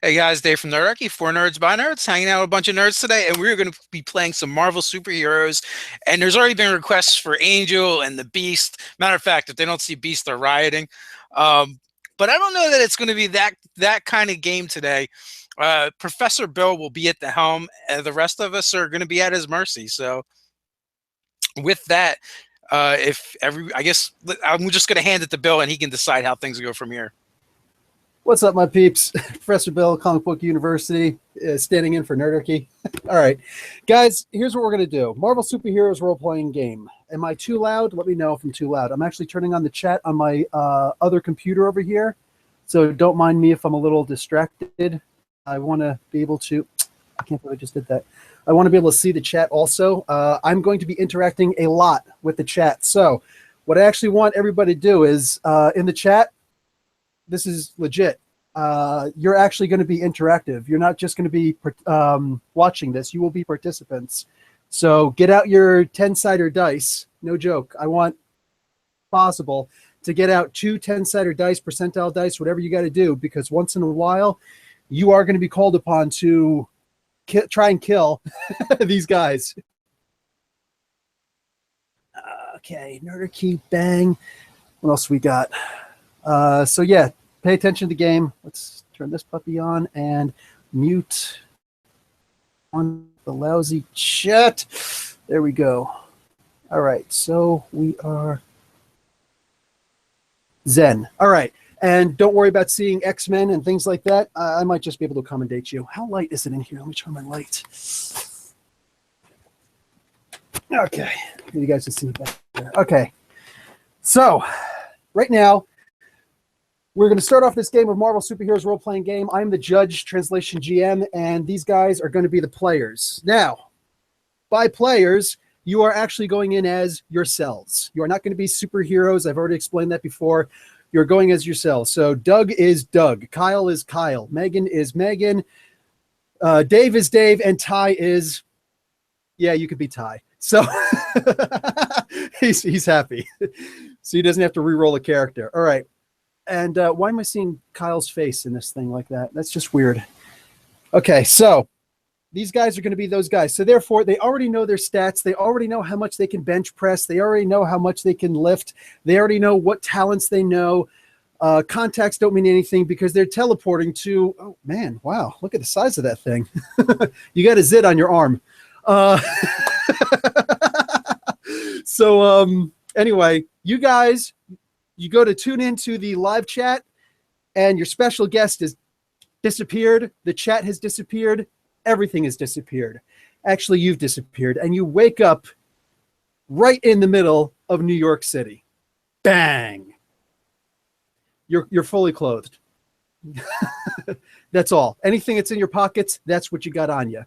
Hey guys, Dave from Nerdarchy, for Nerds by Nerds, hanging out with a bunch of nerds today, and we're going to be playing some Marvel superheroes. And there's already been requests for Angel and the Beast. Matter of fact, if they don't see Beast, they're rioting. Um, but I don't know that it's going to be that kind of game today. Professor Bill will be at the helm, and the rest of us are going to be at his mercy. So, with that, I guess I'm just going to hand it to Bill, and he can decide how things go from here. What's up, my peeps? Professor Bill, Comic Book University, standing in for Nerdarchy. All right, guys, here's what we're going to do. Marvel Superheroes role-playing game. Am I too loud? Let me know if I'm too loud. I'm actually turning on the chat on my other computer over here, so don't mind me if I'm a little distracted. I want to be able to... I can't believe I just did that. I want to be able to see the chat also. I'm going to be interacting a lot with the chat. So what I actually want everybody to do is, in the chat, this is legit. You're actually going to be interactive. You're not just going to be watching this. You will be participants. So get out your 10-sider dice. No joke. I want possible to get out 2 10-sider dice, percentile dice, whatever you got to do, because once in a while, you are going to be called upon to try and kill these guys. Okay, Nerdarchy, bang. What else we got? So yeah, pay attention to the game. Let's turn this puppy on and mute on the lousy chat. There we go. All right, so we are Zen. All right, and don't worry about seeing X-Men and things like that. I might just be able to accommodate you. How light is it in here? Let me turn my light. Okay, you guys can see that there. Okay, so right now, we're going to start off this game of Marvel Superheroes role-playing game. I'm the judge, translation GM, and these guys are going to be the players. Now, by players, you are actually going in as yourselves. You are not going to be superheroes. I've already explained that before. You're going as yourselves. So Doug is Doug. Kyle is Kyle. Megan is Megan. Dave is Dave. And Ty is... Yeah, you could be Ty. So he's happy. So he doesn't have to re-roll a character. All right. And why am I seeing Kyle's face in this thing like that? That's just weird. Okay, so these guys are going to be those guys. So therefore, they already know their stats. They already know how much they can bench press. They already know how much they can lift. They already know what talents they know. Contacts don't mean anything because they're teleporting to... Oh, man, wow. Look at the size of that thing. You got a zit on your arm. So anyway, you guys... You go to tune into the live chat, and your special guest has disappeared. The chat has disappeared. Everything has disappeared. Actually, you've disappeared, and you wake up right in the middle of New York City. Bang! You're fully clothed. That's all. Anything that's in your pockets, that's what you got on you.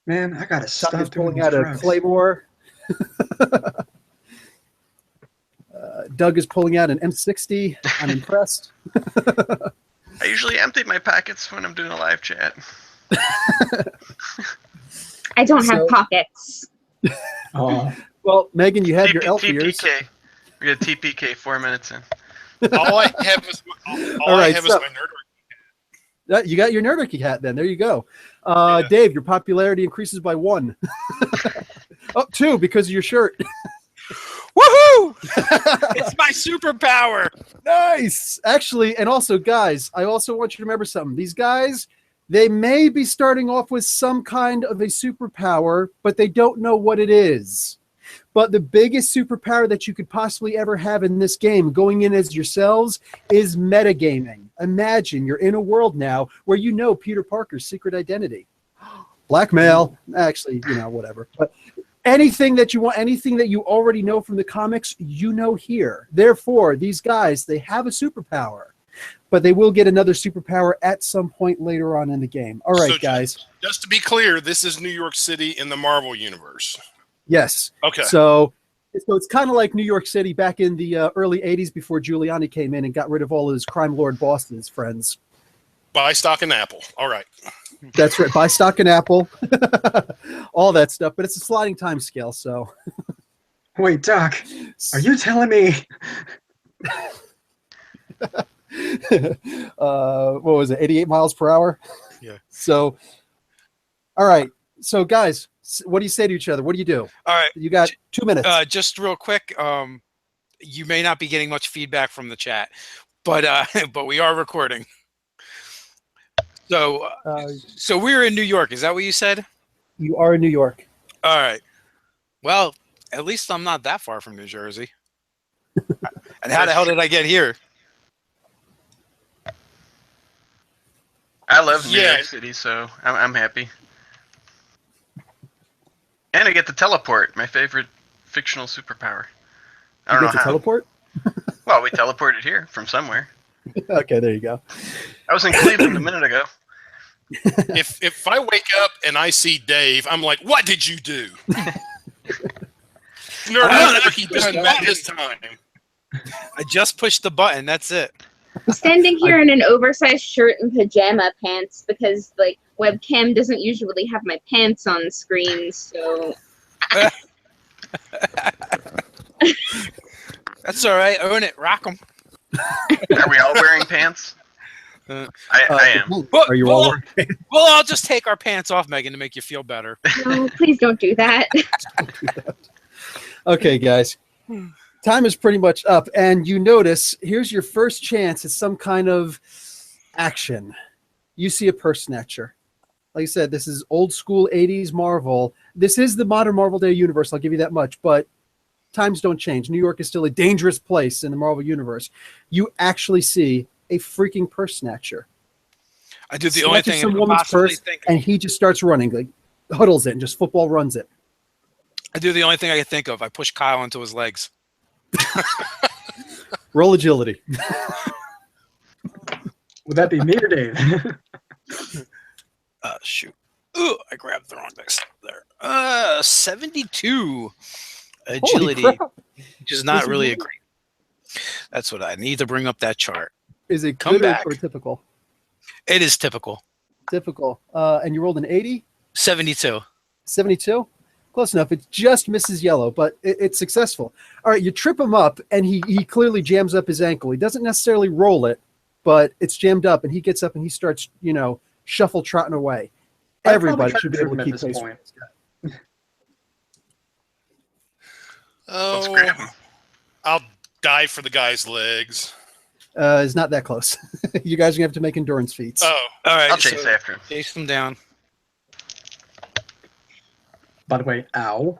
Man, I got to stop pulling out a claymore. Doug is pulling out an M60. I'm impressed. I usually empty my pockets when I'm doing a live chat. I don't have pockets. Well, Megan, you had your elf ears. TPK. We got TPK 4 minutes in. All I have is my Nerdarchy hat. You got your Nerdarchy hat then. There you go. Yeah. Dave, your popularity increases by 1. Oh, 2 because of your shirt. Woohoo! It's my superpower. Nice. Actually, and also, guys, I also want you to remember something. These guys, they may be starting off with some kind of a superpower, but they don't know what it is. But the biggest superpower that you could possibly ever have in this game, going in as yourselves, is metagaming. Imagine you're in a world now where you know Peter Parker's secret identity. Blackmail. Actually, whatever. But anything that you want, anything that you already know from the comics, you know here. Therefore, these guys, they have a superpower, but they will get another superpower at some point later on in the game. All right, so guys. Just to be clear, this is New York City in the Marvel Universe. Yes. Okay. So it's kind of like New York City back in the early 80s before Giuliani came in and got rid of all his crime lord Boston's friends. Buy stock in Apple. All right. That's right. Buy stock in Apple. All that stuff. But it's a sliding time scale, so. Wait, Doc, are you telling me? What was it? 88 miles per hour. Yeah. So, all right. So, guys, what do you say to each other? What do you do? All right. You got 2 minutes. Just real quick. You may not be getting much feedback from the chat, but but we are recording. So we're in New York. Is that what you said? You are in New York. All right. Well, at least I'm not that far from New Jersey. And how the hell did I get here? I love New York City, so I'm happy. And I get to teleport, my favorite fictional superpower. I don't know how. Teleport? Well, we teleported here from somewhere. Okay, there you go. I was in Cleveland a minute ago. If I wake up and I see Dave, I'm like, what did you do? Nerdarchy just met his time. I just pushed the button. That's it. I'm standing here in an oversized shirt and pajama pants because, like, webcam doesn't usually have my pants on screen, so... That's all right. Own it. Rock them. Are we all wearing pants? I am. Are you all wearing? Well, I'll just take our pants off, Megan, to make you feel better. No, please don't do that. Okay, guys. Time is pretty much up, and you notice here's your first chance at some kind of action. You see a purse snatcher. Like I said, this is old school 80s Marvel. This is the modern Marvel Day universe, I'll give you that much, but times don't change. New York is still a dangerous place in the Marvel universe. You actually see a freaking purse snatcher. I do the only thing some woman's purse, and he just starts running, like huddles it and just football runs it. I do the only thing I can think of. I push Kyle into his legs. Roll agility. Would that be me or Dave? Shoot. Ooh, I grabbed the wrong dice there. 72 agility, which is not really a great. That's what I need to bring up that chart. Is it Come good back. or typical? It is typical. Typical. And you rolled an 80? 72. 72? Close enough. It just misses yellow, but it's successful. All right, you trip him up, and he clearly jams up his ankle. He doesn't necessarily roll it, but it's jammed up, and he gets up and he starts, shuffle trotting away. Everybody should be able to keep pace with this guy. Let's grab him. I'll dive for the guy's legs. It's not that close. You guys are going to have to make endurance feats. Oh, All right. I'll chase after him. Chase him down. By the way, ow.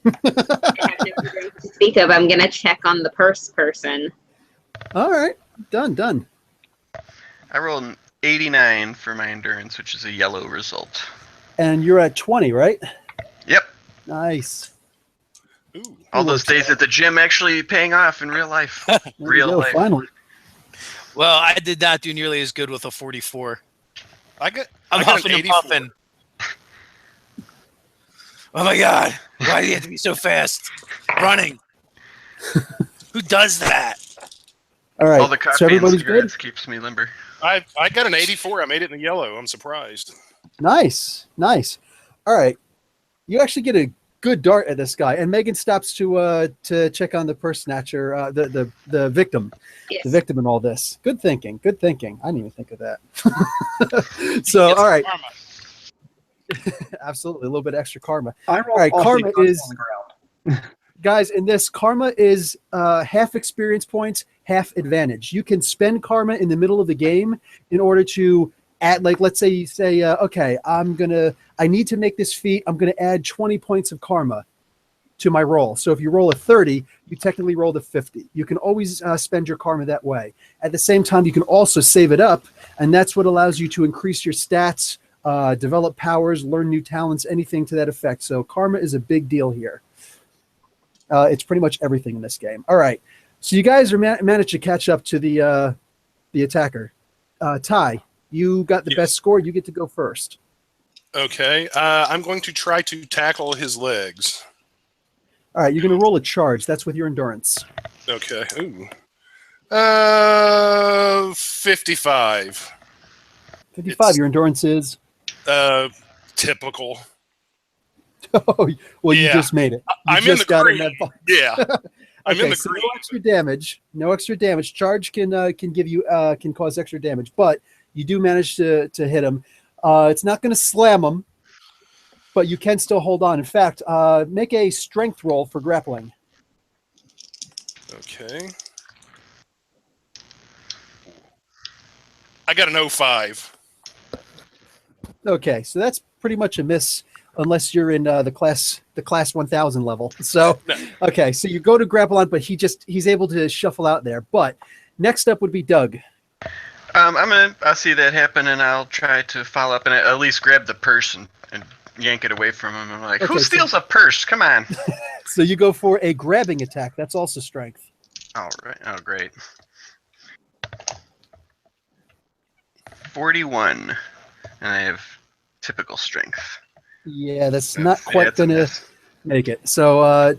To speak of, I'm gonna check on the purse person. All right. Done. I rolled an 89 for my endurance, which is a yellow result. And you're at 20, right? Yep. Nice. ooh. All those days at the gym actually paying off in real life. There you Real go, life. finally. Well, I did not do nearly as good with a 44. I'm I'm got huffing an and 84. puffing. Oh my god! Why do you have to be so fast? Running. Who does that? All right. All the coffee So and everybody's good? cigarettes keeps me limber. I got an 84. I made it in the yellow. I'm surprised. Nice. All right. You actually get a good dart at this guy, and Megan stops to check on the purse snatcher, the victim, Yes. the victim in all this. Good thinking. I didn't even think of that. So, all right. Karma. Absolutely, a little bit extra karma. I rolled All right, off karma the is- on the ground. Guys, in this, karma is half experience points, half advantage. You can spend karma in the middle of the game in order to add, like, let's say you say, okay, I need to make this feat. I'm going to add 20 points of karma to my roll. So if you roll a 30, you technically rolled a 50. You can always spend your karma that way. At the same time, you can also save it up, and that's what allows you to increase your stats, develop powers, learn new talents, anything to that effect. So karma is a big deal here. It's pretty much everything in this game. All right. So you guys are managed to catch up to the attacker. Ty, you got the best score. You get to go first. Okay. I'm going to try to tackle his legs. All right. You're going to roll a charge. That's with your endurance. Okay. Ooh. 55. 55. Your endurance is? Typical. Oh, well, you Yeah. just made it. You I'm in just the got green. that box. Yeah. I'm in the so green. no extra damage. No extra damage. Charge can give you can cause extra damage, but you do manage to hit him. It's not going to slam him, but you can still hold on. In fact, make a strength roll for grappling. Okay. I got an 05. Okay, so that's pretty much a miss unless you're in the class 1000 level. So, No. okay, so you go to grapple on, but he's able to shuffle out there. But next up would be Doug. I'll see that happen, and I'll try to follow up and at least grab the purse and yank it away from him. I'm like, Okay, who steals a purse? Come on. So you go for a grabbing attack. That's also strength. All right. Oh, great. 41, and I have typical strength. Yeah, that's not quite That's a gonna miss. make it. So,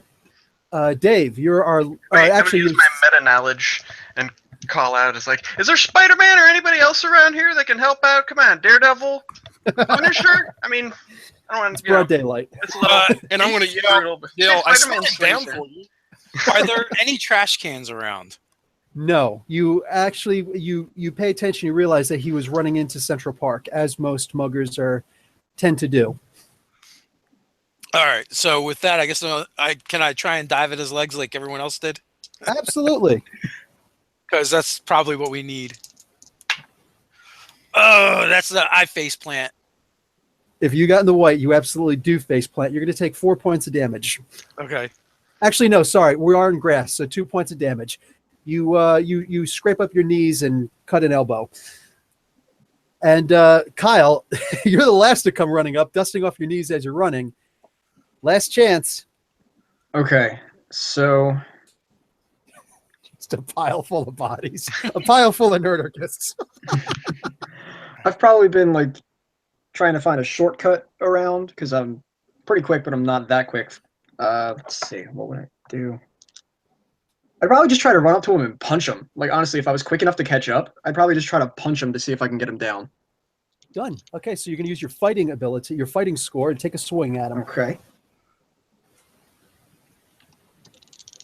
Dave, you're our Right, I'm actually gonna use my meta knowledge and call out. It's like, is there Spider-Man or anybody else around here that can help out? Come on, Daredevil, Punisher. I mean, I don't want it's to. You know, broad daylight. it's a little. And I'm going to brutal, but- yell, I Spider-Man's slammed down closer. for you. Are there any trash cans around? No, you actually you pay attention. You realize that he was running into Central Park, as most muggers tend to do. All right. So with that, I guess can I try and dive at his legs like everyone else did? Absolutely. Because that's probably what we need. Oh, that's the I face plant. If you got in the white, you absolutely do face plant. You're going to take 4 points of damage. Okay. Actually, no, sorry. We are in grass, so 2 points of damage. You scrape up your knees and cut an elbow. And Kyle, you're the last to come running up, dusting off your knees as you're running. Last chance. Okay, so Just a pile full of bodies. A pile full of Nerdarchists. I've probably been like trying to find a shortcut around because I'm pretty quick, but I'm not that quick. Let's see, what would I do? I'd probably just try to run up to him and punch him. Like honestly, if I was quick enough to catch up, I'd probably just try to punch him to see if I can get him down. Done. Okay, so you're going to use your fighting ability, your fighting score, and take a swing at him. Okay.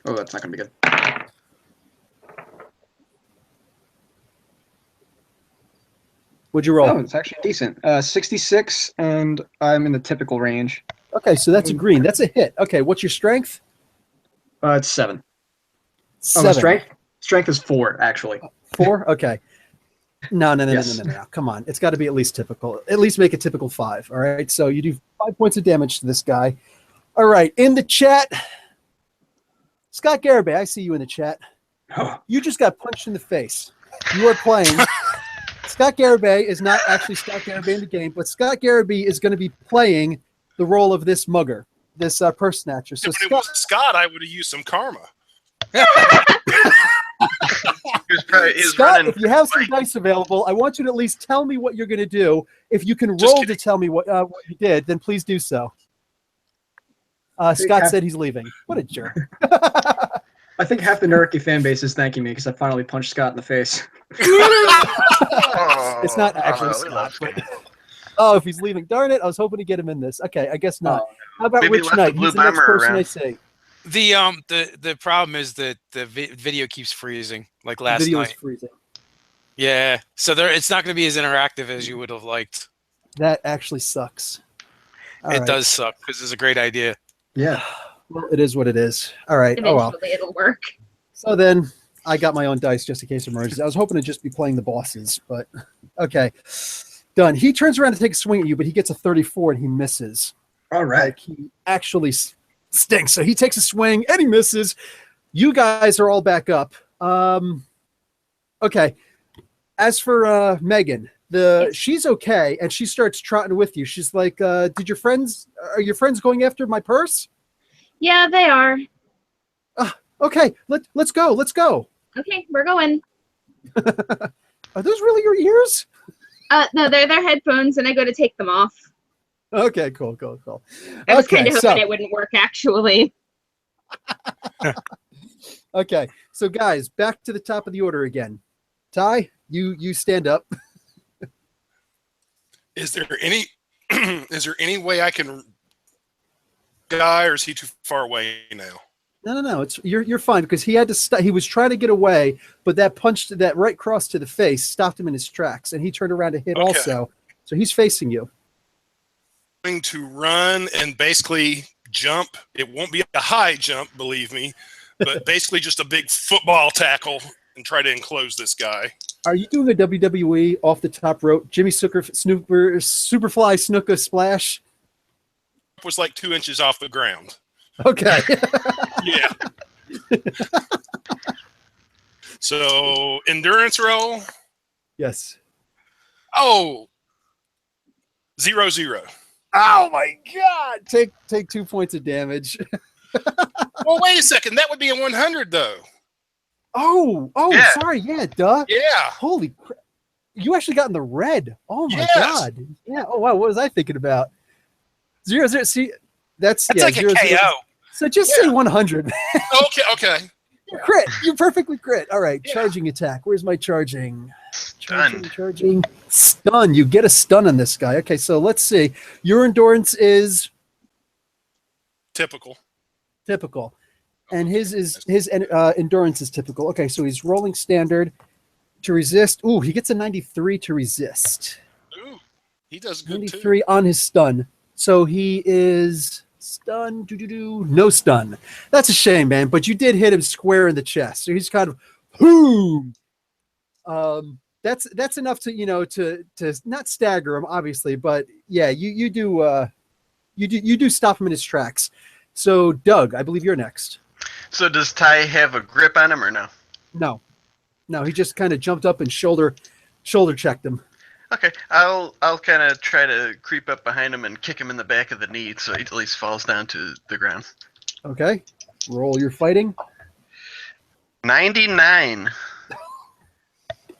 Oh, that's not gonna be good. What'd you roll? Oh, it's actually decent. 66, and I'm in the typical range. Okay, so that's a green. That's a hit. Okay, what's your strength? It's 7. Oh, 7. my strength? Strength is 4, actually. 4? Okay. No. Yes. Come on. It's got to be at least typical. At least make a typical 5. All right. So you do 5 points of damage to this guy. All right. In the chat, Scott Garibay, I see you in the chat. Oh, You just got punched in the face. You are playing. Scott Garibay is not actually Scott Garibay in the game, but Scott Garibay is going to be playing the role of this mugger, this purse snatcher. So If it Scott, was Scott, I would have used some karma. He was Scott, running. if you have some dice available, I want you to at least tell me what you're going to do. If you can roll to kidding. tell me what you did, then please do so. Scott said he's leaving. What a jerk. I think half the Nerdarchy fan base is thanking me because I finally punched Scott in the face. Oh, It's not actually we Scott. love But, oh, if he's leaving. Darn it. I was hoping to get him in this. Okay, I guess not. How about Maybe Rich left the Knight? Blue He's the next Bomber person around. I see. The problem is that the video keeps freezing like last Video is night. freezing. Yeah. So it's not going to be as interactive as you would have liked. That actually sucks. All It right. does suck because it's a great idea. Yeah. Well, it is what it is. All right. Oh, Eventually well. it'll work. So then I got my own dice just in case of emergency. I was hoping to just be playing the bosses, but okay. Done. He turns around to take a swing at you, but he gets a 34 and he misses. All right. Like he actually stinks. So he takes a swing and he misses. You guys are all back up. Okay. As for Megan, she's okay, and she starts trotting with you. She's like, are your friends going after my purse? Yeah, they are. Okay, let's go. Let's go. Okay, we're going. Are those really your ears? No, they're their headphones, and I go to take them off. Okay, cool. I was kind Okay, of hoping it wouldn't work, actually. okay, so guys, back to the top of the order again. Ty, you stand up. Is there any way I can die, or is he too far away now? No. It's you're fine because he had to. He was trying to get away, but that right cross to the face stopped him in his tracks, and he turned around to hit Okay. also. So he's facing you. Going to run and basically jump. It won't be a high jump, believe me, but basically just a big football tackle and try to enclose this guy. Are you doing a WWE off the top rope, Jimmy Superfly Snuka splash? Was like 2 inches off the ground. Okay. Yeah. So endurance roll. Yes. Oh, 0-0. Oh my God! Take 2 points of damage. Well, wait a second. That would be a 100 though. Oh, Yeah. sorry. Yeah, duh. Yeah. Holy crap. You actually got in the red. Oh my Yes. God. Yeah. Oh wow. What was I thinking about? 0-0. See, that's like a 0-0. KO. So just say 100. Okay. You crit. You perfectly crit. All right. Yeah. Charging attack. Where's my charging? Stunned. Charging. Stun. You get a stun on this guy. Okay. So let's see. Your endurance is Typical. typical, and his endurance is typical. Okay. So he's rolling standard to resist. Ooh, he gets a 93 to resist. Ooh, he does good 93 on his stun. So he is stun. No stun. That's a shame, man. But you did hit him square in the chest. So he's kind of boom. That's enough to to not stagger him, obviously, but yeah, you do stop him in his tracks. So Doug, I believe you're next. So does Ty have a grip on him or no? No, he just kind of jumped up and shoulder checked him. Okay, I'll kind of try to creep up behind him and kick him in the back of the knee so he at least falls down to the ground. Okay, roll your fighting. 99.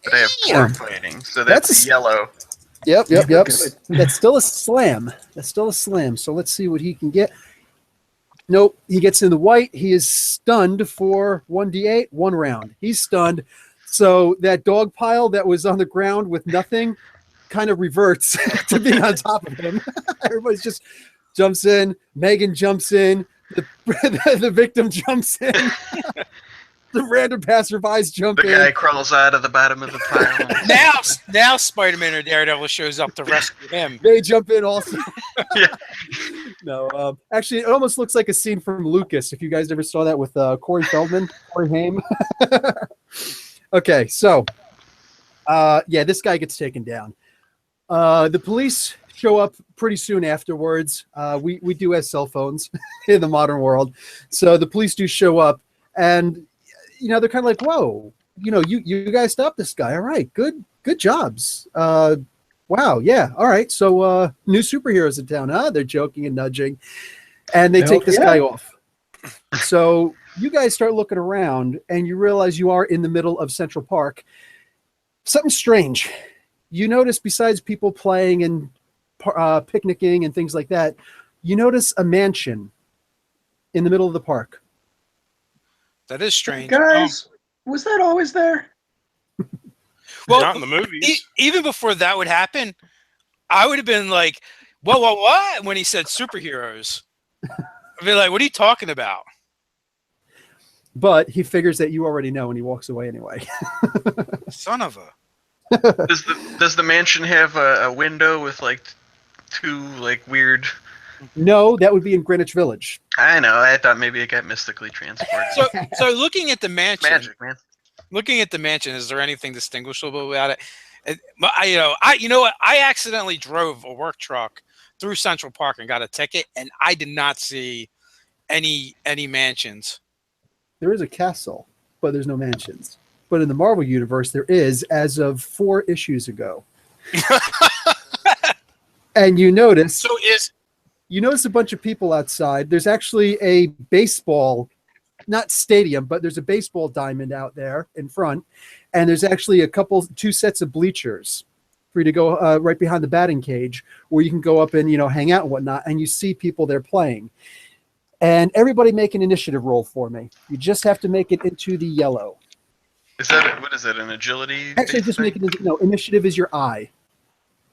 But I have 4 Damn. fighting, so That's that's a- yellow. Yep. Good. That's still a slam. So let's see what he can get. Nope, he gets in the white. He is stunned for 1d8, 1 round. He's stunned. So that dog pile that was on the ground with nothing kind of reverts to being on top of him. Everybody's just jumps in. Megan jumps in. The victim jumps in. The random passerbys jump The in. guy crawls out of the bottom of the pile. Now Spider-Man or Daredevil shows up to rescue him. They jump in also. Yeah. No, actually, it almost looks like a scene from Lucas. If you guys ever saw that with Corey Feldman, Corey Haim. Okay, so this guy gets taken down. The police show up pretty soon afterwards. We do have cell phones in the modern world, so the police do show up, and they're kind of like, "Whoa, you guys stopped this guy. All right, good jobs. Wow, yeah, all right. So new superheroes in town, huh?" They're joking and nudging, and they take this guy off. So you guys start looking around, and you realize you are in the middle of Central Park. Something strange. You notice, besides people playing and picnicking and things like that, you notice a mansion in the middle of the park. That is strange. Guys, was that always there? Well, Not in the movies. Even before that would happen, I would have been like, what? When he said superheroes. I'd be like, what are you talking about? But he figures that you already know, and he walks away anyway. Son of a. Does the mansion have a window with like 2 like weird? No, that would be in Greenwich Village. I know. I thought maybe it got mystically transported. So looking at the mansion, Magic, man. looking at the mansion, is there anything distinguishable about it? I accidentally drove a work truck through Central Park and got a ticket, and I did not see any mansions. There is a castle, but there's no mansions. But in the Marvel universe, there is, as of 4 issues ago. And you notice a bunch of people outside. There's actually a baseball, not stadium, but there's a baseball diamond out there in front. And there's actually 2 sets of bleachers for you to go right behind the batting cage, where you can go up and, hang out and whatnot. And you see people there playing. And everybody make an initiative roll for me. You just have to make it into the yellow. What is it? An agility? Actually, just make it into, no, initiative is your eye.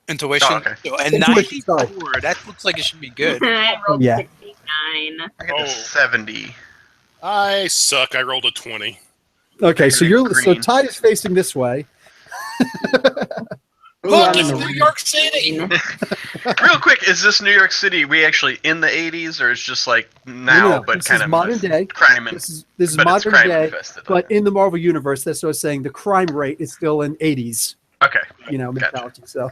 Intuition. Oh, okay. So, and Intuition, 94. That looks like it should be good. I rolled Yeah. 69. I got Oh. a 70. I suck. I rolled a 20. Okay, so Green. Ty is facing this way. Look, I'm it's in the New red. York City. Real quick, is this New York City? We actually in the 80s, or it's just like now, No, but this kind is of modern day. crime and This is but it's modern crime day, infested. but Okay. in the Marvel universe, that's what I was saying. The crime rate is still in 80s, Okay. mentality. So,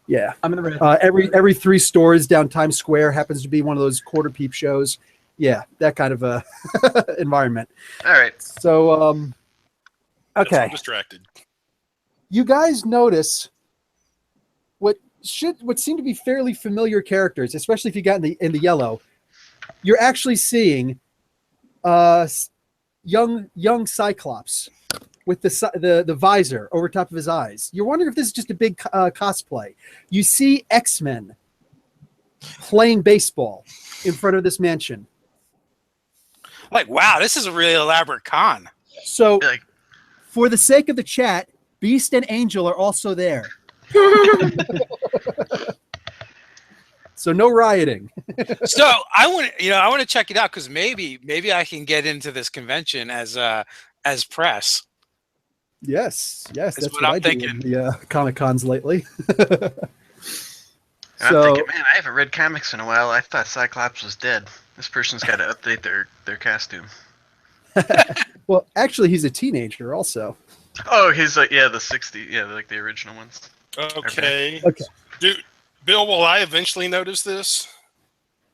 yeah. I'm in the red. Every 3 stores down Times Square happens to be one of those quarter peep shows. Yeah, that kind of a environment. All right. So, That's why okay, I'm distracted. you guys notice what seem to be fairly familiar characters, especially if you got in the yellow. You're actually seeing young Cyclops with the visor over top of his eyes. You're wondering if this is just a big cosplay. You see X-Men playing baseball in front of this mansion. Like, wow, this is a really elaborate con. So, Like, for the sake of the chat, Beast and Angel are also there. So no rioting. So I want to check it out because maybe I can get into this convention as press. Yes, that's what what I'm I do thinking. in the Comic Cons lately. and I'm So- thinking, man, I haven't read comics in a while. I thought Cyclops was dead. This person's got to update their costume. Well, actually, he's a teenager also. Oh, he's like, yeah, the 60, yeah, like the original ones. Okay. Okay. Dude, Bill, will I eventually notice this?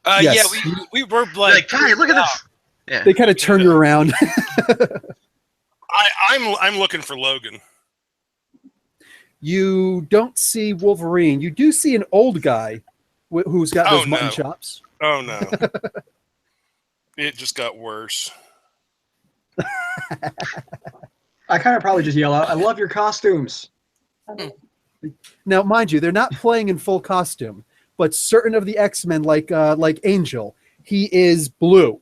Yes. Yeah, we were Like, Ty, look at this. Yeah. They kind of turn you around. I'm looking for Logan. You don't see Wolverine. You do see an old guy who's got those mutton no. chops. Oh no. It just got worse. I kind of probably just yell out, "I love your costumes." Now, mind you, they're not playing in full costume, but certain of the X-Men, like Angel, he is blue.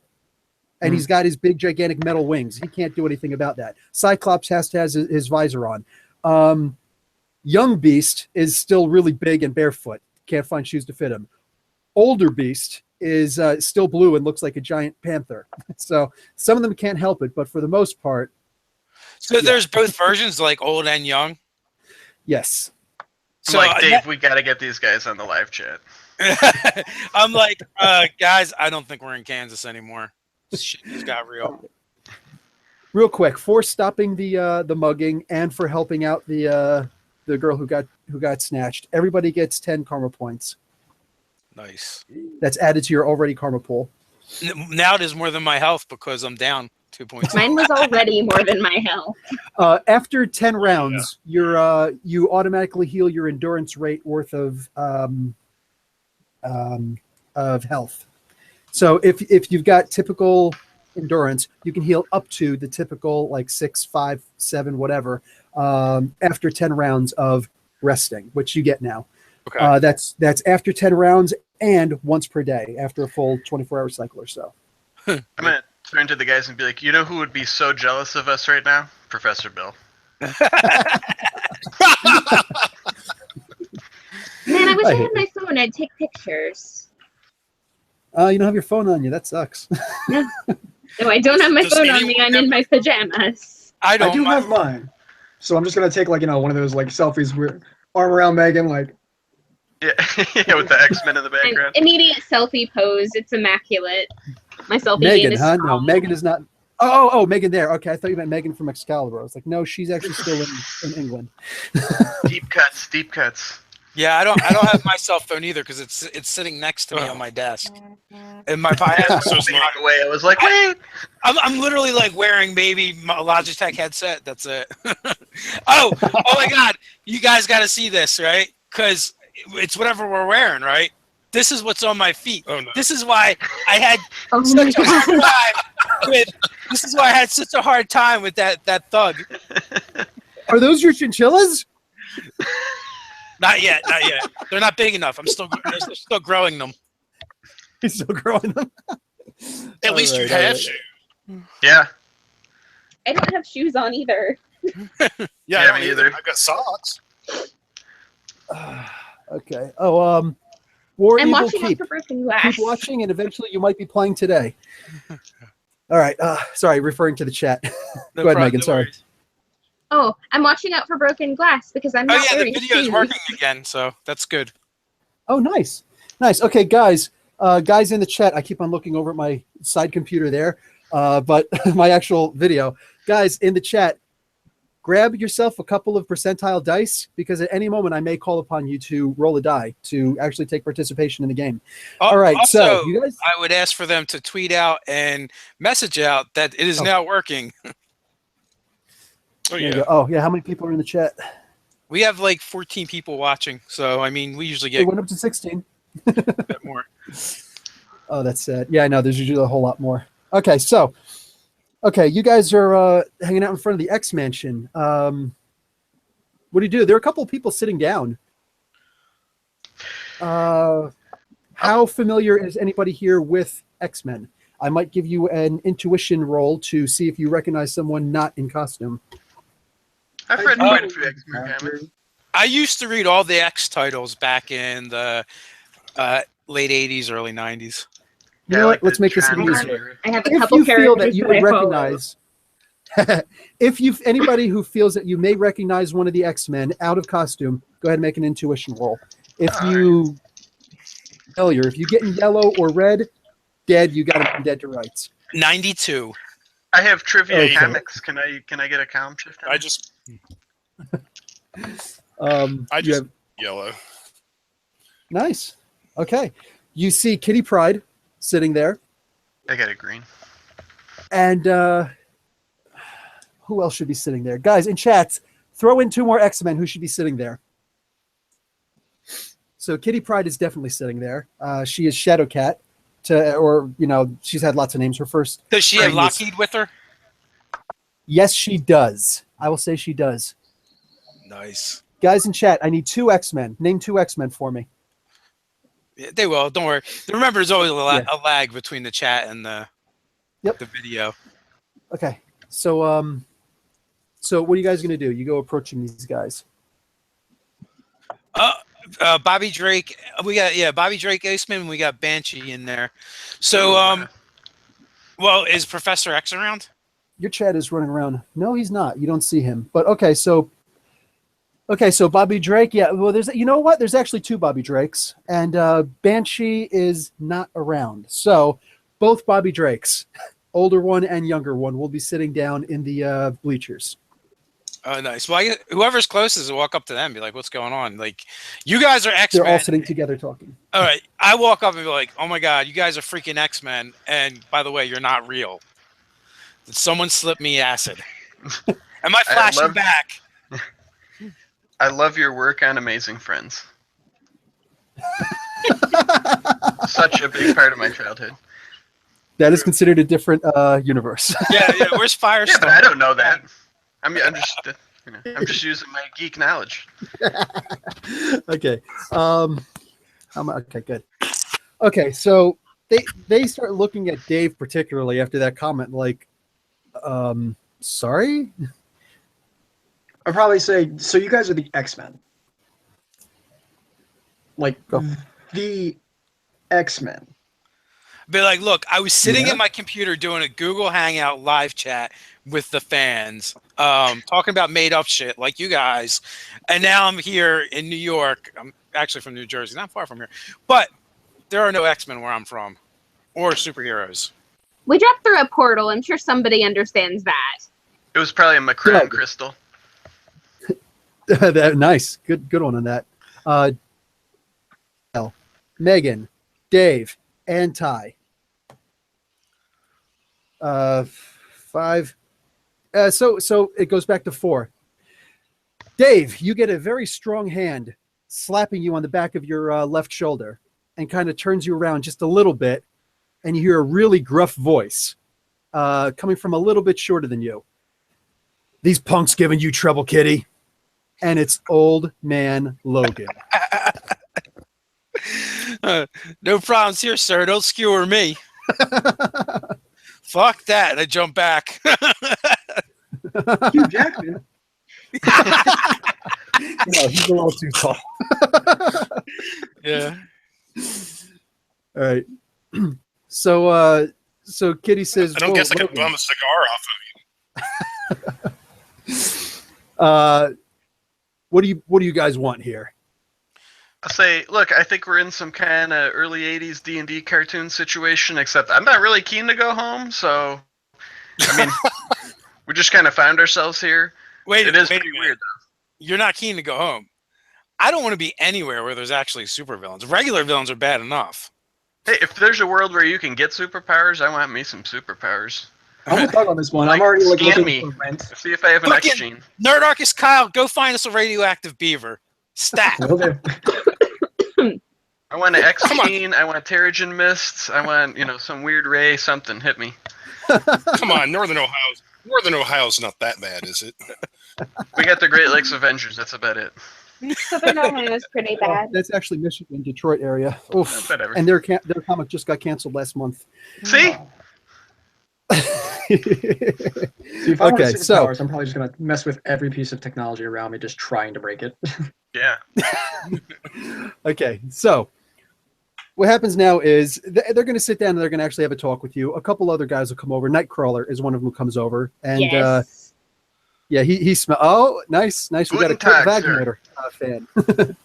And he's got his big, gigantic metal wings. He can't do anything about that. Cyclops has to have his visor on. Young Beast is still really big and barefoot. Can't find shoes to fit him. Older Beast is still blue and looks like a giant panther. So some of them can't help it, but for the most part, So there's both versions, like old and young. yes. I'm like, Dave, we got to get these guys on the live chat. I'm like, guys, I don't think we're in Kansas anymore. Shit just got real. Real quick, for stopping the mugging and for helping out the girl who got snatched, everybody gets 10 karma points. Nice. That's added to your already karma pool. Now it is more than my health because I'm down 2 points. Mine was already more than my health. After 10 rounds, you automatically heal your endurance rate worth of health. So if you've got typical endurance, you can heal up to the typical like 6, 5, 7, whatever, after 10 rounds of resting, which you get now. Okay. That's after 10 rounds and once per day after a full 24-hour cycle or so. I'm going to turn to the guys and be like, you know who would be so jealous of us right now? Professor Bill. Man, I wish I had my phone. I'd take pictures. You don't have your phone on you. That sucks. No, I don't have my Does phone on me. anyone I'm in my pajamas. I I don't do mind. have mine, so I'm just gonna take one of those selfies where arm around Megan, like. Yeah, yeah, with the X-Men in the An background. immediate selfie pose. It's immaculate. My selfie game Megan, is huh? No, strong. Megan is not. Oh, Megan there. Okay, I thought you meant Megan from Excalibur. I was like, no, she's actually still in England. Deep cuts. Yeah, I don't have my cell phone either because it's sitting next to me on my desk. And my I So smart. Away. I was like, wait. I'm literally like wearing maybe my Logitech headset. That's it. oh my God! You guys got to see this, right? Because it's whatever we're wearing, right? This is what's on my feet. Oh, no. This is why I had Oh my such a hard God. time with. This is why I had such a hard time with that thug. Are those your chinchillas? Not yet. They're not big enough. They're still growing them. He's still growing them. At least you have shoes. Yeah. I don't have shoes on either. Yeah, Yeah, I me don't either. I've got socks. Okay. Oh, War I'm Eagle watching Keep. for broken glass. Keep watching, and eventually you might be playing today. All right. Sorry, referring to the chat. No Go ahead, problem, Megan. no Sorry. worries. Oh, I'm watching out for broken glass because I'm Oh not yeah, the wearing video's shoes. working again, so that's good. Oh, nice. Nice. Okay, guys. Guys in the chat, I keep on looking over at my side computer there, but my actual video. Guys in the chat, grab yourself a couple of percentile dice because at any moment I may call upon you to roll a die to actually take participation in the game. All right, Also, so you guys. I would ask for them to tweet out and message out that it is Oh. now working. Oh There you yeah. go. Oh, yeah. How many people are in the chat? We have like 14 people watching, so I mean, we usually It get went up to 16. a bit more. Oh, that's sad. Yeah, I know. There's usually a whole lot more. Okay, so, you guys are hanging out in front of the X Mansion. What do you do? There are a couple of people sitting down. How familiar is anybody here with X-Men? I might give you an intuition roll to see if you recognize someone not in costume. I've read quite a few X-Men comics. I used to read all the X titles back in the late 80s, early 90s. You know what? Let's make this Trans- easier. I have a If couple you feel that characters you that would I follow. recognize, anybody who feels that you may recognize one of the X-Men out of costume, go ahead and make an intuition roll. If you failure, if you get in yellow or red, dead, you got to dead to rights. 92. I have trivia Okay. comics. Can I get a column shift? I just You just have, yellow. nice. Okay, you see Kitty Pryde sitting there, I got a green. and who else should be sitting there? Guys in chats, throw in 2 more X-Men who should be sitting there. So Kitty Pryde is definitely sitting there. She is Shadowcat, she's had lots of names. Her first. Does she have name was- Lockheed with her? Yes, she does. I will say she does. Nice. Guys in chat, I need 2 X-Men. Name 2 X-Men for me. Yeah, they will. Don't worry. Remember, there's always a Yeah. lag between the chat and the video. Okay. So what are you guys gonna do? You go approaching these guys. Bobby Drake. We got Bobby Drake, Aceman. We got Banshee in there. So well, is Professor X around? Your chat is running around. No, he's not. You don't see him. But okay, so Bobby Drake. Yeah. Well, there's actually 2 Bobby Drakes, and Banshee is not around. So both Bobby Drakes, older one and younger one, will be sitting down in the bleachers. Oh, nice. Well, whoever's closest will walk up to them and be like, what's going on? Like, you guys are X-Men. They're all sitting together talking. All right. I walk up and be like, oh my God, you guys are freaking X-Men. And by the way, you're not real. Did someone slip me acid? Am I flashing back? I love your work on Amazing Friends. Such a big part of my childhood. That is considered a different universe. Yeah. Where's Firestar? Yeah, but I don't know that. I'm just using my geek knowledge. Okay. Okay, good. Okay, so they start looking at Dave particularly after that comment, like, sorry? I'd probably say, so you guys are the X-Men. Like, the X-Men. Be like, look, I was sitting Yeah. at my computer doing a Google Hangout live chat with the fans, talking about made up shit like you guys. And now I'm here in New York. I'm actually from New Jersey, not far from here. But there are no X-Men where I'm from or superheroes. We dropped through a portal. I'm sure somebody understands that. It was probably a Macron Good. crystal. Nice. Good one on that. Megan, Dave, and Ty. 5. So it goes back to 4. Dave, you get a very strong hand slapping you on the back of your left shoulder and kind of turns you around just a little bit, and you hear a really gruff voice coming from a little bit shorter than you. These punks giving you trouble, kitty. And it's Old Man Logan. No problems here, sir. Don't skewer me. Fuck that. And I jump back. Hugh Jackman. No, he's a little too tall. Yeah. All right. So So Kitty says, I don't "Whoa, guess I can Logan, bum a cigar off of what do you guys want here?" I'll say, look, I think we're in some kind of early '80s D&D cartoon situation. Except I'm not really keen to go home. So, I mean, we just kind of found ourselves here. Wait, It is wait a pretty minute. weird. You're not keen to go home. I don't want to be anywhere where there's actually supervillains. Regular villains are bad enough. Hey, if there's a world where you can get superpowers, I want me some superpowers. I'm with Doug on this one. Like, I'm already like scan looking me. for rent. See if I have an X Fucking- gene. Nerdarchy Kyle, go find us a radioactive beaver. Stat. Will do. I want an X gene. I want Terrigen mists. I want some weird ray. Something hit me. Come on, Northern Ohio's not that bad, is it? We got the Great Lakes Avengers. That's about it. Southern Ohio is pretty bad. That's actually Michigan, Detroit area. Oof. Whatever. And their comic just got canceled last month. See? See, if I want Okay, so superpowers, I'm probably just gonna mess with every piece of technology around me, just trying to break it. Yeah. okay, so what happens now is they're going to sit down and they're going to actually have a talk with you. A couple other guys will come over. Nightcrawler is one of them who comes over, and Yes. yeah, he smell. Oh, nice. We got a Guten Tag, Kurt sir. Wagner fan.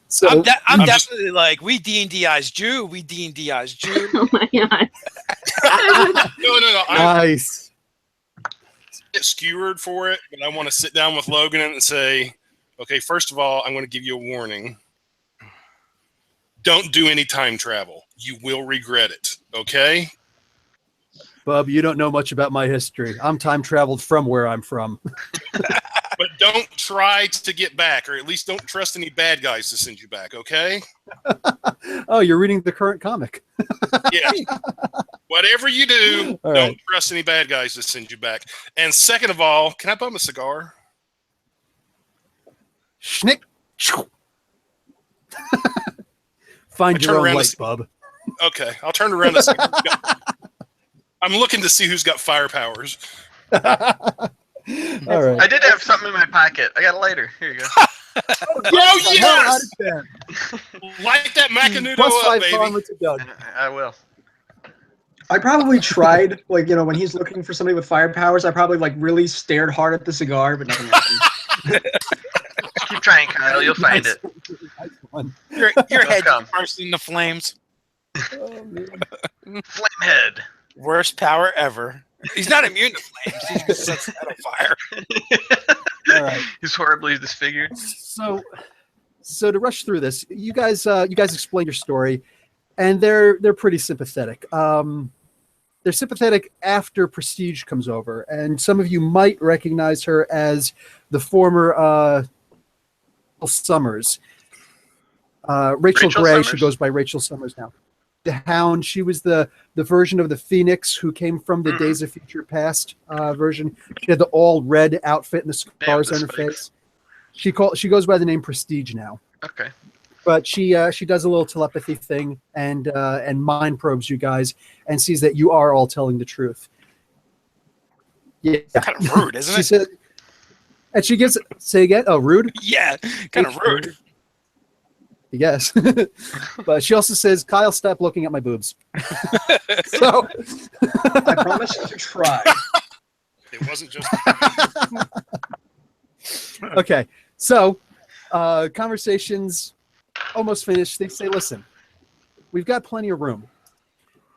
So I'm I'm just- definitely like, we D&D-ized Jew. We D&D-ized Jew. Oh my god. No. I nice. get skewered for it, but I want to sit down with Logan and say, okay, first of all, I'm going to give you a warning. Don't do any time travel. You will regret it. Okay? Bub, you don't know much about my history. I'm time traveled from where I'm from. But don't try to get back, or at least don't trust any bad guys to send you back, okay? Oh, you're reading the current comic. Yeah. Whatever you do, All don't right. trust any bad guys to send you back. And second of all, can I bum a cigar? Schnick. Find I your turn own around light, to- Bub. Okay, I'll turn around and see. I'm looking to see who's got fire powers. All right. I did have something in my pocket. I got a lighter. Here you go. Oh, yes! Out Light that Macanudo Plus up, 5 baby. karma to Doug. I will. I probably tried, when he's looking for somebody with fire powers, I probably really stared hard at the cigar, but nothing happened. Keep trying, Kyle. You'll find it. Nice one. Your They'll head come. burst into flames. Oh, man. Flamehead. Worst power ever. He's not immune to flames. He just sets that on fire. All right. He's horribly disfigured. So to rush through this, you guys explain your story, and they're pretty sympathetic. They're sympathetic after Prestige comes over, and some of you might recognize her as the former Summers. Rachel Gray, Summers? she goes by Rachel Summers now. The Hound, she was the version of the Phoenix who came from the Days of Future Past version. She had the all red outfit and the scars the on her spikes. face. She goes by the name Prestige now, Okay. but she does a little telepathy thing and mind probes you guys and sees that you are all telling the truth. Yeah, Kind of rude, isn't she it? said, and she gives say again. Oh, rude. Yeah, kind of rude. Yes, but she also says, "Kyle, stop looking at my boobs." So, I promise to try. It wasn't just. okay, so conversations almost finished. They say, "Listen, we've got plenty of room,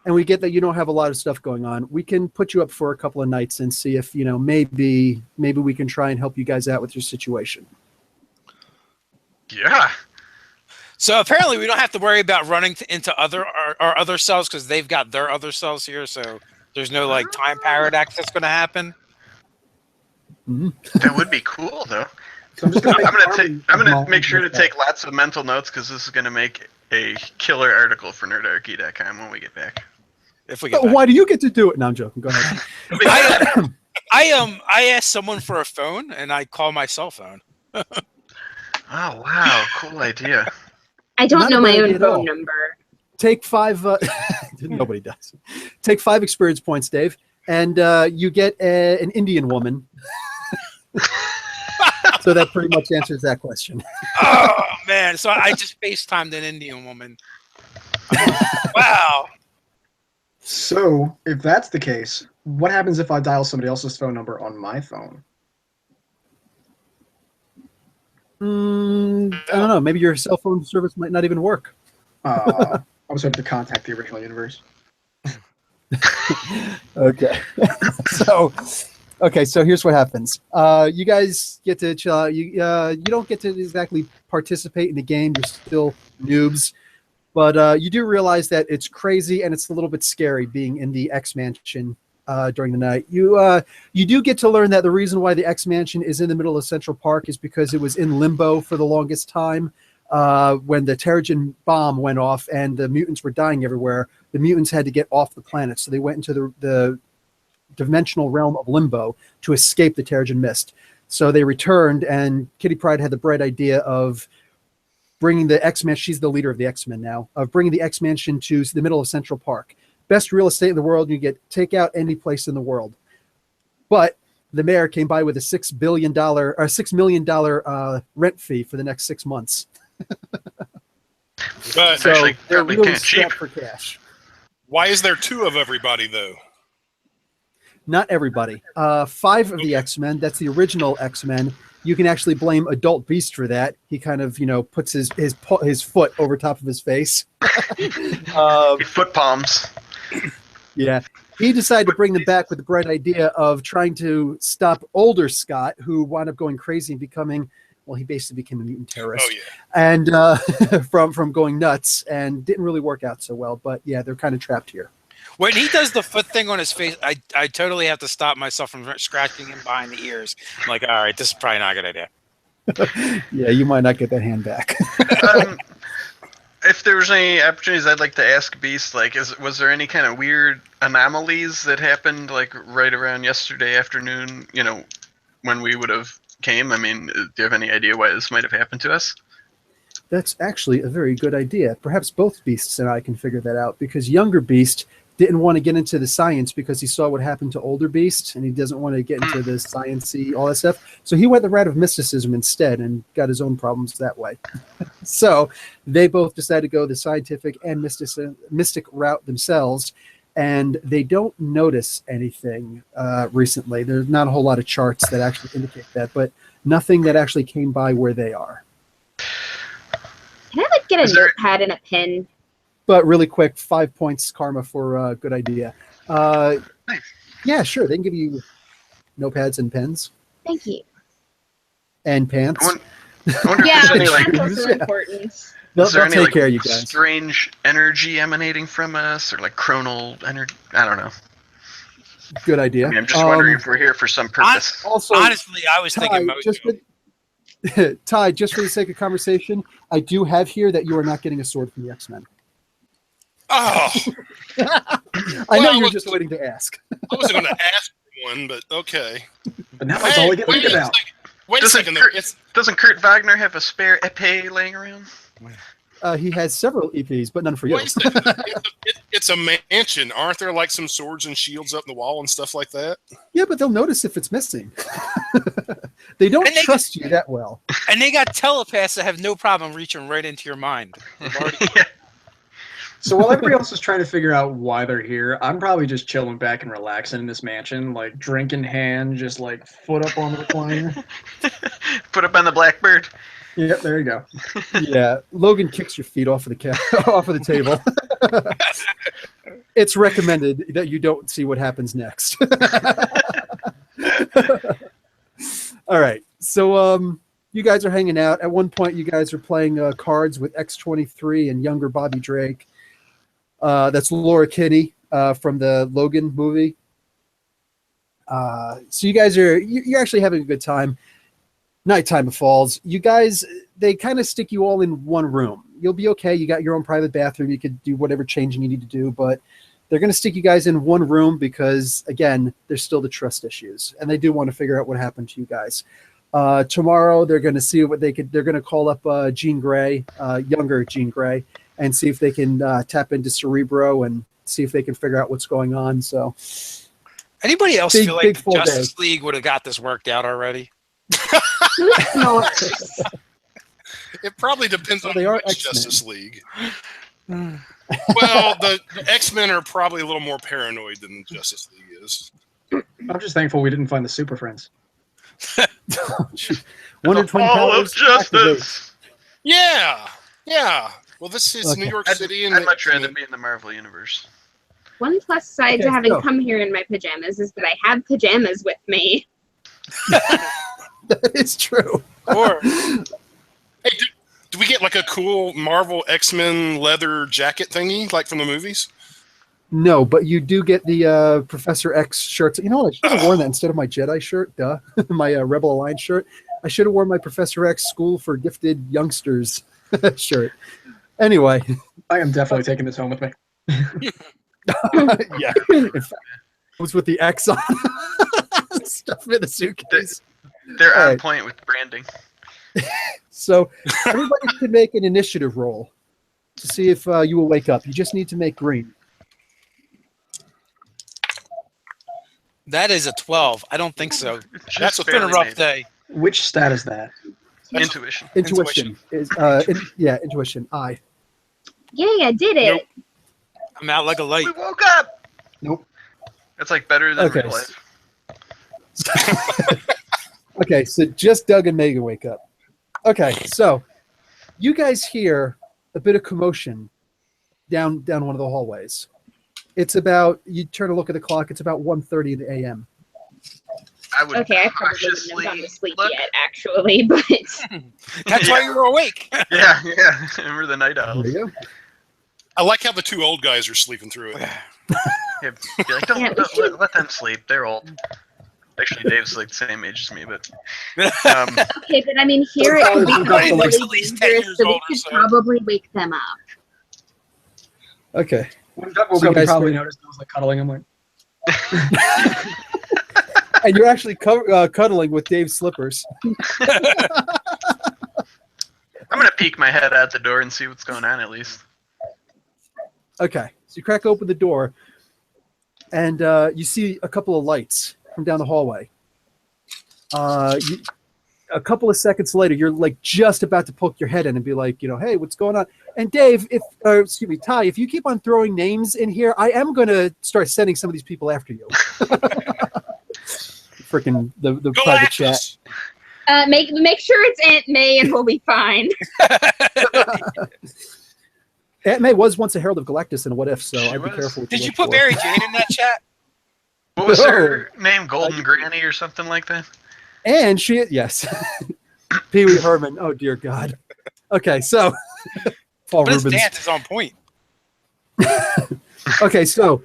and we get that you don't have a lot of stuff going on. We can put you up for a couple of nights and see if maybe we can try and help you guys out with your situation." Yeah. So apparently we don't have to worry about running into our other cells because they've got their other cells here. So there's no time paradox that's going to happen. That would be cool, though. So I'm just gonna I'm gonna make sure to take lots of mental notes because this is gonna make a killer article for Nerdarchy.com when we get back. If we get Oh, back. why do you get to do it? No, I'm joking. Go ahead. I asked someone for a phone and I call my cell phone. Oh wow, cool idea. I don't Not know a my bad own idea at all. phone number. Take 5. Nobody does. Take 5 experience points, Dave, and you get an Indian woman. So that pretty much answers that question. Oh man! So I just FaceTimed an Indian woman. Wow. So, if that's the case, what happens if I dial somebody else's phone number on my phone? I don't know. Maybe your cell phone service might not even work. I was hoping to contact the original universe. Okay. So here's what happens. You guys get to chill out. You don't get to exactly participate in the game. You're still noobs. But you do realize that it's crazy and it's a little bit scary being in the X Mansion during the night. You do get to learn that the reason why the X Mansion is in the middle of Central Park is because it was in limbo for the longest time. When the Terrigen bomb went off and the mutants were dying everywhere, the mutants had to get off the planet. So they went into the dimensional realm of limbo to escape the Terrigen mist. So they returned, and Kitty Pryde had the bright idea of bringing the X-Men, she's the leader of the X-Men now, of bringing the X-Mansion to the middle of Central Park. Best real estate in the world, you get takeout any place in the world. But the mayor came by with a $6 million rent fee for the next 6 months. But So Actually, they're probably really can't cheap. strapped for cash. why is there 2 of everybody though? Not everybody. 5 of the X-Men, that's the original X-Men. You can actually blame Adult Beast for that. He kind of, puts his foot over top of his face. Foot palms. Yeah. He decided to bring them back with the bright idea of trying to stop older Scott, who wound up going crazy and becoming, well, he basically became a mutant terrorist. Oh yeah. And from going nuts, and didn't really work out so well. But yeah, they're kind of trapped here. When he does the foot thing on his face, I totally have to stop myself from scratching him behind the ears. I'm like, all right, this is probably not a good idea. Yeah, you might not get that hand back. If there was any opportunities, I'd like to ask Beast, like, was there any kind of weird anomalies that happened, like, right around yesterday afternoon, when we would have came? I mean, do you have any idea why this might have happened to us? That's actually a very good idea. Perhaps both Beasts and I can figure that out, because younger Beast didn't want to get into the science because he saw what happened to older Beast, and he doesn't want to get into the science-y, all that stuff. So he went the route of mysticism instead and got his own problems that way. So they both decided to go the scientific and mystic route themselves, and they don't notice anything recently. There's not a whole lot of charts that actually indicate that, but nothing that actually came by where they are. Can I get a notepad and a pen? But really quick, 5 points karma for a good idea. Nice. Yeah, sure. They can give you notepads and pens Thank you. and pants. I wonder Yeah, if there's any, like, that's also important. They'll is there any, take like, care of you guys. strange energy emanating from us, or, like, chronal energy? I don't know. Good idea. I mean, I'm just wondering if we're here for some purpose. Also, Honestly, I was thinking Ty, just for the sake of conversation, I do have here that you are not getting a sword from the X-Men. Oh, I know Well, you're just waiting to ask. I wasn't going to ask for one, but okay. But now that's all I get to wait think a about. second. Wait a Doesn't second. Kurt- It's, Doesn't Kurt Wagner have a spare epee laying around? He has several EPs, but none for you. wait a second. It's a mansion. Aren't there like some swords and shields up in the wall and stuff like that? Yeah, but they'll notice if it's missing. They don't And they- trust you that well. And they got telepaths that have no problem reaching right into your mind. They've already- So while everybody else is trying to figure out why they're here, I'm probably just chilling back and relaxing in this mansion, like drink in hand, just like foot up on the recliner. Put up on the Blackbird. Yep, there you go. Yeah, Logan kicks your feet off of the off of the table. It's recommended that you don't see what happens next. All right, so you guys are hanging out. At one point, you guys are playing cards with X-23 and younger Bobby Drake. That's Laura Kinney from the Logan movie. So you guys you're actually having a good time. Nighttime falls. You guys, they kind of stick you all in one room. You'll be okay. You got your own private bathroom. You could do whatever changing you need to do, but they're going to stick you guys in one room because, again, there's still the trust issues, and they do want to figure out what happened to you guys. Tomorrow, they're going to see what they could. They're going to call up Jean Grey, younger Jean Grey, and see if they can tap into Cerebro and see if they can figure out what's going on. So, Anybody else Big- feel big like full Justice League would have got this worked out already? Who snores? It probably depends Well, on they are which X-Men. Justice League. Well, the X-Men are probably a little more paranoid than Justice League is. I'm just thankful we didn't find the Super Friends. Wonder Twin All of powers. activate. justice. Yeah. Well, this is Okay. New York I'd, City, and I'd much rather be in the Marvel universe. One plus side Okay, to having so- come here in my pajamas is that I have pajamas with me. That is true. Or Hey, do we get like a cool Marvel X-Men leather jacket thingy, like from the movies? No, but you do get the Professor X shirts. You know what? I should have worn that instead of my Jedi shirt. Duh. My Rebel Alliance shirt. I should have worn my Professor X School for Gifted Youngsters shirt. Anyway. I am definitely taking this home with me. Yeah. In fact, it was with the X on. Stuff in the suitcase. They're All on right. point with branding. So everybody can make an initiative roll to see if you will wake up. You just need to make green. that is a 12. I don't think so. Just That's been a barely rough made it. day. Which stat is that? Intuition. Intuition is intuition. I. Yay, I did it. Nope. I'm out like a light. We woke up. Nope. That's like better than Okay. real life. Okay, so just Doug and Megan wake up. Okay, so you guys hear a bit of commotion down one of the hallways. It's about, you turn to look at the clock, it's about 1:30 in the a.m. I would Okay, I probably wouldn't cautiously have gone to sleep look. yet, actually, but That's why you were awake. Yeah. Remember the night There owls? you go. I like how the two old guys are sleeping through it. Yeah, be like, Yeah, we don't should- let them sleep. They're old. Actually, Dave's like the same age as me, but okay, but I mean, here it could become Right, really at least 10 dangerous, years so we old or should so. probably wake them up. Okay. When Doug woke So you up, he guys probably start- noticed I was like cuddling him. Like, And you're actually cuddling with Dave's slippers. I'm gonna peek my head out the door and see what's going on at least. Okay, so you crack open the door, and you see a couple of lights from down the hallway. A couple of seconds later, you're like just about to poke your head in and be like, hey, what's going on? And Dave, Ty, if you keep on throwing names in here, I am going to start sending some of these people after you. Freaking the private chat. Galactus! Make sure it's Aunt May and we'll be fine. Aunt May was once a Herald of Galactus in What If, so She I'd be was. careful. What Did you look put for. Mary Jane in that chat? What was her name? Golden Granny or something like that? And yes, Pee Wee Herman. Oh dear God. Okay, so Paul But his Rubens. dance is on point. Okay, so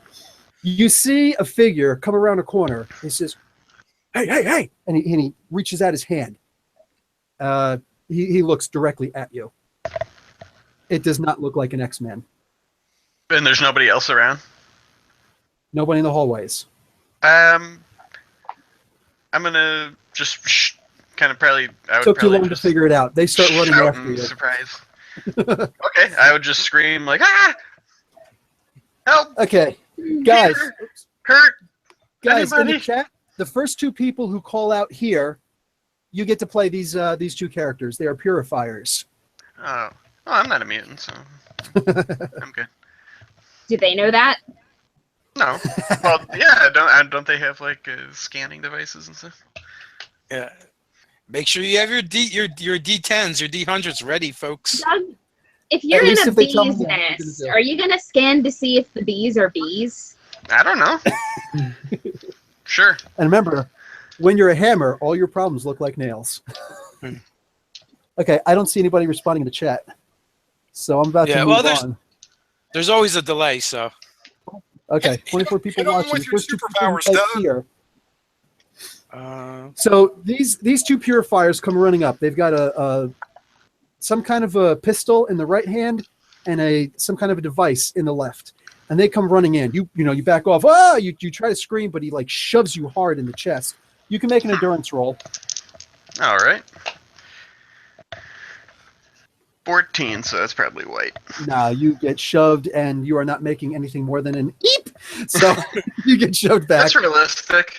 you see a figure come around a corner. He says, "Hey!" and he reaches out his hand. He looks directly at you. It does not look like an X-Man. And there's nobody else around. Nobody in the hallways. I'm gonna just kind of probably. I would Took too probably long to just figure it out. They start running shout after in you. surprise. Okay, I would just scream like, "Ah! Help! Okay, guys, Hurt! in Anybody? the chat, the first two people who call out here, you get to play these two characters. They are purifiers. Oh, I'm not a mutant, so I'm good. Do they know that? No, well, yeah. Don't they have like scanning devices and stuff? Yeah. Make sure you have your D10s, your D100s ready, folks. Doug, if you're At in least a if they tell me bee's what they're gonna nest, do. are you gonna scan to see if the bees are bees? I don't know. Sure. And remember, when you're a hammer, all your problems look like nails. Okay, I don't see anybody responding in the chat, so I'm about to Yeah, move well, on. There's always a delay, so. Okay, Hit 24 people hit 'em watching. with your First two people superpowers, right Doug. here. Uh, So these two purifiers come running up. They've got a some kind of a pistol in the right hand and some kind of a device in the left. And they come running in. You back off. Ah! You try to scream, but he like shoves you hard in the chest. You can make an endurance roll. All right. 14, so that's probably white. Nah, you get shoved, and you are not making anything more than an eep. So you get shoved back. That's realistic.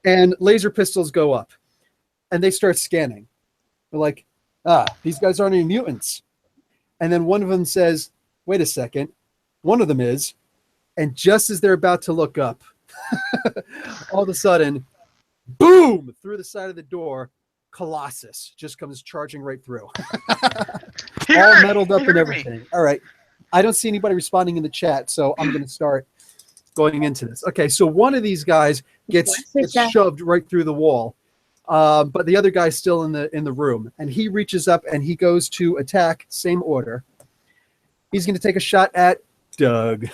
And laser pistols go up, and they start scanning. They're like, these guys aren't any mutants. And then one of them says, wait a second. One of them is. And just as they're about to look up, all of a sudden, boom, through the side of the door, Colossus just comes charging right through. All metaled up and everything. All right. I don't see anybody responding in the chat, so I'm going to start going into this. Okay, so one of these guys gets shoved right through the wall, but the other guy's still in the room, and he reaches up and he goes to attack. Same order. He's going to take a shot at Doug.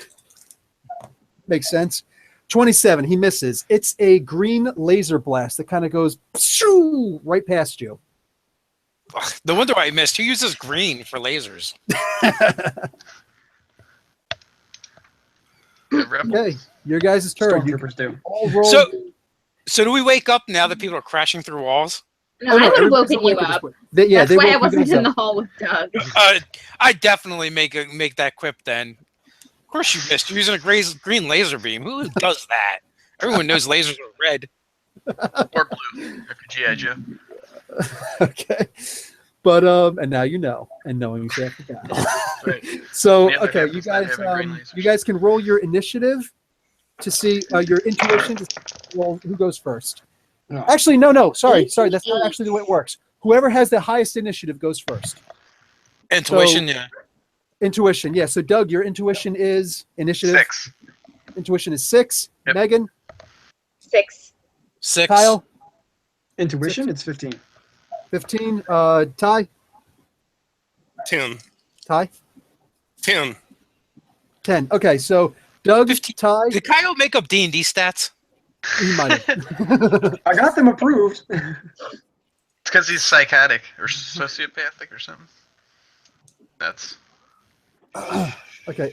Makes sense. 27. He misses. It's a green laser blast that kind of goes shoo, right past you. Ugh, no wonder why I missed. Who uses green for lasers? Okay, your guys' turn. Stormtroopers do. All roll. So do we wake up now that people are crashing through walls? No, I would have everybody's woken you awake at this up. point. That's That's why I woke you wasn't guys in up. the hall with Doug. I definitely make that quip then. Of course you missed. You're using a green laser beam. Who does that? Everyone knows lasers are red. Or blue. Like a G.I. Joe. Okay. But and now you know, and knowing you have to die. Right. So The other okay, half you is not guys having green lasers. you guys can roll your initiative to see your intuition to see, well, who goes first. No. Actually, no, sorry, that's not actually the way it works. Whoever has the highest initiative goes first. Intuition, yeah. Intuition, yeah. So Doug, your intuition is initiative. 6. Intuition is 6. Yep. Megan, 6. 6. Kyle, Intuition, it's 15. 15. Ty, 10. Ty, 10. 10. Okay, so Doug, 15. Ty, Did Kyle make up D&D stats? he might have. I got them approved. It's because he's psychotic or sociopathic or something. That's Okay.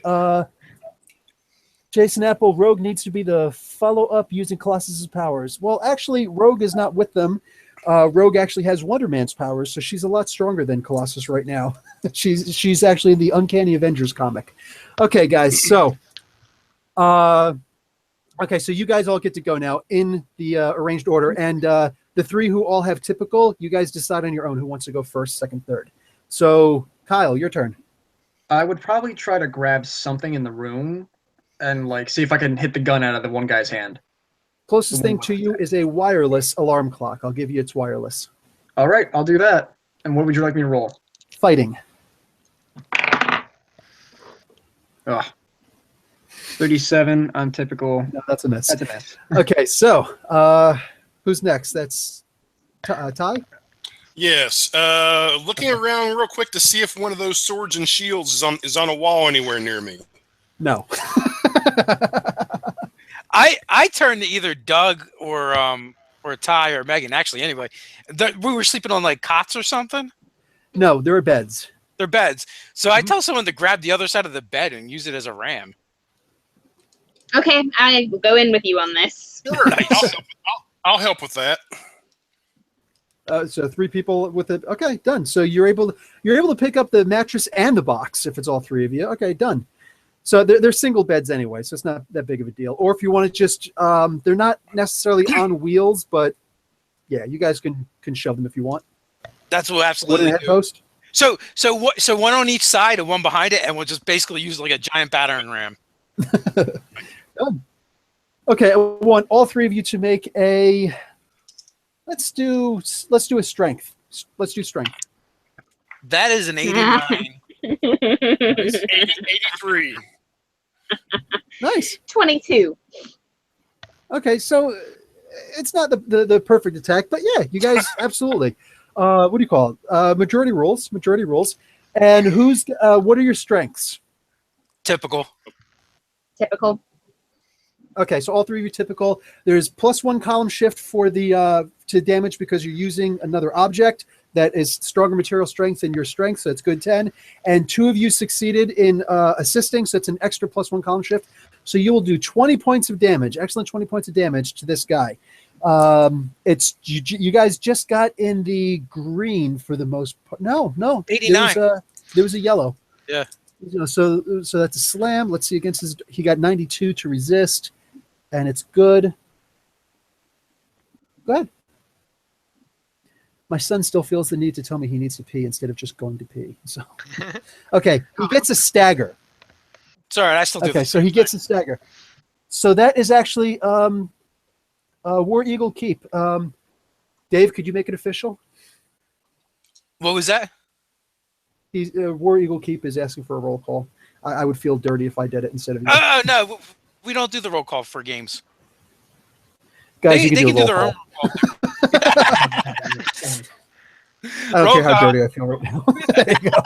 Jason Apple, Rogue needs to be the follow-up using Colossus's powers. Well, actually, Rogue is not with them. Rogue actually has Wonder Man's powers, so she's a lot stronger than Colossus right now. she's actually in the Uncanny Avengers comic. Okay, guys. So, so you guys all get to go now in the arranged order, and the three who all have typical, you guys decide on your own who wants to go first, second, third. So, Kyle, your turn. I would probably try to grab something in the room and like see if I can hit the gun out of the one guy's hand. Closest thing to you is a wireless alarm clock. I'll give you its wireless. All right, I'll do that. And what would you like me to roll? Fighting. Ugh. 37 on typical. No, that's a miss. That's a miss. Okay, so who's next? That's Ty? Yes. Looking around real quick to see if one of those swords and shields is on a wall anywhere near me. No. I turned to either Doug or Ty or Megan. Actually, anyway, we were sleeping on like cots or something. No, there are beds. They're beds. So I tell someone to grab the other side of the bed and use it as a ram. Okay, I will go in with you on this. Sure. I'll help with that. So 3 people with it. Okay, done. So you're able to pick up the mattress and the box if it's all 3 of you. Okay, done. So they're single beds anyway, so it's not that big of a deal. Or if you want to just, they're not necessarily on wheels, but yeah, you guys can shove them if you want. That's what absolutely. Head post. So one on each side and one behind it, and we'll just basically use like a giant battering ram. Done. Okay, I want all 3 of you to make a. Let's do a strength. Let's do strength. That is an 89. 83. Nice. 22. Okay, so it's not the perfect attack, but yeah, you guys absolutely. What do you call it? Majority rules. And what are your strengths? Typical. Typical. Okay, so all 3 of you typical. There's +1 column shift for the to damage because you're using another object that is stronger material strength than your strength, so it's good 10. And 2 of you succeeded in assisting, so it's an extra +1 column shift. So you will do 20 points of damage. Excellent 20 points of damage to this guy. It's you guys just got in the green for the most part. No. 89. There was a yellow. Yeah. So that's a slam. Let's see against his. He got 92 to resist, and it's good. Go ahead. My son still feels the need to tell me he needs to pee instead of just going to pee. So, okay, he gets a stagger. Sorry, I still do. Okay, so he gets a stagger. So that is actually War Eagle Keep. Dave, could you make it official? What was that? He's War Eagle Keep is asking for a roll call. I would feel dirty if I did it instead of you. Oh no, we don't do the roll call for games. Guys, They you can can do do a their roll own call. roll call. I don't Roll care how call. dirty I feel right now. There you go.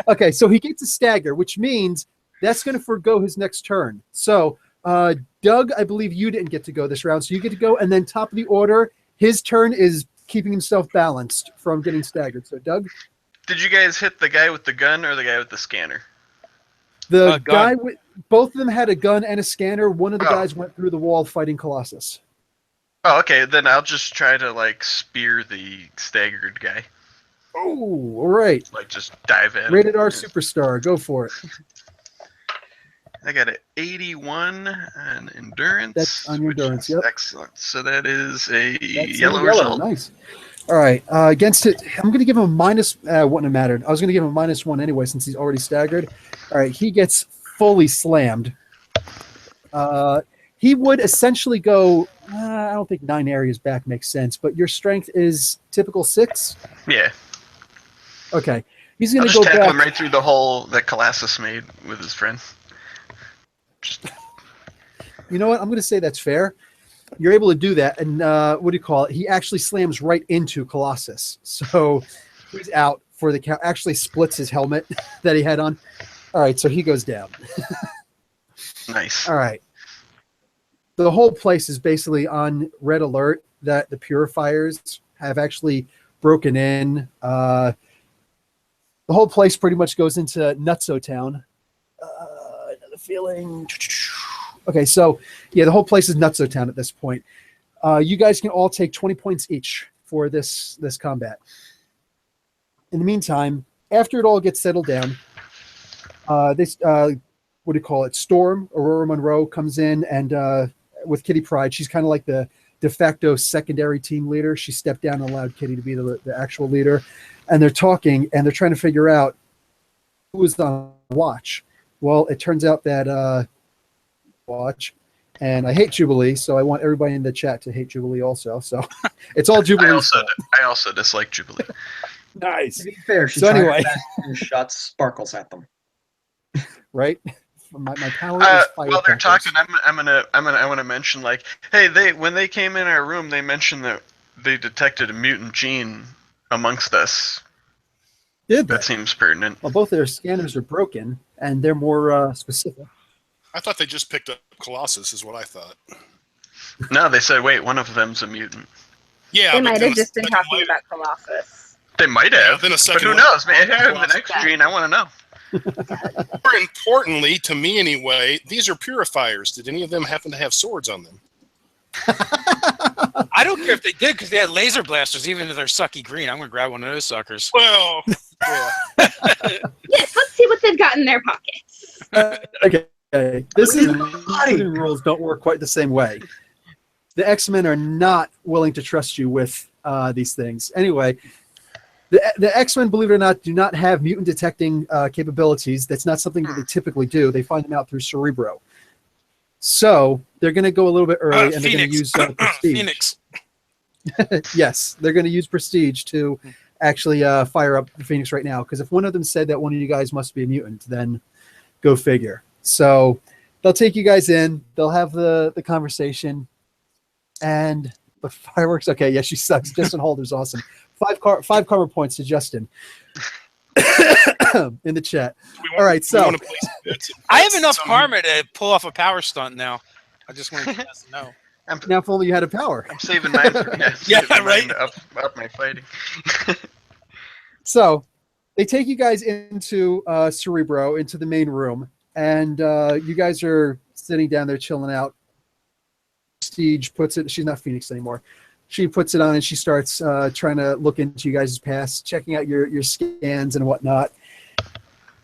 Okay, so he gets a stagger, which means that's going to forego his next turn. So, Doug, I believe you didn't get to go this round, so you get to go. And then top of the order, his turn is keeping himself balanced from getting staggered. So, Doug? Did you guys hit the guy with the gun or the guy with the scanner? The Gun. guy with both of them had a gun and a scanner. One of the Oh. guys went through the wall fighting Colossus. Oh, okay. Then I'll just try to like spear the staggered guy. Oh, all right. Like just dive in. Rated R Superstar. Go for it. I got an 81 on endurance. That's on your which endurance, is yep. Excellent. So that is a That's yellow result. Nice. All right. Against it, I'm going to give him a minus. Wouldn't have mattered. I was going to give him a -1 anyway since he's already staggered. All right. He gets fully slammed. He would essentially go. I don't think 9 areas back makes sense, but your strength is typical 6. Yeah. Okay. He's I'll going to just go tackle back. him right through the hole that Colossus made with his friend. Just, You know what? I'm going to say that's fair. You're able to do that, and what do you call it? He actually slams right into Colossus, so he's out for the count. Actually, splits his helmet that he had on. All right, so he goes down. nice. All right. The whole place is basically on red alert that the purifiers have actually broken in. The whole place pretty much goes into Nutso Town. Another feeling. Okay, so yeah, the whole place is Nutso Town at this point. You guys can all take 20 points each for this combat. In the meantime, after it all gets settled down, this what do you call it? Storm Aurora Monroe comes in and with Kitty Pryde, she's kind of like the de facto secondary team leader. She stepped down and allowed Kitty to be the actual leader, and they're talking and they're trying to figure out who was on watch. Well, it turns out that watch, and I hate Jubilee, so I want everybody in the chat to hate Jubilee also. So it's all Jubilee. I also dislike Jubilee. Nice. To be fair, she So tried her anyway. best and shot sparkles at them. Right? My power is fire. While they're crackers. talking, I want to mention like, hey, when they came in our room, they mentioned that they detected a mutant gene amongst us. Did That that? seems pertinent. Well, both their scanners are broken, and they're more specific. I thought they just picked up Colossus, is what I thought. No, they said, wait, one of them's a mutant. Yeah, They but might then have just been second talking later- about Colossus. They might have, then a but second who later- knows, man? If I have the next gene, I want to know. More importantly, to me anyway, these are purifiers. Did any of them happen to have swords on them? I don't care if they did because they had laser blasters, even if they're sucky green. I'm gonna grab one of those suckers. Well, yeah. Yes, let's see what they've got in their pockets. Okay. This is Body. shooting rules don't work quite the same way. The X-Men are not willing to trust you with these things. Anyway, the X-Men, believe it or not, do not have mutant detecting capabilities. That's not something that they typically do. They find them out through Cerebro. So they're going to go a little bit early, and they're going to use Prestige. Phoenix. Yes, they're going to use Prestige to actually fire up the Phoenix right now. Because if one of them said that one of you guys must be a mutant, then go figure. So they'll take you guys in. They'll have the conversation, and the fireworks. Okay, yeah, she sucks. Justin Holder's awesome. 5 karma points to Justin in the chat. All right, so I have enough karma to pull off a power stunt now. I just want you guys to know. now if only you had a power. I'm saving mine. Yeah, saving right. mine to up my fighting. So they take you guys into Cerebro, into the main room, and you guys are sitting down there chilling out. Prestige puts it. She's not Phoenix anymore. She puts it on and she starts trying to look into you guys' past, checking out your scans and whatnot.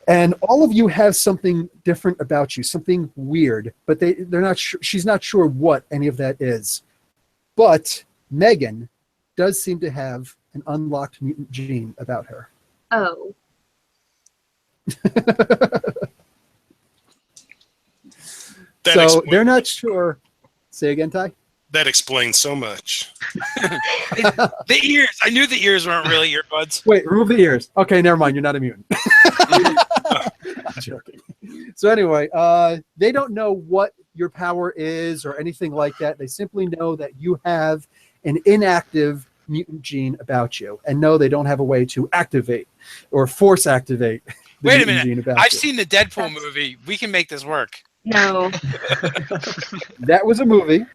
And all of you have something different about you, something weird, but they're not sure. She's not sure what any of that is. But Megan does seem to have an unlocked mutant gene about her. Oh. So they're not sure. Say again, Ty? That explains so much. The ears. I knew the ears weren't really earbuds. Wait, remove the ears. Okay, never mind. You're not a mutant. I'm joking. So anyway, they don't know what your power is or anything like that. They simply know that you have an inactive mutant gene about you, and no, they don't have a way to activate or force activate the Wait a mutant minute. gene about I've you. seen the Deadpool movie. We can make this work. No. That was a movie.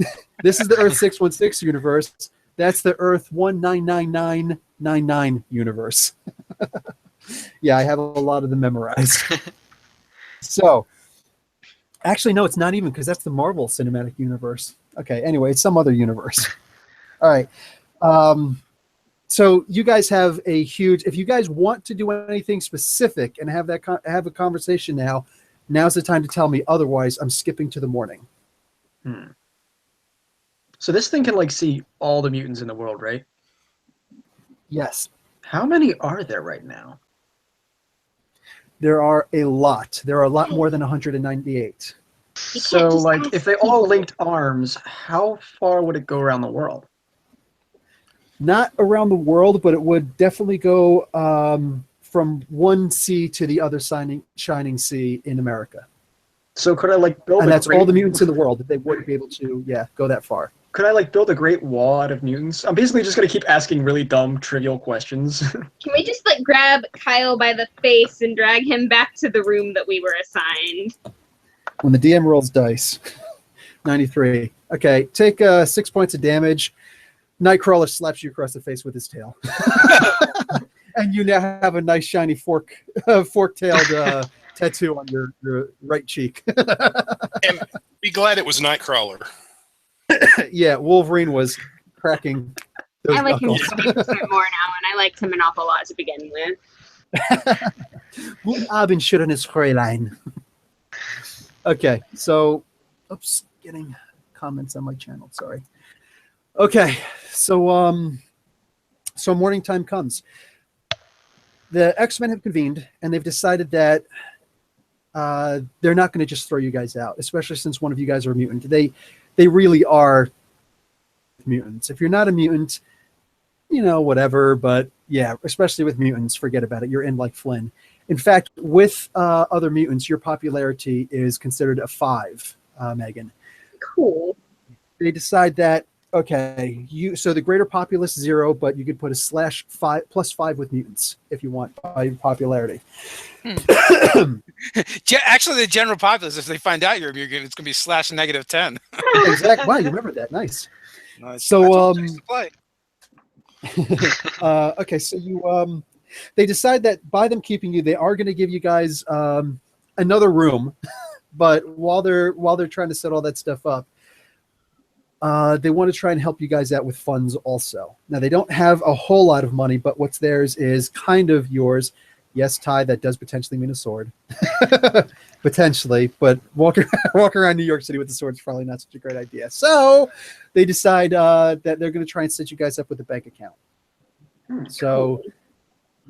This is the Earth 616 universe. That's the Earth 199999 universe. Yeah, I have a lot of them memorized. So, actually, no, it's not even, because that's the Marvel Cinematic Universe. Okay, anyway, it's some other universe. All right. So you guys have a huge. If you guys want to do anything specific and have that have a conversation now, now's the time to tell me. Otherwise, I'm skipping to the morning. So this thing can like see all the mutants in the world, right? Yes, How many are there right now? there are a lot. There are a lot more than 198. You So can't just like ask if they all people. linked arms, how far would it go around the world? Not around the world, but it would definitely go from one sea to the other shining sea in America. So could I like build And a that's great, all the mutants in the world. They wouldn't be able to, go that far. Could I like build a great wall out of mutants? I'm basically just gonna keep asking really dumb, trivial questions. Can we just like grab Kyle by the face and drag him back to the room that we were assigned? When the DM rolls dice, 93. Okay, take 6 points of damage. Nightcrawler slaps you across the face with his tail. And you now have a nice shiny fork-tailed tattoo on your right cheek. And be glad it was Nightcrawler. Yeah, Wolverine was cracking those I like him knuckles. 20% more now, and I liked him an awful lot to begin with. Guten Abend, schönes Fräulein. Okay, so, oops, getting comments on my channel. Sorry. Okay, so morning time comes. The X-Men have convened, and they've decided that they're not going to just throw you guys out, especially since one of you guys are a mutant. They really are mutants. If you're not a mutant, whatever. But yeah, especially with mutants, forget about it. You're in like Flynn. In fact, with other mutants, your popularity is considered a 5, Megan. Cool. They decide that, okay, so the greater populace 0, but you could put a /5 +5 with mutants if you want by popularity. Actually, the general populace, if they find out you're a mutant, it's going to be /-10. Exactly. Wow, you remember that. Nice. Nice. So, That's what I used to play. okay, so they decide that by them keeping you, they are going to give you guys another room, but while they're trying to set all that stuff up, they want to try and help you guys out with funds also. Now, they don't have a whole lot of money, but what's theirs is kind of yours. Yes, Ty, that does potentially mean a sword. Potentially, but walk around New York City with the sword is probably not such a great idea. So they decide that they're going to try and set you guys up with a bank account. So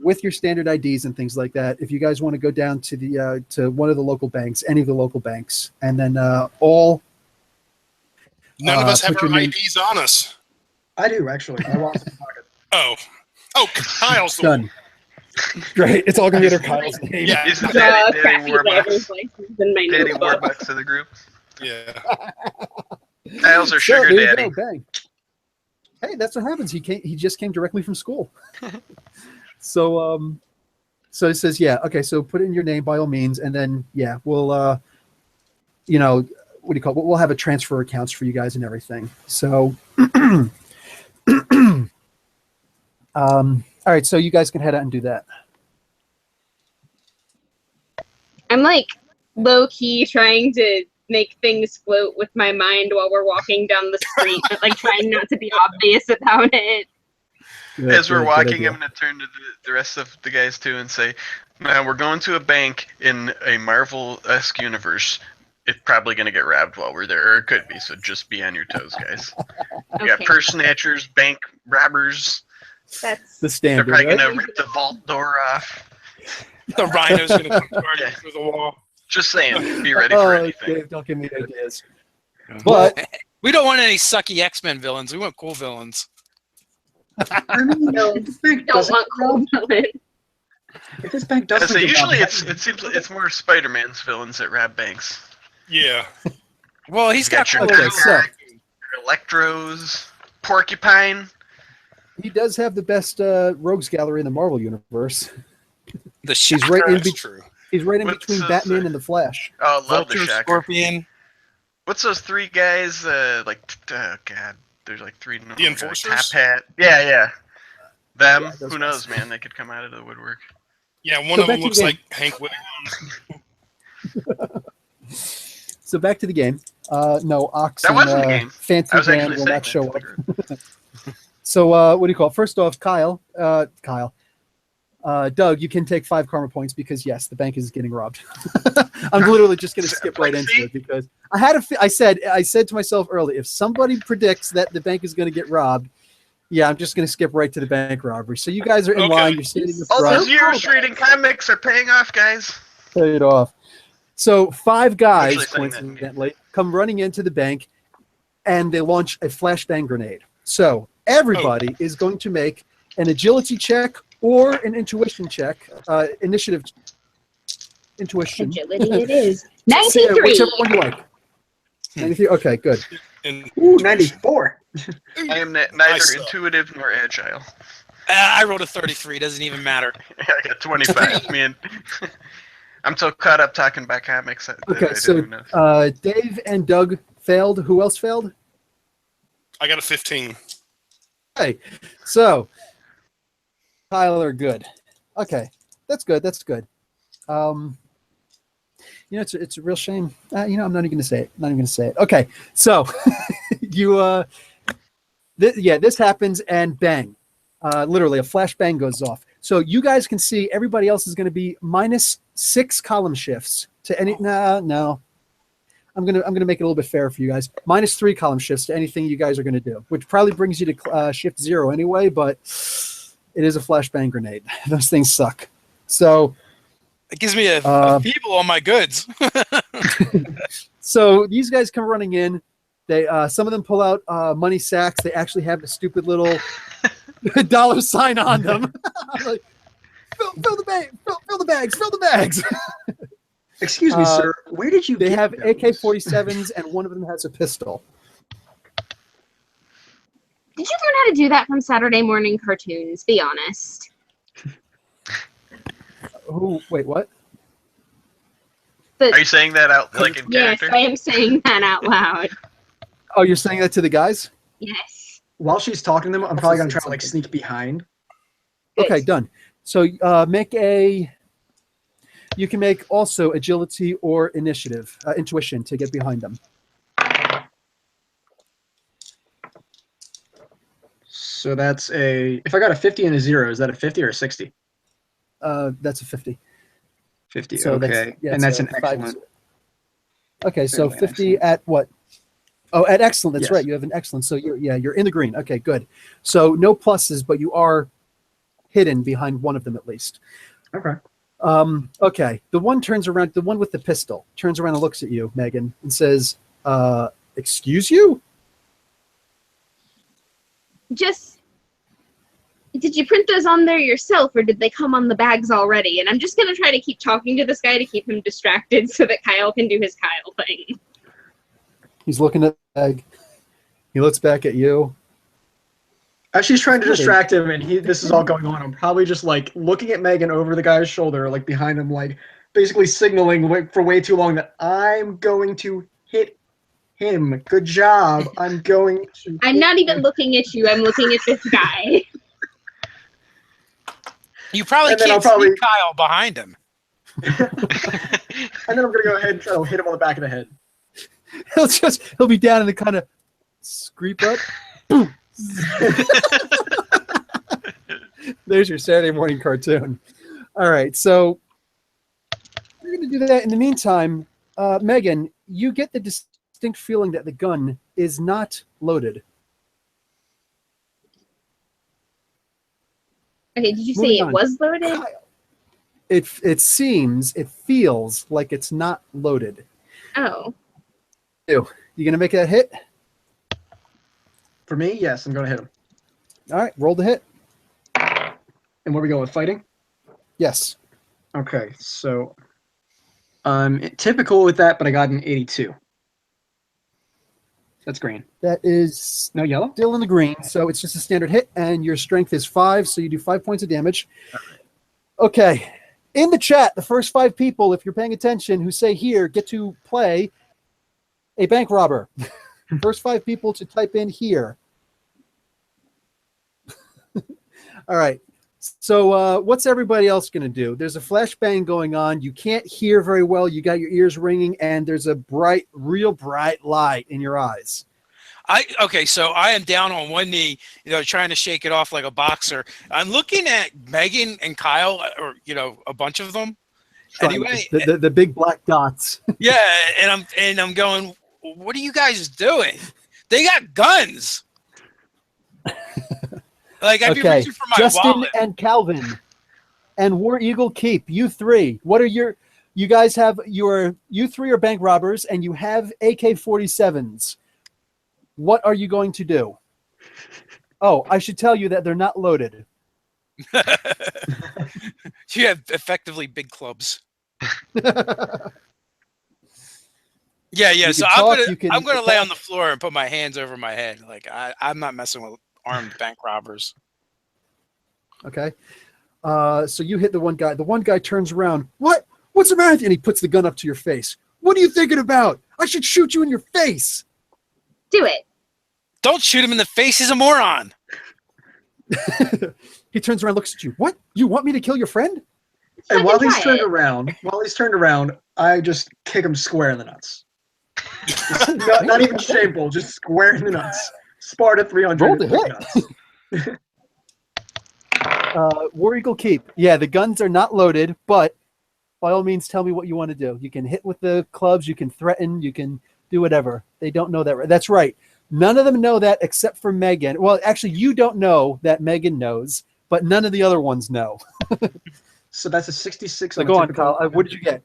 with your standard IDs and things like that, if you guys want to go down to the to one of the local banks, any of the local banks, and then all... None of us have put our your name- IDs on us. I do actually. I lost my pocket. Oh, Kyle's the Done. Great. It's all going to be under Kyle's name. Yeah, He's the Draw Daddy crappy driver's Warbucks. license in my Daddy notebook. Warbucks of the group. yeah. Kyle's our So, sugar there you daddy. go, bang. Hey, that's what happens. He just came directly from school. So it says, yeah, okay, so put in your name by all means, and then yeah, we'll what do you call it? We'll have a transfer accounts for you guys and everything. So all right, so you guys can head out and do that. I'm like low key trying to make things float with my mind while we're walking down the street, but like trying not to be obvious about it. As we're Good walking, idea. I'm going to turn to the rest of the guys too and say, "Man, we're going to a bank in a Marvel-esque universe. It's probably going to get robbed while we're there, or it could be. So just be on your toes, guys. We got Okay. purse snatchers, bank robbers. That's The They're standard. probably Right? gonna rip the vault door off. The rhino's gonna come charging through the wall. Just saying, be ready for Oh, anything. Dave, don't give me ideas. But We don't want any sucky X-Men villains. We want cool villains. I mean, No, if this bank don't doesn't want cool villain. if this bank I doesn't say, get usually robbed, it seems like it's more Spider-Man's villains that rob banks. Yeah. Well, he's You got got your Okay, so your Electros, Porcupine. he does have the best rogues gallery in the Marvel universe. the He's Shocker, right in That's between. true. He's right in What's between his, Batman and the Flash. Oh, love the Vulture, Shocker. Scorpion. What's those three guys? Oh God, there's like three. The Enforcers? Top Hat. Yeah. Them. Yeah, those Who guys. knows, man? They could come out of the woodwork. Yeah, one So of back them to looks the like Hank Williams. So back to the game. No, Ox That and wasn't the game. Fancy I was Dan actually will saying not that show to up. the group. So what do you call it? First off, Doug, you can take 5 karma points because yes, the bank is getting robbed. I'm literally just going to skip right into it because I said to myself early, if somebody predicts that the bank is going to get robbed, yeah, I'm just going to skip right to the bank robbery. So you guys are in Okay. line. You're standing in All front. those years reading comics are paying off, guys. Pay it off. So 5 guys, Actually saying that in coincidentally, come running into the bank, and they launch a flashbang grenade. So everybody is going to make an agility check or an intuition check. Initiative. Intuition. Agility it is. Say, 93. whichever one you like. 93. Okay, good. And ooh, 94. I am I neither suck. intuitive nor agile. I rolled a 33. Doesn't even matter. I got 25. Man, I'm so caught up talking about comics. That I Okay, didn't so even know. Dave and Doug failed. Who else failed? I got a 15. Okay, so Tyler, good. Okay, that's good. That's good. It's a real shame. I'm not even going to say it. Not even going to say it. Okay, so this happens and bang, literally a flashbang goes off. So you guys can see everybody else is going to be -6 column shifts to any. No. I'm gonna make it a little bit fair for you guys. -3 column shifts to anything you guys are going to do, which probably brings you to shift 0 anyway. But it is a flashbang grenade. Those things suck. So It gives me a feeble on my goods. so these guys come running in. They some of them pull out money sacks. They actually have a stupid little $sign on them. I'm like, fill the bag, fill the bags, fill the bags. Excuse me, sir. Where did you They get have those? AK-47s, and one of them has a pistol. Did you learn how to do that from Saturday morning cartoons? Be honest. Oh, wait, what? Are you saying that out like in Yes, character? I am saying that out loud. Oh, you're saying that to the guys? Yes. While she's talking to them, I'm probably gonna say try to like something. sneak behind. Good. Okay, done. So you can make also agility or initiative, intuition to get behind them. So that's if I got a 50 and a 0, is that a 50 or a 60? That's a 50. 50, So okay. yeah, And that's so an excellent. Okay, so Certainly an 50 at what? Oh, at excellent. That's Yes. right. You have an excellent. So you're in the green. Okay, good. So no pluses, but you are hidden behind one of them at least. Okay. Okay. The one turns around. The one with the pistol turns around and looks at you, Megan, and says, "Excuse you." Did you print those on there yourself, or did they come on the bags already? And I'm just gonna try to keep talking to this guy to keep him distracted so that Kyle can do his Kyle thing. He's looking at the bag. He looks back at you. As she's trying to distract him, and this is all going on, I'm probably just like looking at Megan over the guy's shoulder, like behind him, like basically signaling for way too long that I'm going to hit him. Good job. I'm going to. I'm not even looking at you. I'm looking at this guy. You probably And then can't I'll probably- see Kyle behind him. And then I'm gonna go ahead and try to hit him on the back of the head. He'll be down and then kind of screep up. Boom. There's your Saturday morning cartoon. All right, so we're going to do that. In the meantime, Megan, you get the distinct feeling that the gun is not loaded. Okay, did you say Moving it on. was loaded? It feels like it's not loaded. Oh. You gonna make that hit? For me, yes, I'm going to hit him. All right, roll the hit. And where we go with fighting? Yes. Okay, so typical with that, but I got an 82. That's green. That is No yellow? still in the green, so it's just a standard hit, and your strength is 5, so you do 5 points of damage. Okay. In the chat, the first 5 people, if you're paying attention, who say here, get to play a bank robber. First 5 people to type in here. All right. So what's everybody else going to do? There's a flashbang going on. You can't hear very well. You got your ears ringing, and there's a bright, real bright light in your eyes. Okay, so I am down on one knee, trying to shake it off like a boxer. I'm looking at Megan and Kyle, or a bunch of them. Anyway, The big black dots. yeah, and I'm going, what are you guys doing? They got guns. Like I'd be Okay, reaching for my Justin wallet. and Calvin and War Eagle Keep, you 3. What are you guys have you 3 are bank robbers and you have AK-47s. What are you going to do? Oh, I should tell you that they're not loaded. You have effectively big clubs. Yeah. You So can talk, I'm gonna lay on the floor and put my hands over my head. Like I'm not messing with armed bank robbers. Okay. So you hit the one guy. The one guy turns around. What's the matter with you? And he puts the gun up to your face. What are you thinking about? I should shoot you in your face. Do it. Don't shoot him in the face. He's a moron. He turns around, looks at you. What? You want me to kill your friend? And while he's try turned it. around, I just kick him square in the nuts. not even shameful, just square in the nuts. Sparta 300. Roll the hit. War Eagle Keep. Yeah, the guns are not loaded, but by all means, tell me what you want to do. You can hit with the clubs. You can threaten. You can do whatever. They don't know that. That's right. None of them know that except for Megan. Well, actually, you don't know that Megan knows, but none of the other ones know. So that's a 66. So go on, Kyle. What did you get?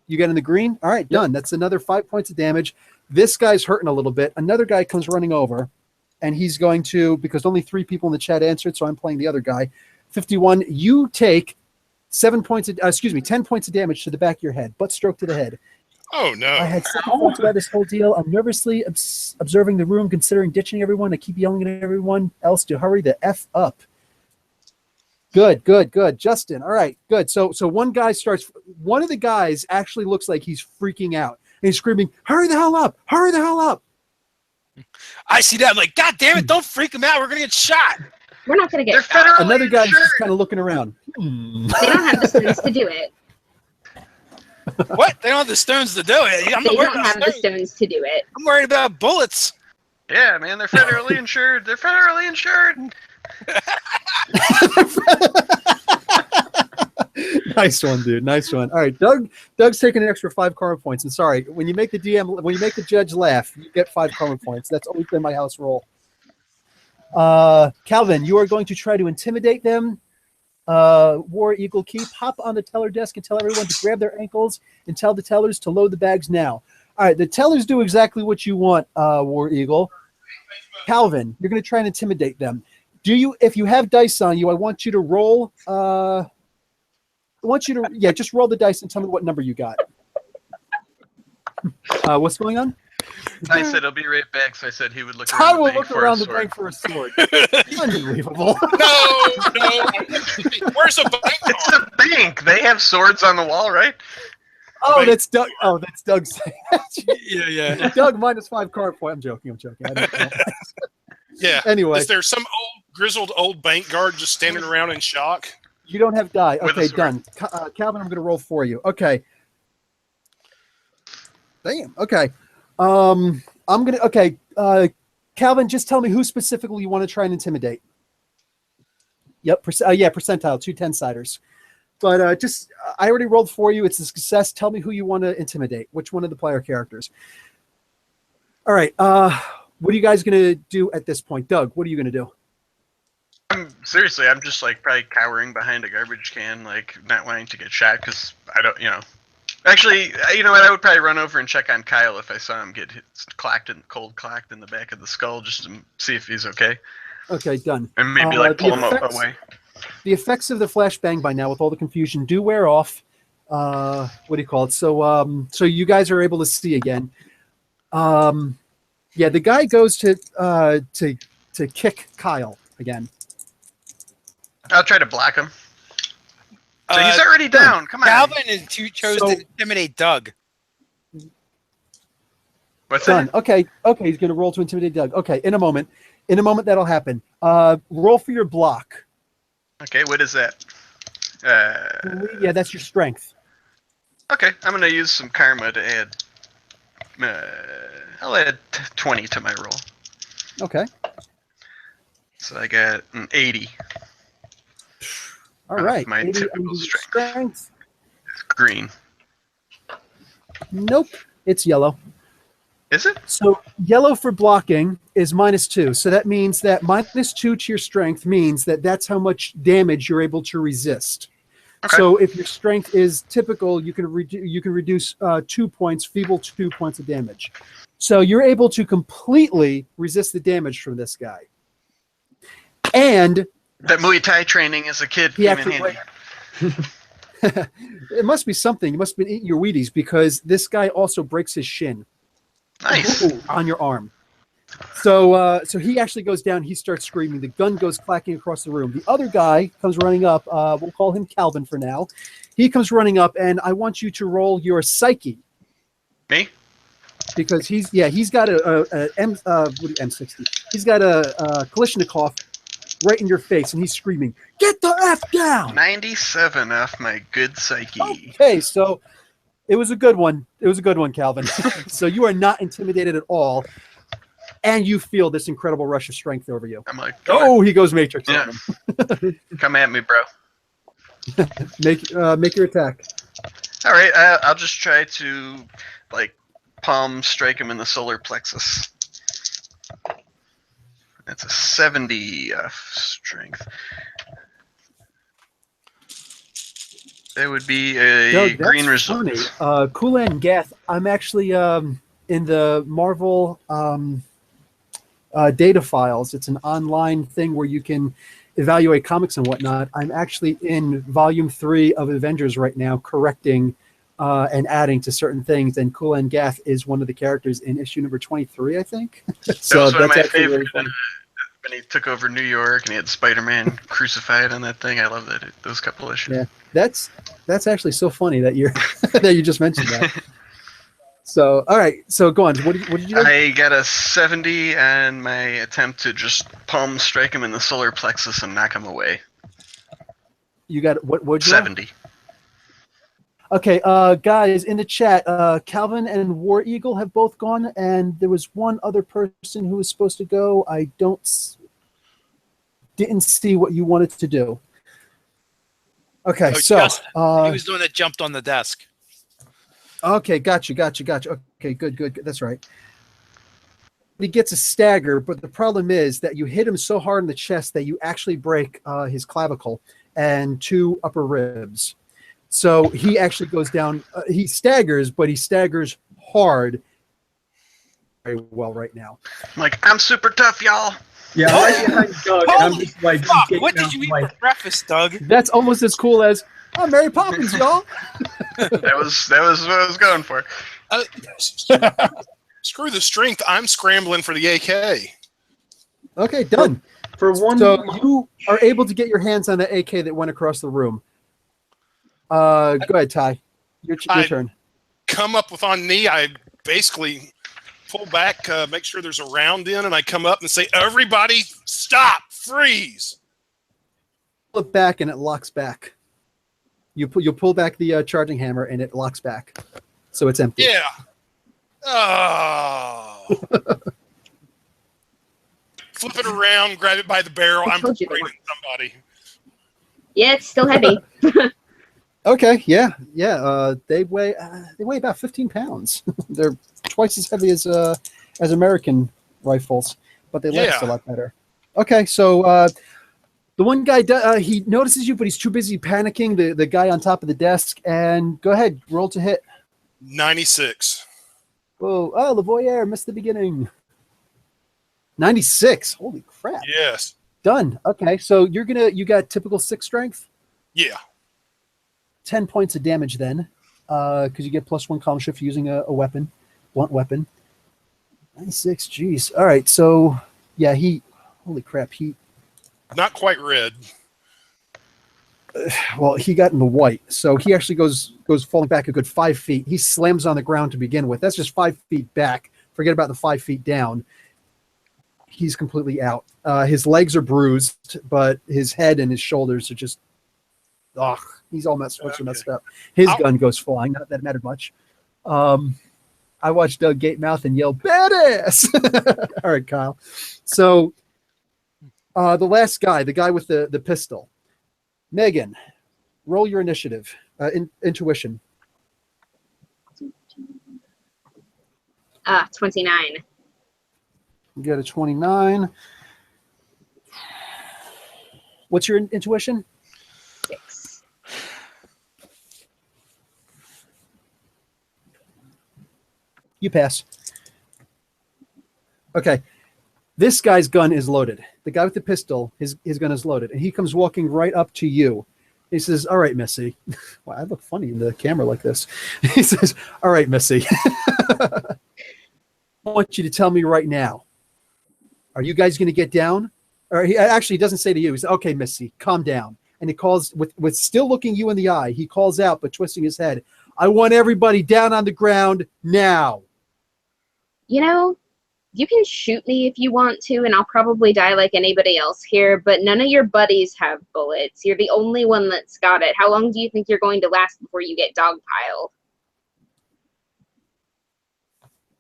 You get in the green? All right, done. That's another 5 points of damage. This guy's hurting a little bit. Another guy comes running over, and he's going to, because only 3 people in the chat answered, so I'm playing the other guy. 51. You take 10 points of damage to the back of your head. Butt stroke to the head. Oh, no. I had 7 thoughts about this whole deal. I'm nervously observing the room, considering ditching everyone. I keep yelling at everyone else to hurry the F up. Good. Justin, all right, good. So one of the guys actually looks like he's freaking out. And he's screaming, hurry the hell up! Hurry the hell up! I see that. I'm like, God damn it, don't freak him out. We're going to get shot. We're not going to They're get shot. federally Another guy's insured. just kind of looking around. They don't have the stones to do it. What? They don't have the stones to do it. I'm They not worried don't about have the stones. stones to do it. I'm worried about bullets. Yeah, man, they're federally insured. They're federally insured. Nice one, dude. Nice one. All right, Doug's taking an extra 5 karma points. And sorry, when you make the judge laugh, you get 5 karma points. That's always been my house rule. Calvin, you are going to try to intimidate them. War Eagle Keep, hop on the teller desk and tell everyone to grab their ankles and tell the tellers to load the bags now. All right, the tellers do exactly what you want, War Eagle. Calvin, you're going to try and intimidate them. If you have dice on you, I want you to roll. Just roll the dice and tell me what number you got. What's going on? I said he'll be right back, so I said he would look I around the will bank look for around a the bank sword. for a sword. Unbelievable. No. Where's the bank It's card? a bank. They have swords on the wall, right? Oh, that's Doug. Oh, that's Doug saying. Yeah. Doug minus 5 card point. I'm joking. I don't know. Yeah. Anyway, Is there some grizzled old bank guard just standing around in shock? you don't have die. With a Okay, sword. done. Calvin, I'm going to roll for you. Okay. Damn. Okay. I'm going to. Okay. Calvin, just tell me who specifically you want to try and intimidate. Yep. Percentile, 2 10-siders. But I already rolled for you. It's a success. Tell me who you want to intimidate. Which one of the player characters? All right. What are you guys going to do at this point? Doug, what are you going to do? I'm I'm just like probably cowering behind a garbage can, like not wanting to get shot because I don't, Actually, you know what? I would probably run over and check on Kyle if I saw him get cold clacked in the back of the skull, just to see if he's okay, Okay, done. and maybe pull him away. The effects of the flashbang by now, with all the confusion, do wear off. What do you call it? So, so you guys are able to see again. Yeah, the guy goes to kick Kyle again. I'll try to block him. So he's already down. Come on. Calvin chose to intimidate Doug. What's Done. that? Okay, he's going to roll to intimidate Doug. Okay, in a moment that'll happen. Roll for your block. Okay, what is that? Yeah, that's your strength. Okay, I'm going to use some karma to add. I'll add 20 to my roll. Okay. So I got an 80. All right. My 80 typical under strength. Green. Nope, it's yellow. Is it? So yellow for blocking is -2. So that means that -2 to your strength means that that's how much damage you're able to resist. Okay. So if your strength is typical, you can reduce 2 points, feeble 2 points of damage. So you're able to completely resist the damage from this guy. And That Muay Thai training as a kid he came in actually handy. it must be something. You must have been eating your Wheaties, because this guy also breaks his shin. Nice. On your arm. So he actually goes down. He starts screaming. The gun goes clacking across the room. The other guy comes running up. We'll call him Calvin for now. He comes running up, and I want you to roll your psyche. Me? Because he's got a M60. He's got a Kalashnikov right in your face, and he's screaming, "Get the F down!" 97 off my good psyche. Okay, so it was a good one. It was a good one, Calvin. So you are not intimidated at all, and you feel this incredible rush of strength over you. I'm like, Oh, he goes Matrix Yeah. on him. come at me, bro. Make your attack. All right, I'll just try to palm strike him in the solar plexus. That's a 70 strength. That would be a Doug, that's green result. funny. Kulan Gath, I'm actually in the Marvel data files. It's an online thing where you can evaluate comics and whatnot. I'm actually in Volume 3 of Avengers right now, correcting and adding to certain things. And Kulan Gath is one of the characters in issue number 23, I think. So That was one of my actually really favorite. funny. When he took over New York and he had Spider-Man crucified on that thing. I love that those couple issues. Yeah, that's actually so funny that you're that you just mentioned that. So, all right. So, go on. What did you do? I got a 70 on my attempt to just palm strike him in the solar plexus and knock him away. You got what? What'd you roll? 70. Okay, guys, in the chat, Calvin and War Eagle have both gone, and there was one other person who was supposed to go. I didn't see what you wanted to do. Okay, Oh, so Justin. He was the one that jumped on the desk. okay, got you. Okay, good. That's right. He gets a stagger, but the problem is that you hit him so hard in the chest that you actually break his clavicle and 2 upper ribs. So he actually goes down. He staggers, but he staggers hard. Very well right now. I'm like, I'm super tough, y'all. Yeah, I'm right behind Doug, and I'm just like, Fuck, getting what did out, you eat like, for breakfast, Doug? That's almost as cool as Mary Poppins, y'all. That was what I was going for. Screw the strength. I'm scrambling for the AK. Okay, done. For one, So you are able to get your hands on the AK that went across the room. Go ahead, Ty. Your turn. Come up with on knee. I basically pull back, make sure there's a round in, and I come up and say, "Everybody, stop! Freeze!" Pull it back, and it locks back. You pull back the charging hammer, and it locks back, so it's empty. Yeah. Oh. Flip it around, grab it by the barrel. I'm told you to persuading somebody. Yeah, it's still heavy. Okay, yeah. They weigh about 15 pounds. They're twice as heavy as American rifles, but they last a lot better. Okay, so The one guy, he notices you, but he's too busy panicking. The guy on top of the desk. And go ahead, roll to hit. 96. Whoa! Oh, Lavoyer missed the beginning. 96. Holy crap! Yes. Done. Okay, so you got typical 6 strength. Yeah. 10 points of damage then, because you get +1 column shift using a weapon, blunt weapon. 96. Jeez. All right. So yeah, holy crap. Not quite red. Well, he got in the white, so he actually goes falling back a good 5 feet. He slams on the ground to begin with. That's just 5 feet back. Forget about the 5 feet down. He's completely out. His legs are bruised, but his head and his shoulders are just, he's all messed up. His gun goes flying. Not that it mattered much. I watched Doug Gatemouth and yell, "Badass!" All right, Kyle. So the last guy, the guy with the pistol. Megan, roll your initiative. Intuition. 29. You got a 29. What's your intuition? 6. You pass. Okay. This guy's gun is loaded. The guy with the pistol, his gun is loaded. And he comes walking right up to you. He says, "All right, Missy." Wow, I look funny in the camera like this. He says, "All right, Missy. I want you to tell me right now. Are you guys going to get down?" Or he actually doesn't say to you. He says, "Okay, Missy, calm down." And he calls, with still looking you in the eye, he calls out, but twisting his head, "I want everybody down on the ground now." You know, you can shoot me if you want to, and I'll probably die like anybody else here, but none of your buddies have bullets. You're the only one that's got it. How long do you think you're going to last before you get dogpiled?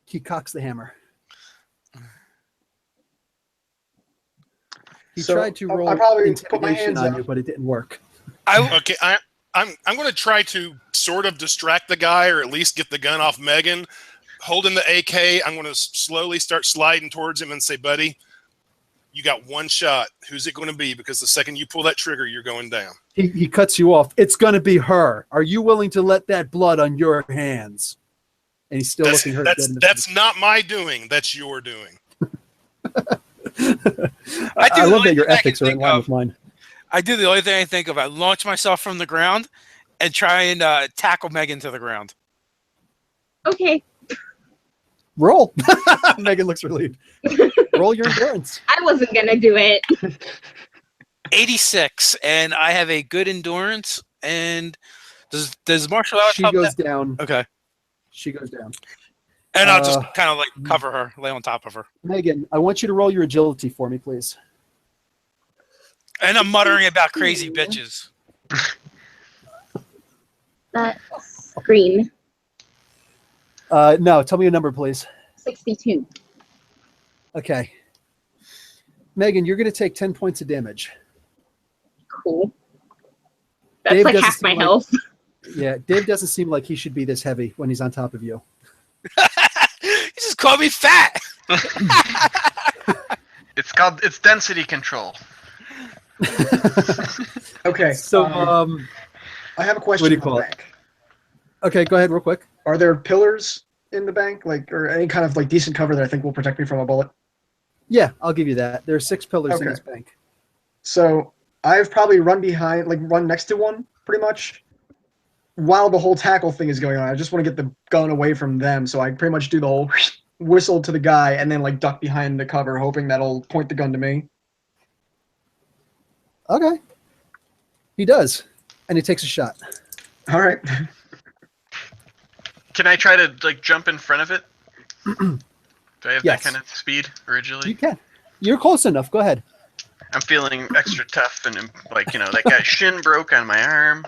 He cocks the hammer. He tried to roll I probably put my intimidation hands on up. you, but it didn't work. Okay, I'm going to try to sort of distract the guy, or at least get the gun off Megan. Holding the AK, I'm going to slowly start sliding towards him and say, "Buddy, you got one shot. Who's it going to be? Because the second you pull that trigger, you're going down." He cuts you off. "It's going to be her. Are you willing to let that blood on your hands?" And he's still looking hurt. That's not my doing. That's your doing. I love that your ethics are in line with mine. I do the only thing I think of. I launch myself from the ground and try and tackle Megan to the ground. Okay. Roll. Megan looks relieved. Roll your endurance. I wasn't going to do it. 86, and I have a good endurance. And does martial arts She help goes that? down. Okay. She goes down. And I'll just kind of like cover her, lay on top of her. Megan, I want you to roll your agility for me, please. And I'm muttering about crazy bitches. That's green. No, tell me a number, please. 62. Okay. Megan, you're going to take 10 points of damage. Cool. That's Dave like doesn't half my seem like- health. Yeah, Dave doesn't seem like he should be this heavy when he's on top of you. You just called me fat. It's density control. Okay. So, I have a question. what do you on call the it? bank. Okay, go ahead real quick. Are there pillars in the bank, or any kind of decent cover that I think will protect me from a bullet? Yeah, I'll give you that. There are 6 pillars in Okay. this bank. So I've probably run next to one, pretty much, while the whole tackle thing is going on. I just want to get the gun away from them, so I pretty much do the whole whistle to the guy and then duck behind the cover, hoping that'll point the gun to me. Okay. He does. And he takes a shot. All right. Can I try to jump in front of it? Do I have Yes. that kind of speed or agility? You can. You're close enough. Go ahead. I'm feeling extra tough and that guy's shin broke on my arm.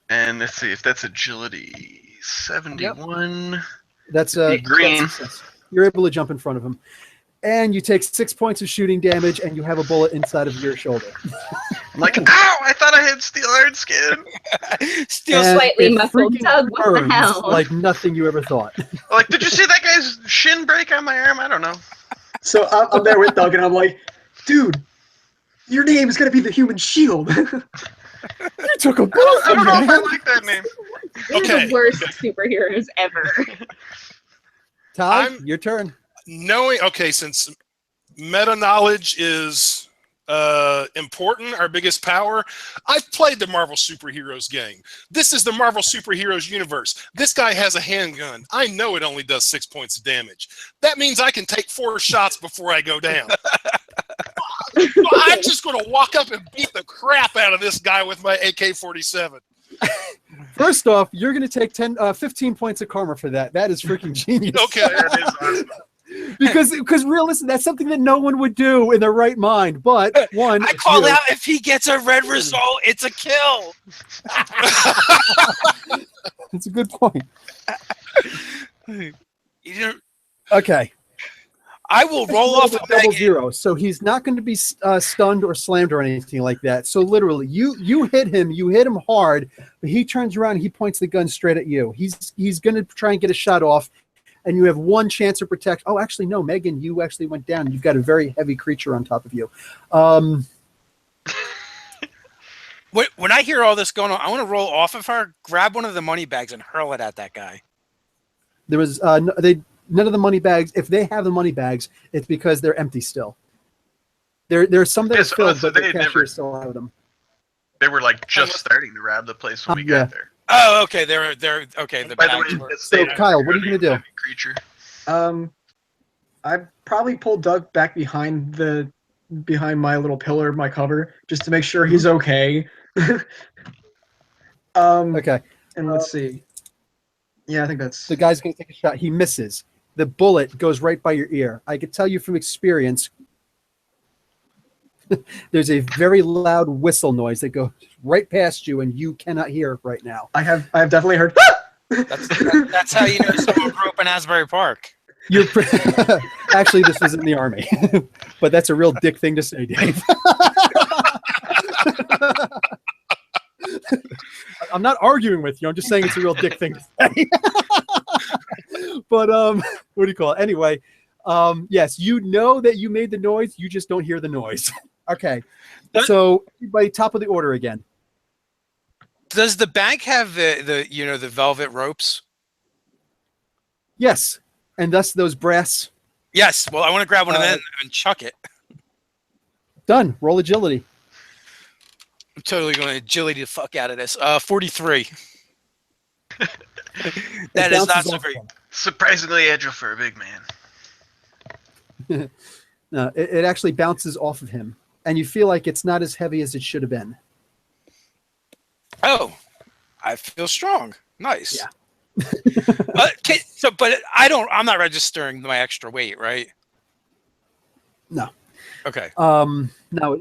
And let's see if that's agility 71. That's Be green. that's success. You're able to jump in front of him. And you take 6 points of shooting damage, and you have a bullet inside of your shoulder. I'm like, ow! I thought I had steel hard skin. Still And slightly it muffled. freaking Doug, what the burns hell? like nothing you ever thought. Did you see that guy's shin break on my arm? I don't know. So I'm there with Doug, and I'm like, dude, Your name is gonna be the Human Shield. You took a I bullet don't from know if I man. like that name. They're Okay, the worst superheroes ever. Ty, I'm- your turn. Since meta knowledge is important, our biggest power, I've played the Marvel Superheroes game. This is the Marvel Superheroes universe. This guy has a handgun. I know it only does 6 points of damage. That means I can take 4 shots before I go down. I'm just going to walk up and beat the crap out of this guy with my AK-47. First off, you're going to take 15 points of karma for that. That is freaking genius. Okay. That is awesome. because realistically, that's something that no one would do in their right mind. But one, I it's call you. out if he gets a red result, it's a kill. That's a good point. You didn't- Okay. I will roll off a double Megan. zero, so he's not going to be stunned or slammed or anything like that. So literally, you hit him hard, but he turns around and he points the gun straight at you. He's going to try and get a shot off, and you have one chance to protect. Oh, actually, no, Megan, you actually went down. You've got a very heavy creature on top of you. When I hear all this going on, I want to roll off of her, grab one of the money bags, and hurl it at that guy. There was none of the money bags. If they have the money bags, it's because they're empty still. There's some that are Yes, filled, so but the they cashier never- still have them. They were like just starting to rob the place when we Yeah. got there. Oh, okay. They're okay. The By the bags way, were- it's So, the Kyle, what are you gonna do? heavy creature. I probably pulled Doug back behind my little pillar, my cover, just to make sure he's okay. Okay. And let's see. Yeah, I think that's. The guy's going to take a shot. He misses. The bullet goes right by your ear. I can tell you from experience, there's a very loud whistle noise that goes right past you, and you cannot hear right now. I have definitely heard. That's how you know someone grew up in Asbury Park. You're actually, this was in the army, but that's a real dick thing to say, Dave. I'm not arguing with you. I'm just saying it's a real dick thing to say. But what do you call it? Anyway, yes, you know that you made the noise. You just don't hear the noise. Okay. So everybody, top of the order again. Does the bank have the velvet ropes? Yes, and thus those brass. Yes. Well, I want to grab one of them and chuck it. Done. Roll agility. I'm totally going to agility the fuck out of this. 43. That is not so great. Surprisingly agile for a big man. No, it actually bounces off of him, and you feel like it's not as heavy as it should have been. Oh, I feel strong. Nice. Yeah. But I'm not registering my extra weight, right? No. Okay. No,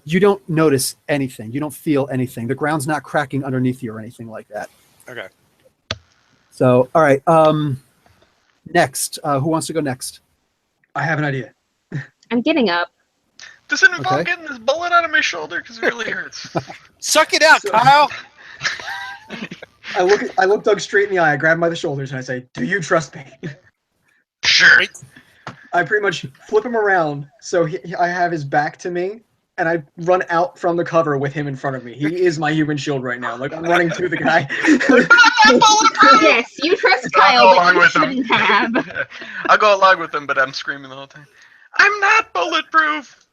you don't notice anything. You don't feel anything. The ground's not cracking underneath you or anything like that. Okay. So, all right. Next, who wants to go next? I have an idea. I'm getting up. Does it involve Okay. getting this bullet out of my shoulder? Because it really hurts. Suck it out, Kyle. I look Doug straight in the eye. I grab him by the shoulders and I say, "Do you trust me?" Sure. I pretty much flip him around so I have his back to me, and I run out from the cover with him in front of me. He is my human shield right now. Like I'm running to the guy. Yes, you trust I'll Kyle, go along but you with him. shouldn't have. I'll go along with him, but I'm screaming the whole time. I'm not bulletproof.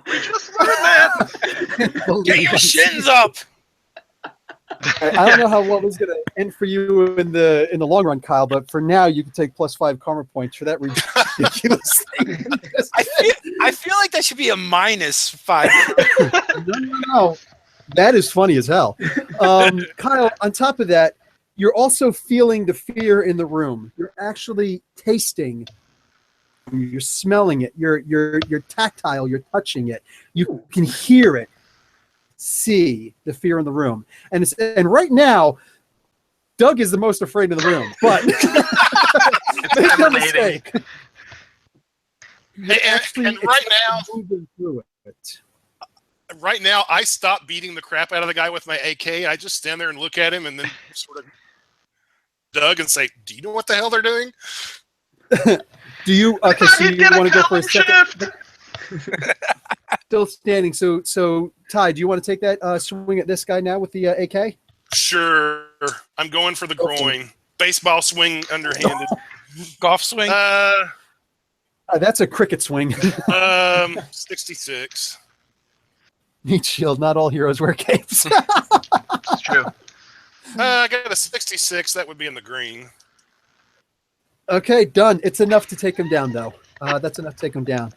We just learned that. Get your shins up. I don't know how well this is going to end for you in the long run, Kyle, but for now, you can take +5 karma points for that ridiculous thing. I feel like that should be a -5. No. That is funny as hell. Kyle, on top of that, you're also feeling the fear in the room. You're actually tasting. You're smelling it. You're tactile. You're touching it. You can hear it. See the fear in the room, and right now, Doug is the most afraid in the room. But make no mistake. And right now, moving through it. right now, I stop beating the crap out of the guy with my AK. I just stand there and look at him, and then sort of Doug and say, "Do you know what the hell they're doing?" Do you? Okay, so you want to go for a second? Still standing. So Ty, do you want to take that swing at this guy now with the AK? Sure. I'm going for the groin. Baseball swing underhanded. Golf swing. That's a cricket swing. 66. Need shield. Not all heroes wear capes. It's true. I got a 66. That would be in the green. Okay, done. It's enough to take him down, though. That's enough to take him down.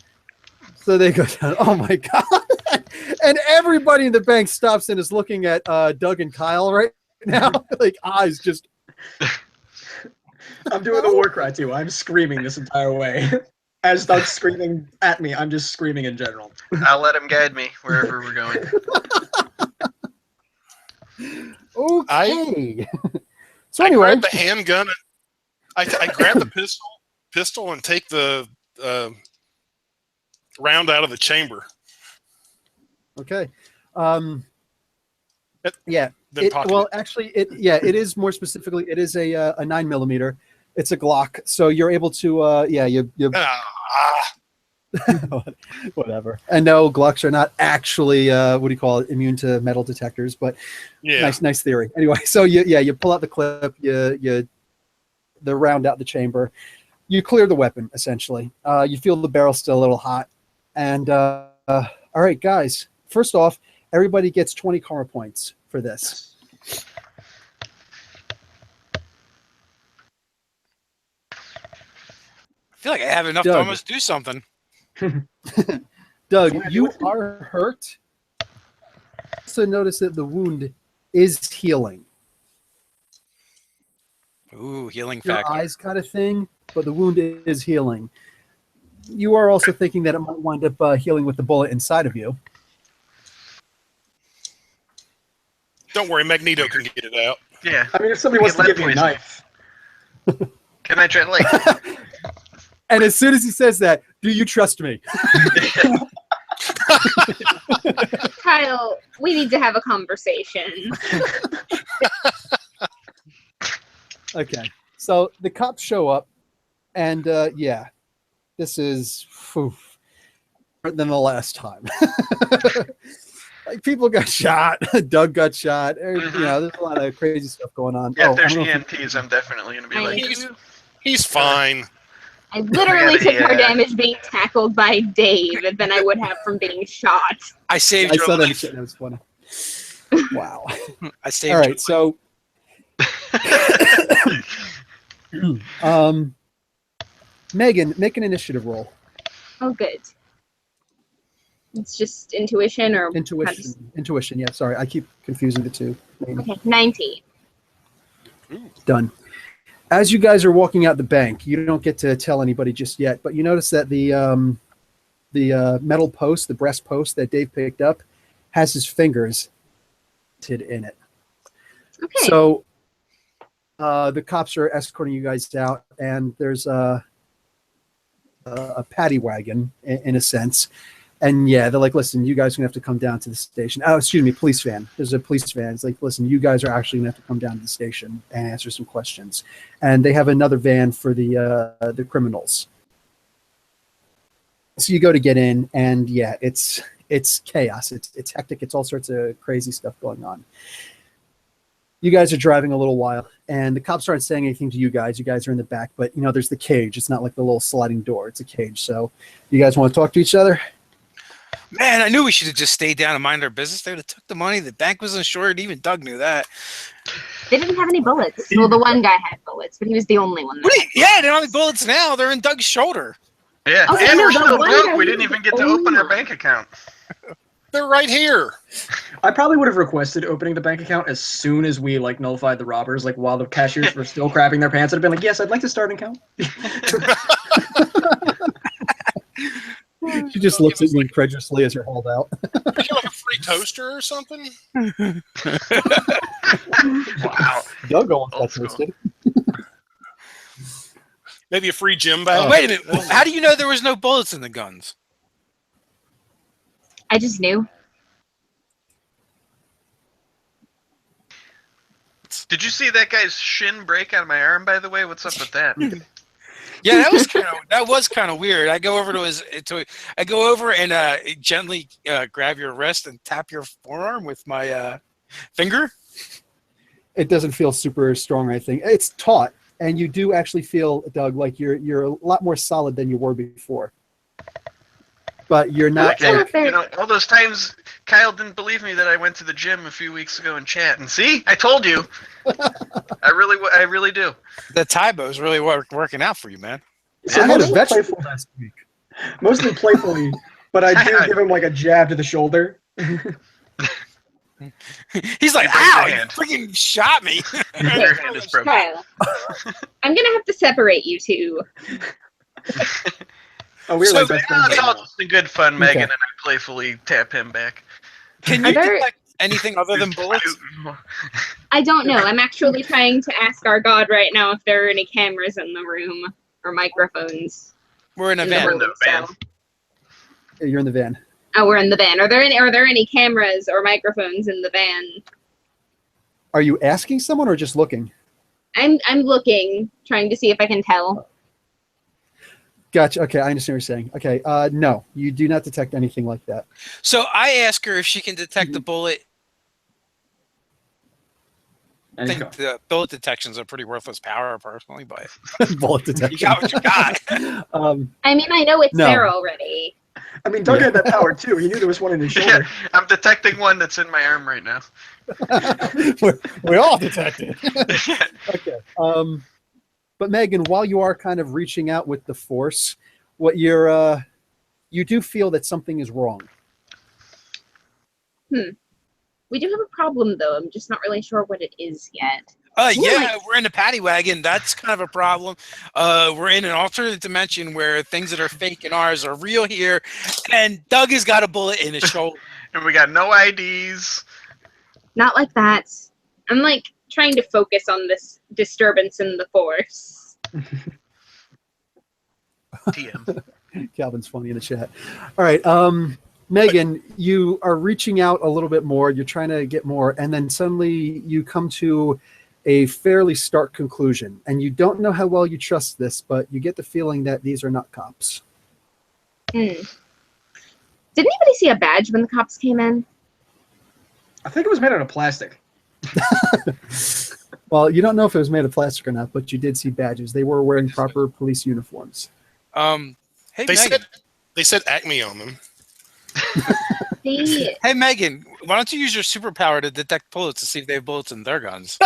So they go down. Oh my god! And everybody in the bank stops and is looking at Doug and Kyle right now, like eyes just. I'm doing the war cry too. I'm screaming this entire way. As Doug's screaming at me, I'm just screaming in general. I'll let him guide me wherever we're going. Okay. So I anyway, grab the handgun. I grab the pistol, and take the round out of the chamber. okay. Then pocket Well, it. actually, it is more specifically. It is a 9mm. It's a Glock, so you're able to. You whatever. And no, Glocks are not actually immune to metal detectors, but Yeah. nice theory. Anyway, so you pull out the clip, the round out the chamber, you clear the weapon essentially. You feel the barrel still a little hot, and all right, guys. First off, everybody gets 20 karma points for this. I feel like I have enough Doug. to almost do something. Doug, you are hurt. Also notice that the wound is healing. Ooh, healing Your factor. eyes kind of thing, but the wound is healing. You are also thinking that it might wind up healing with the bullet inside of you. Don't worry, Magneto can get it out. Yeah. I mean, if somebody wants to Lead give me a poison. knife, Can I try to like? And as soon as he says that, do you trust me? Kyle, we need to have a conversation. Okay. So the cops show up, and this is different than the last time. Like people got shot, Doug got shot. There's a lot of crazy stuff going on. Yeah, Oh, if there's I don't know if EMPs, I'm definitely gonna be I like. know. He's fine. I literally Yeah, took more yeah. damage being tackled by Dave than I would have from being shot. I saved I your saw that life. shit. That was funny. Wow. I saved All your right. So, Megan, make an initiative roll. Oh, good. It's just intuition or Intuition. Yeah. Sorry, I keep confusing the two. Okay, 19. Done. As you guys are walking out the bank, you don't get to tell anybody just yet, but you notice that the metal post, the breast post that Dave picked up, has his fingers in it. Okay. So the cops are escorting you guys out, and there's a paddy wagon in a sense. And yeah, they're like, listen, you guys are going to have to come down to the station. Oh, excuse me, police van. There's a police van. It's like, listen, you guys are actually going to have to come down to the station and answer some questions. And they have another van for the criminals. So you go to get in, and yeah, it's chaos. It's hectic. It's all sorts of crazy stuff going on. You guys are driving a little while, and the cops aren't saying anything to you guys. You guys are in the back, but there's the cage. It's not like the little sliding door. It's a cage. So you guys want to talk to each other? Man, I knew we should have just stayed down and mind our business. They would have took the money. The bank was insured. Even Doug knew that. They didn't have any bullets. Well, the one guy had bullets, but he was the only one. Yeah, they don't have bullets now. They're in Doug's shoulder. Yeah, Okay, and no, we're the still one broke. guy We who didn't even get was to open our only- bank account. They're right here. I probably would have requested opening the bank account as soon as we nullified the robbers. Like while the cashiers were still crapping their pants, I'd have been like, "Yes, I'd like to start an account." She just looks at me incredulously as you're hauled out. Would you like a free toaster or something? Wow. Doug wants Old that school. toasted. Maybe a free gym bag? Wait a minute. How do you know there was no bullets in the guns? I just knew. Did you see that guy's shin break on my arm? By the way, what's up with that? Yeah, that was kind of weird. I go over I go over and gently grab your wrist and tap your forearm with my finger. It doesn't feel super strong or anything. It's taut, and you do actually feel, Doug, like you're a lot more solid than you were before. But you're not. Like, all those times Kyle didn't believe me that I went to the gym a few weeks ago and chat. And see, I told you. I really do. The Tybo's really working out for you, man. So I had a mostly vegetable last week. Mostly playfully, but I do give him like a jab to the shoulder. He's like, You break ow, your you hand. freaking shot me. Your hand is broken. Kyle, I'm gonna have to separate you two. Oh, we're So, like best friends. It's right all now. just in good fun, Okay. Megan, and I playfully tap him back. Can Are you there- detect anything other than bullets? I don't know. I'm actually trying to ask our god right now if there are any cameras in the room or microphones. We're in a in the van. We're in the building, van. so- You're in the van. Oh, we're in the van. Are there any cameras or microphones in the van? Are you asking someone or just looking? I'm looking, trying to see if I can tell. Gotcha. Okay, I understand what you're saying. Okay, no, you do not detect anything like that. So I ask her if she can detect the bullet. I And he's think gone. the bullet detection's a pretty worthless power, personally, but Bullet you detection. got what you got. I mean, I know it's No. there already. I mean, Doug had that power too. He knew there was one in his Yeah, shoulder. I'm detecting one that's in my arm right now. we all detected. Okay. But Megan, while you are kind of reaching out with the force, what you do feel that something is wrong. We do have a problem, though. I'm just not really sure what it is yet. Yeah, we're in a paddy wagon. That's kind of a problem. We're in an alternate dimension where things that are fake in ours are real here, and Doug has got a bullet in his shoulder. And we got no IDs. Not like that. I'm like trying to focus on this disturbance in the force. TM. Calvin's funny in the chat. All right. Megan, you are reaching out a little bit more. You're trying to get more, and then suddenly you come to a fairly stark conclusion. And you don't know how well you trust this, but you get the feeling that these are not cops. Did anybody see a badge when the cops came in? I think it was made out of plastic. Well, you don't know if it was made of plastic or not, but you did see badges. They were wearing proper police uniforms. Hey, They Megan. said Acme on them. They, Hey, Megan, why don't you use your superpower to detect bullets to see if they have bullets in their guns?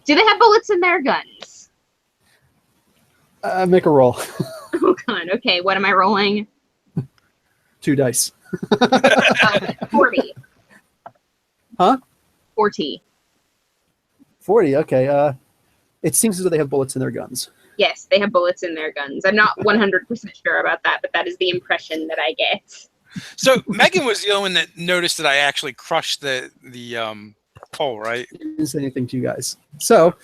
do they have bullets in their guns? Make a roll. Oh god, okay, what am I rolling? 2 dice. 40. Huh? 40. 40. Okay. It seems as though they have bullets in their guns. Yes, they have bullets in their guns. I'm not 100% sure about that, but that is the impression that I get. So Megan was the only one that noticed that I actually crushed the pole, right? Didn't say anything to you guys. So,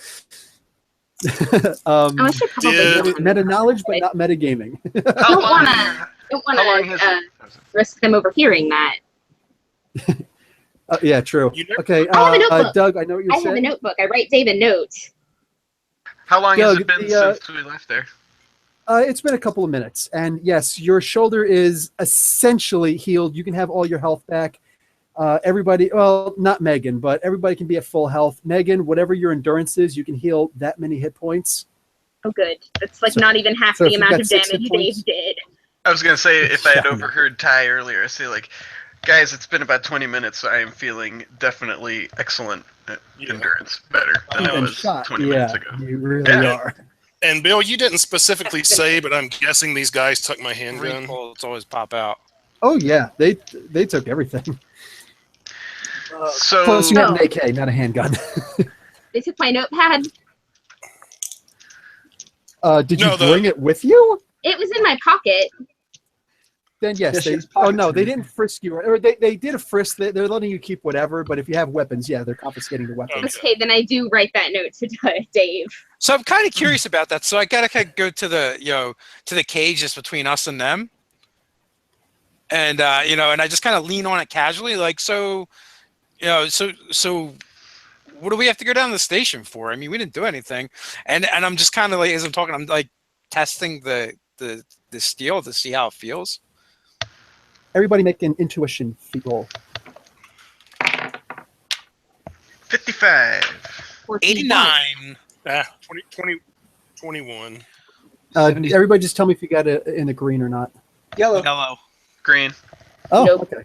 Oh, I should probably Did- get one. meta knowledge, but not meta gaming. How long? Don't How long want has to risk them overhearing that. Yeah, true. You never- Okay, I have a notebook. Doug, I know what you're I have a saying. notebook. I write Dave a note. How long has Doug, it been the, since we left there? It's been a couple of minutes, and yes, your shoulder is essentially healed. You can have all your health back. Everybody, well, not Megan, but everybody can be at full health. Megan, whatever your endurance is, you can heal that many hit points. Oh, good. That's like So- not even half so the if you've amount got of 6 hit damage points- Dave did. I was gonna say if I had Yeah. overheard Ty earlier, I'd say like, guys, it's been about 20 minutes. I am feeling definitely excellent Yeah. endurance, better than I And was shot, 20 yeah, minutes ago. you really Yeah. are. And Bill, you didn't specifically say, but I'm guessing these guys took my handgun. Bullets always pop out. Oh yeah, they took everything. So Plus, you have an No. AK, not a handgun. They took my notepad. Did you No, the- bring it with you? It was in my pocket. Then yes, Yeah, she they. has Oh pockets no, in they it. didn't frisk you, or they did a frisk. They're letting you keep whatever, but if you have weapons, yeah, they're confiscating the weapons. Okay, then I do write that note to Dave. So I'm kind of curious about that. So I gotta kind of go to the to the cage that's between us and them, and and I just kind of lean on it casually, like so what do we have to go down to the station for? I mean, we didn't do anything. And I'm just kind of like, as I'm talking, I'm like testing the steel to see how it feels. Everybody make an intuition feat roll. 55. 89. 21. Everybody just tell me if you got it in the green or not. Yellow. Yellow. Green. Oh, Nope. okay.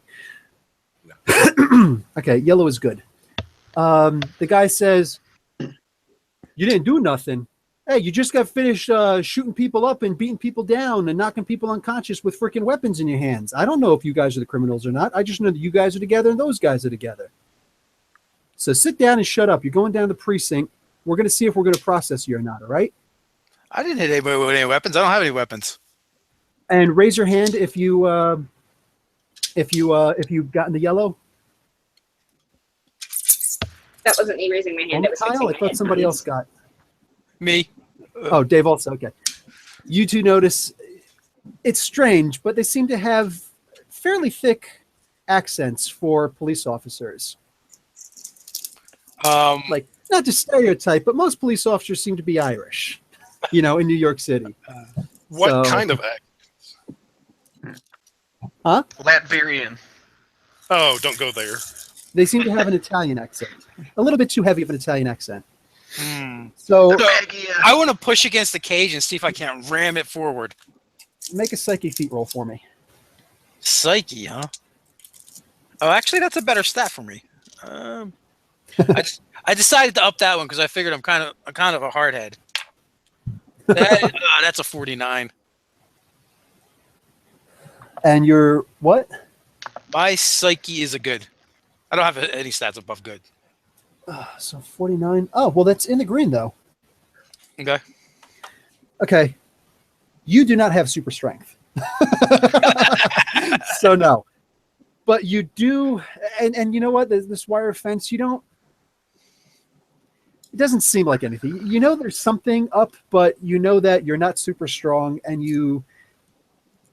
Okay, yellow is good. The guy says, you didn't do nothing. Hey, you just got finished shooting people up and beating people down and knocking people unconscious with freaking weapons in your hands. I don't know if you guys are the criminals or not. I just know that you guys are together and those guys are together. So sit down and shut up. You're going down to the precinct. We're going to see if we're going to process you or not, all right? I didn't hit anybody with any weapons. I don't have any weapons. And raise your hand if you got in the yellow. That wasn't me raising my hand. It was Kyle, fixing I my thought somebody headphones. else got. Me. Oh, Dave also. Okay. You two notice it's strange, but they seem to have fairly thick accents for police officers. Like, not to stereotype, but most police officers seem to be Irish, in New York City. What kind of act? Huh? Latvian. Oh, don't go there. They seem to have an Italian accent. A little bit too heavy of an Italian accent. Hmm. So The Maggia. I want to push against the cage and see if I can't ram it forward. make a psyche feat roll for me. Psyche, huh? Oh, actually, that's a better stat for me. I decided to up that one because I figured I'm kind of a hardhead. That's a 49. And you're what? My psyche is a good. I don't have any stats above good. So 49. Oh, well, that's in the green, though. Okay. Okay. You do not have super strength. So, no. But you do, and you know what? This wire fence, you don't, it doesn't seem like anything. You know there's something up, but you know that you're not super strong, and you're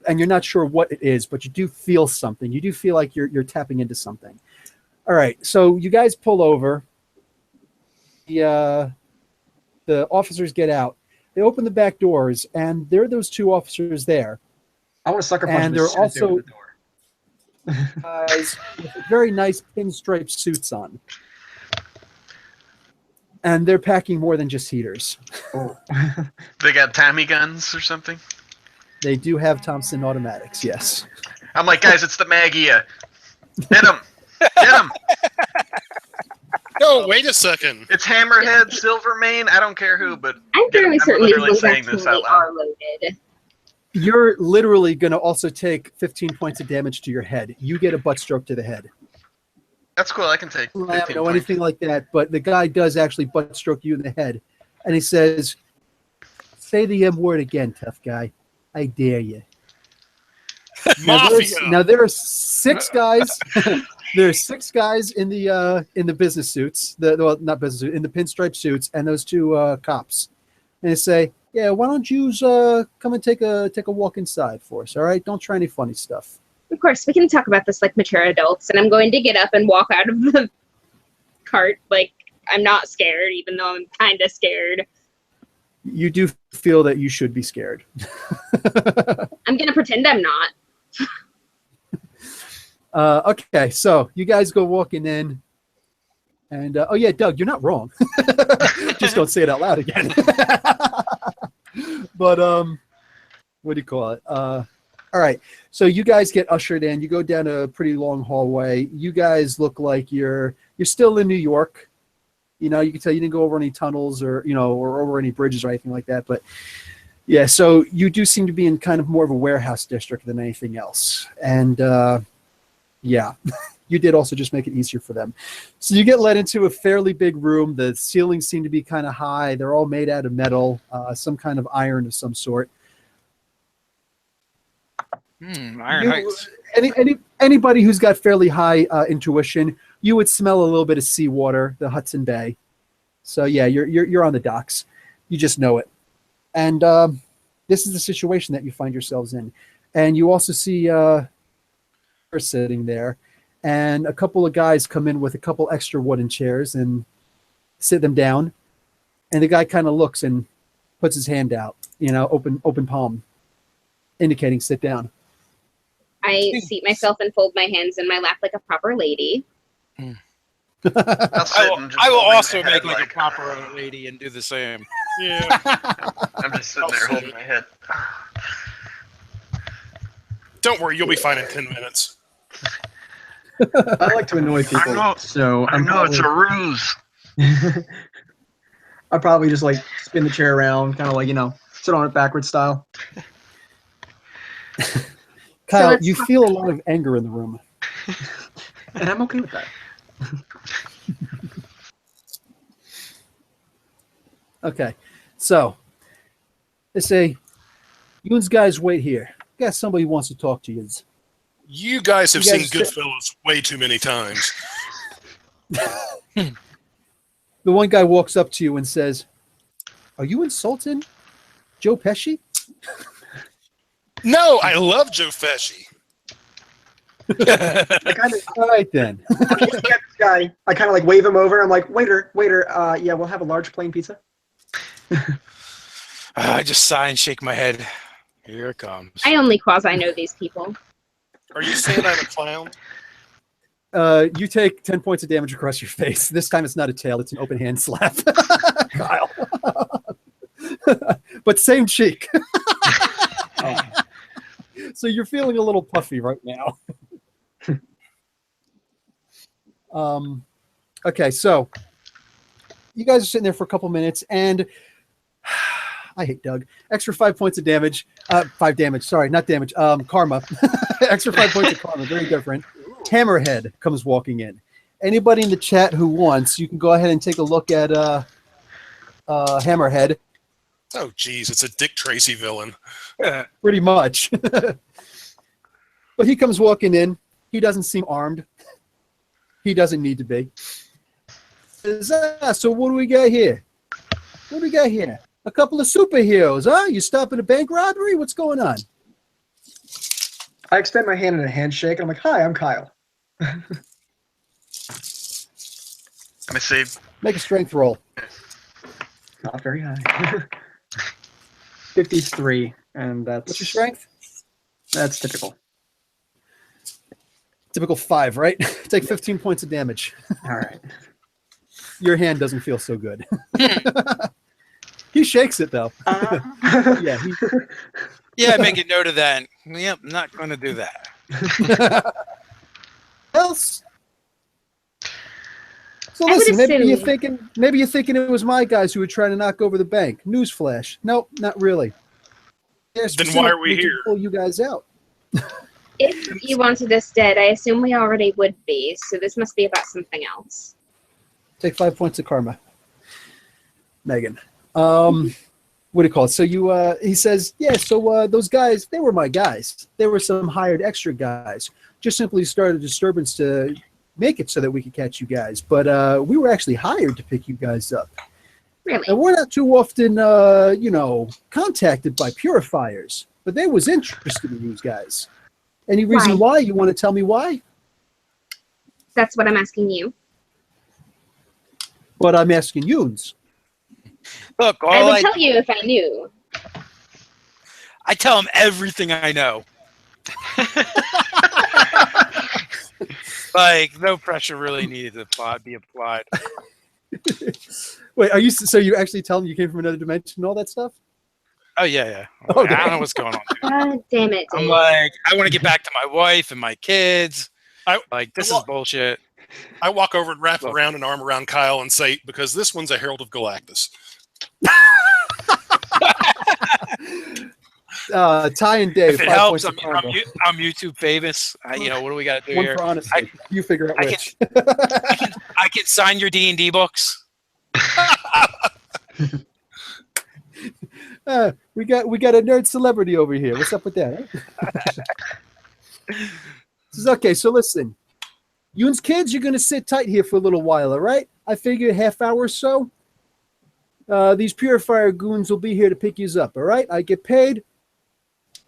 not sure what it is, but you do feel something. You do feel like you're tapping into something. All right, so you guys pull over. The officers get out. They open the back doors, and there are those two officers there. I want to sucker punch And them they're as soon as they open also- the door. Guys with very nice pinstripe suits on. And they're packing more than just heaters. Oh. They got Tommy guns or something. They do have Thompson automatics, yes. I'm like, guys, it's the Maggia. Hit him. Get him. No, wait a second. It's Hammerhead, Silvermane. I don't care who, but I'm fairly I'm certain these literally ones saying this actually out loud. are loaded. You're literally going to also take 15 points of damage to your head. You get a butt stroke to the head. That's cool. I can take I 15 don't know points. anything like that, but the guy does actually butt stroke you in the head. And he says, say the M word again, tough guy. I dare you. Mafia. Now there are 6 guys. There are 6 guys in the business suits. Not business suits, in the pinstripe suits, and those 2 cops. And they say, "Yeah, why don't you come and take a walk inside for us? All right, don't try any funny stuff." Of course, we can talk about this like mature adults, and I'm going to get up and walk out of the cart like I'm not scared, even though I'm kind of scared. You do feel that you should be scared. I'm going to pretend I'm not. Okay, so you guys go walking in, and oh yeah, Doug, you're not wrong. Just don't say it out loud again. But what do you call it? All right, so you guys get ushered in. You go down a pretty long hallway. You guys look like you're still in New York. You know, you can tell you didn't go over any tunnels or or over any bridges or anything like that. But yeah, so you do seem to be in kind of more of a warehouse district than anything else. And yeah, you did also just make it easier for them. So you get led into a fairly big room. The ceilings seem to be kind of high. They're all made out of metal, some kind of iron of some sort. Iron Heights. Anybody who's got fairly high intuition, you would smell a little bit of seawater, the Hudson Bay. So yeah, you're on the docks. You just know it. And this is the situation that you find yourselves in. And you also see her sitting there, and a couple of guys come in with a couple extra wooden chairs, and sit them down, and the guy kind of looks and puts his hand out, open palm, indicating sit down. I seat myself and fold my hands in my lap like a proper lady. I'll sit and just I will holding my also head make like a proper lady and do the same. Yeah. I'm just sitting there holding my head. Don't worry, you'll be fine in 10 minutes. I like to annoy people, so I know it's a ruse. I'll probably just like spin the chair around, kind of like sit on it backwards style. Kyle, let's you talk- feel a lot of anger in the room. And I'm okay with that. Okay, so they say, "You guys wait here. Got somebody who wants to talk to you." You guys have You seen guys- Goodfellas way too many times. The one guy walks up to you and says, "Are you insulting Joe Pesci?" No, I love Joe Pesci. I kind of All right then. look at this guy. I kind of like wave him over. I'm like, waiter, yeah, we'll have a large plain pizza. I just sigh and shake my head. Here it comes. I only quasi know these people. Are you saying I'm a clown? You take 10 points of damage across your face. This time it's not a tail, it's an open hand slap. Kyle. But same cheek. So you're feeling a little puffy right now. Okay, so you guys are sitting there for a couple minutes, and I hate Doug. Extra 5 points of damage. 5 damage, sorry, not damage. Karma. Extra 5 points of karma, very different. Hammerhead comes walking in. Anybody in the chat who wants, you can go ahead and take a look at Hammerhead. Oh, geez, it's a Dick Tracy villain. Pretty much. But he comes walking in. He doesn't seem armed. He doesn't need to be. Says, so what do we got here? What do we got here? A couple of superheroes, huh? You stopping a bank robbery? What's going on? I extend my hand in a handshake. And I'm like, hi, I'm Kyle. Let me see. Make a strength roll. Not very high. 53, and that's What's your strength? That's typical. Typical 5, right? Take 15 points of damage. All right. Your hand doesn't feel so good. He shakes it, though. Yeah, Yeah, make a note of that. Yep, not going to do that. else. So I would listen, maybe assume- you're thinking it was my guys who were trying to knock over the bank. Newsflash. Nope, not really. Yes, Then why are we here? Pull you guys out. If you wanted us dead, I assume we already would be, so this must be about something else. Take 5 points of karma. Megan. What do you call it? So he says, yeah, so those guys, they were my guys. They were some hired extra guys. Just simply started a disturbance to make it so that we could catch you guys. But we were actually hired to pick you guys up. Really? And we're not too often, contacted by purifiers. But they was interested in these guys. Any reason why? You want to tell me why? That's what I'm asking you. But I'm asking Yoons. Look, I would tell you if I knew. I tell him everything I know. Like, no pressure really needed to be applied. Wait, so you actually tell them you came from another dimension and all that stuff? Oh, yeah. Oh, I don't know what's going on. God damn it, I'm Dave. like, I want to get back to my wife and my kids. This is bullshit. I walk over and wrap around an arm around Kyle and say, because this one's a Herald of Galactus. Ty and Dave. If it 5 helps, points of karma. I'm YouTube famous. What do we got to do One here? for honesty. You figure out I which. I can sign your D&D books. We got a nerd celebrity over here. What's up with that? This is okay. So listen, Yoon's kids, you're gonna sit tight here for a little while, all right? I figure a half hour or so. These purifier goons will be here to pick yous up, all right? I get paid.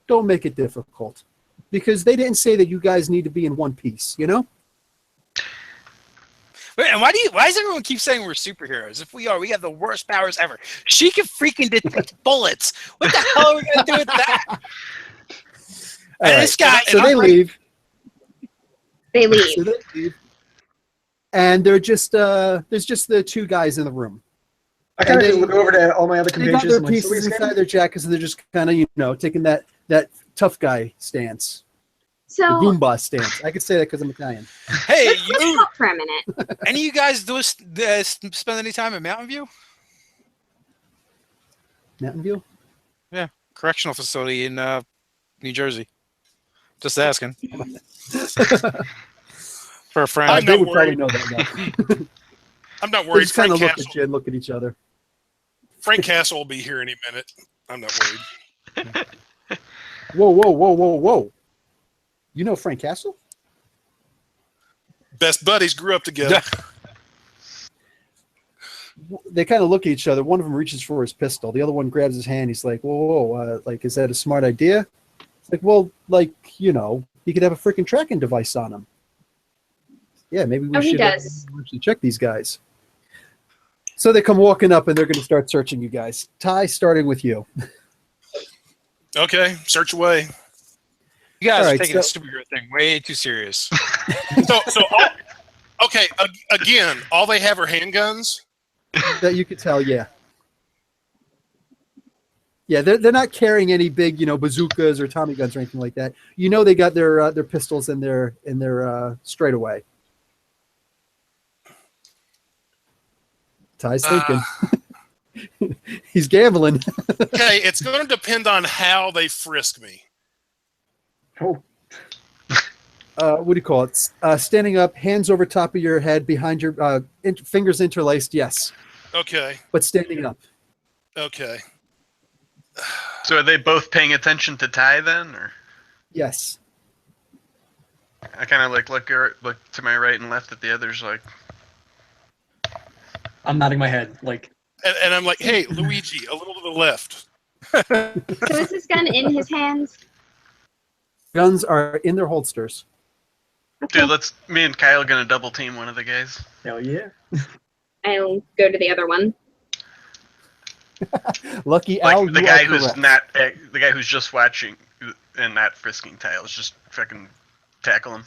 Don't make it difficult, because they didn't say that you guys need to be in one piece, you know? Wait, and why does everyone keep saying we're superheroes? If we are, we have the worst powers ever. She can freaking detect bullets. What the hell are we gonna do with that? All And right. this guy, So and they I'm like, leave. They So leave. they leave. And they're just there's just the two guys in the room. I kind of And just they- look over to all my other They got compatriots. their I'm like, so we pieces escaped? inside their jackets, and they're just kind of, taking that tough guy stance, the So Goomba stance. I could say that because I'm Italian. hey, let's you, talk for a minute. any of you guys spend any time in Mountain View? Mountain View. Correctional facility in New Jersey. Just asking. For a friend. I'm They not would probably worried. know that. I'm not They worried. just kind Frank of look Castle, at you and look at each other. Frank Castle will be here any minute. I'm not worried. Whoa! You know Frank Castle? Best buddies grew up together. They kind of look at each other. One of them reaches for his pistol. The other one grabs his hand. He's like, whoa, like, is that a smart idea? It's like, well, like, he could have a freaking tracking device on him. Yeah, maybe we Oh, he should does. actually check these guys. So they come walking up, and they're going to start searching you guys. Ty, starting with you. Okay, search away. You guys All are right, taking the so- superhero thing way too serious. Okay, again, all they have are handguns. That you could tell, yeah. Yeah, they're not carrying any big, bazookas or Tommy guns or anything like that. They got their pistols in their straightaway. Ty's thinking. He's gambling. Okay, it's going to depend on how they frisk me. Oh, What do you call it? Standing up, hands over top of your head, behind your fingers interlaced. Yes, Okay, but standing up. okay. So are they both paying attention to Ty then, or Yes. I kind of like look to my right and left at the others, like I'm nodding my head. Like, And I'm like, hey, Luigi, a little to the left. So is this gun in his hands? Guns are in their holsters. Okay. dude, me and Kyle gonna double team one of the guys. hell yeah. I'll go to the other one. Lucky Like Al, the you guy are who's correct. not the guy who's just watching and not frisking Ty. Let's just fucking tackle him.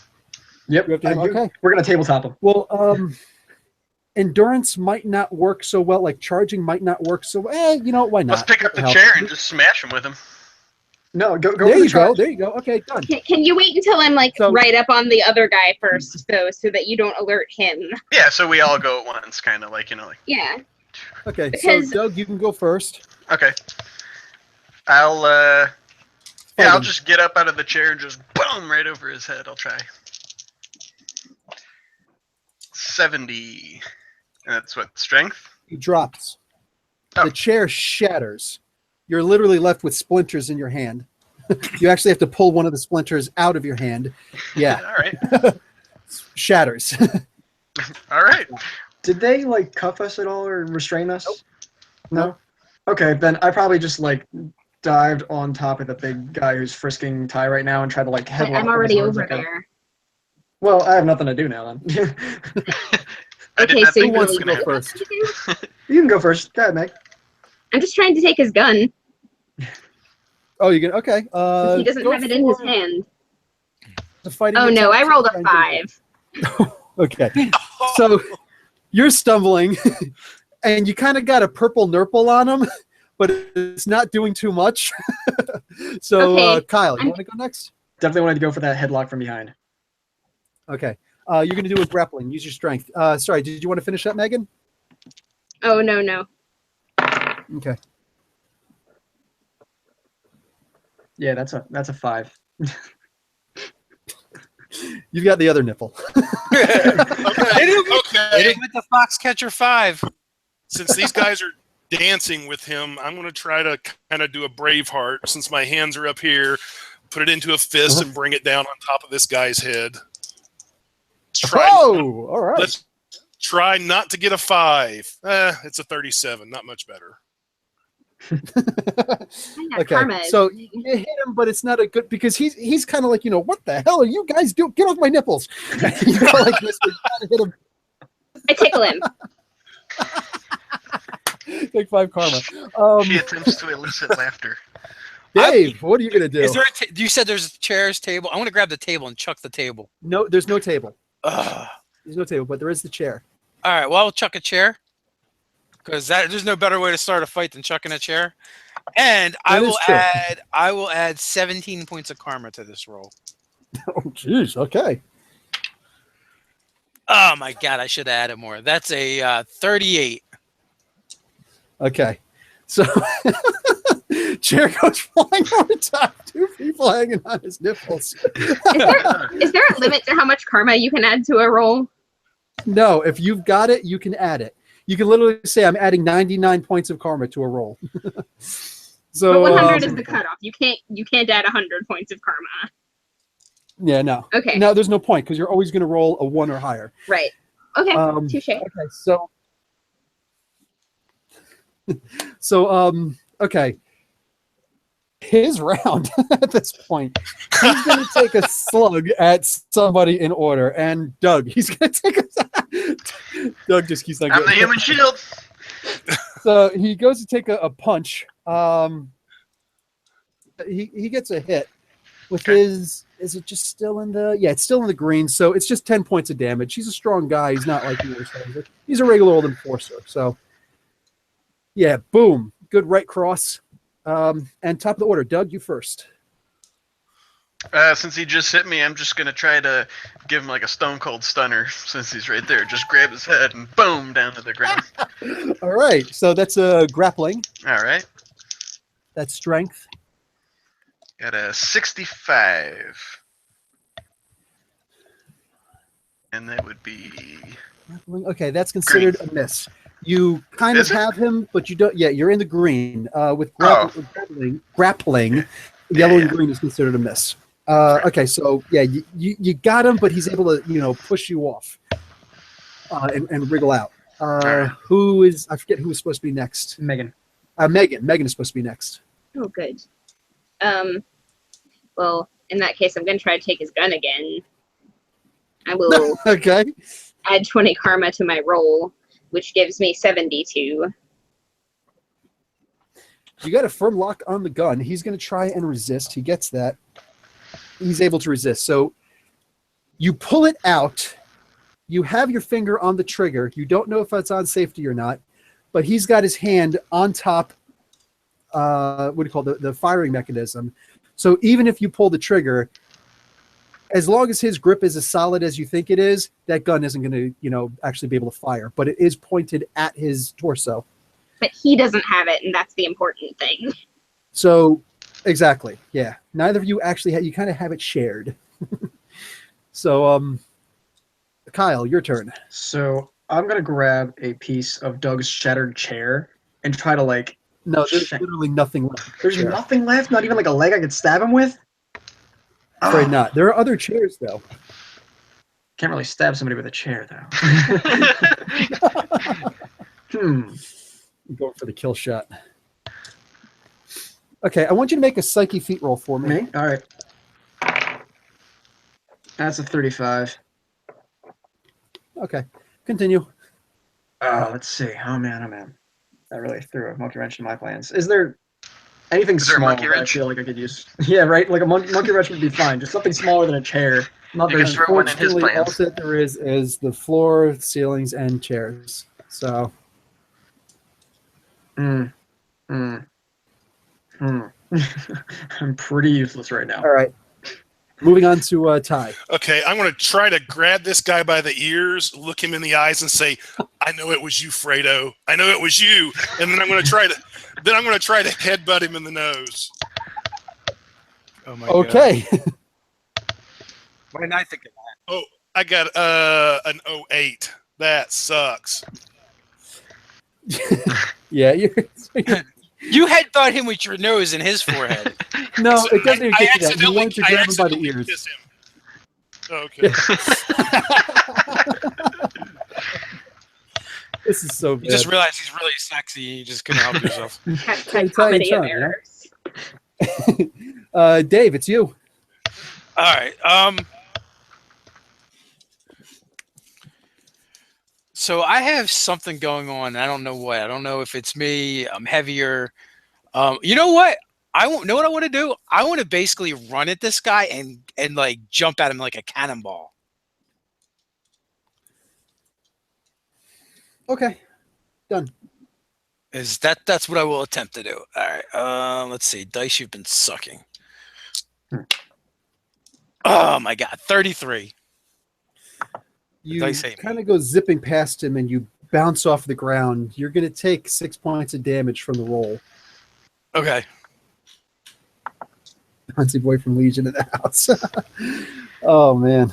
Yep. You have to- okay. We're gonna tabletop him. Well, endurance might not work so well. Like charging might not work so well. Why not? Let's pick up the What chair hell? and just smash him with him. No, go. There for the you go. charge. There you go. Okay, done. Can you wait until I'm So- right up on the other guy first, though, so that you don't alert him? Yeah, so we all go at once, kind of like Yeah. Okay, Because- so Doug, you can go first. Okay. I'll Fight I'll him. just get up out of the chair and just boom right over his head. I'll try. 70. And that's what, strength? He drops. Oh. The chair shatters. You're literally left with splinters in your hand. You actually have to pull one of the splinters out of your hand. Yeah, All right. shatters. All right. Did they like cuff us at all or restrain us? No. Okay, then I probably just like dived on top of the big guy who's frisking Ty right now and tried to like headlock. I'm him already as hard as I over can. there. Well, I have nothing to do now then. I did Okay, not so think Who that wants was to gonna go happen. first? You can go first. Go ahead, Meg. I'm just trying to take his gun. Oh, you can. Okay. He doesn't go have it in his for hand. the fighting Oh no, I attack. rolled a 5. Okay. So you're stumbling, and you kind of got a purple nurple on him, but it's not doing too much. So, Okay, Kyle, you I'm- want to go next? Definitely wanted to go for that headlock from behind. Okay. You're going to do a grappling. Use your strength. Sorry, did you want to finish that, Megan? Oh no. Okay. Yeah, that's a 5. You've got the other nipple. Hit him! Okay. Hit him with the Foxcatcher 5. Since these guys are dancing with him, I'm going to try to kind of do a Braveheart since my hands are up here, put it into a fist and bring it down on top of this guy's head. Oh, all right. Let's try not to get a 5. It's a 37, not much better. I got Okay, karma. so you hit him, but it's not a good because he's kind of like, what the hell are you guys doing? Get off my nipples! Like this, but you kinda hit him. I tickle him. Take 5 karma. She attempts to elicit laughter. Dave, what are you gonna do? Is there? You said there's chairs, table. I want to grab the table and chuck the table. No, there's no table. Ugh. There's no table, but there is the chair. All right. Well, I'll chuck a chair because there's no better way to start a fight than chucking a chair. And I will add 17 points of karma to this roll. Oh, jeez. Okay. Oh my god! I should have added more. That's a 38. Okay. So chair goes flying over top. 2 people hanging on his nipples. Is there a limit to how much karma you can add to a roll? No, if you've got it, you can add it. You can literally say, "I'm adding 99 points of karma to a roll." So But 100 is the cutoff. You can't add 100 points of karma. Yeah, no. Okay. No, there's no point because you're always going to roll a 1 or higher. Right. Okay. Touche. Okay, okay. His round at this point. He's going to take a slug at somebody in order, and Doug. He's going to take a. Doug just keeps like. I'm the human shield. So he goes to take a punch. He gets a hit with his. Is it just still in the? Yeah, it's still in the green. So it's just 10 points of damage. He's a strong guy. He's not like you were saying. He's a regular old enforcer. So yeah, boom, good right cross. And top of the order, Doug, you first. Since he just hit me, I'm just gonna try to give him like a stone cold stunner. Since he's right there, just grab his head and boom down to the ground. All right, so that's a grappling. All right. That's strength. Got a 65. And that would be... Okay, that's considered a miss. You kind of have him, but you don't. Yeah, you're in the green. With grappling, yellow and green is considered a miss. Okay, so yeah, you got him, but he's able to push you off and wriggle out. Who is? I forget who was supposed to be next. Megan. Megan is supposed to be next. Oh, good. Well, in that case, I'm going to try to take his gun again. I will Okay. add 20 karma to my roll, which gives me 72. You got a firm lock on the gun. He's going to try and resist. He gets that. He's able to resist. So you pull it out. You have your finger on the trigger. You don't know if it's on safety or not, but he's got his hand on top, what do you call the firing mechanism. So even if you pull the trigger, as long as his grip is as solid as you think it is, that gun isn't going to, actually be able to fire. But it is pointed at his torso. But he doesn't have it, and that's the important thing. So, exactly, yeah. Neither of you actually you kind of have it shared. So, Kyle, your turn. So I'm going to grab a piece of Doug's shattered chair and try to, No, there's literally nothing left. There's nothing left? Not even, a leg I could stab him with? Afraid not. There are other chairs, though. Can't really stab somebody with a chair, though. I'm going for the kill shot. Okay, I want you to make a psyche feat roll for me. Me? All right. That's a 35. Okay, continue. Let's see. Oh, man. That really threw a monkey wrench in my plans. Is there anything Is there a small monkey that I wrench? feel like I could use? Yeah, right? Like a monkey wrench would be fine. Just something smaller than a chair. Not You very can throw one in his Unfortunately, all plans. that there is the floor, ceilings, and chairs. So, I'm pretty useless right now. all right. Moving on to Ty. Okay, I'm going to try to grab this guy by the ears, look him in the eyes, and say, "I know it was you, Fredo. I know it was you." And then I'm going to try to headbutt him in the nose. Oh my god. Okay. Why didn't I think of that? Oh, I got an 08. That sucks. Yeah, You headbutt him with your nose in his forehead. no, it doesn't even I get to that. You accidentally- want to I grab him by the accidentally ears. kiss him. Okay. This is so You bad. just realized he's really sexy and you just couldn't help yourself. Hashtag Italian comedy of charm, you know? errors. Dave, it's you. All right. So I have something going on. I don't know what. I don't know if it's me. I'm heavier. You know what? Know what I want to do. I want to basically run at this guy and like jump at him like a cannonball. Okay, done. That's what I will attempt to do. All right. Let's see. Dice, you've been sucking. Oh my god, 33. You Dice hate me. kind of go zipping past him and you bounce off the ground. You're going to take 6 points of damage from the roll. Okay. Bouncy boy from Legion in the house. Oh man.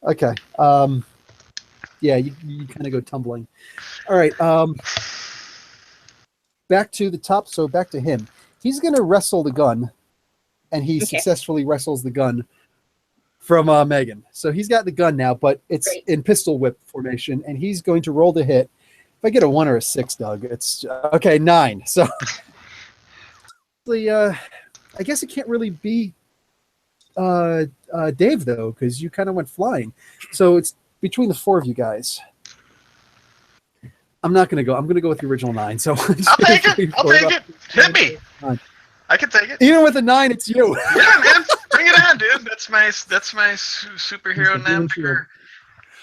Okay. Yeah, you kind of go tumbling. All right. Back to the top. So back to him. He's going to wrestle the gun, and he successfully wrestles the gun from Megan. So he's got the gun now, but it's in pistol whip formation, and he's going to roll the hit. If I get a 1 or a 6, Doug, it's okay. 9. So I guess it can't really be Dave though, because you kind of went flying. So it's between the 4 of you guys. I'm not going to go. I'm going to go with the original 9. So I'll take it. I'll take it. Hit me. I can take it. Even with a 9, it's you. Yeah, man. Bring it on, dude. That's my superhero name.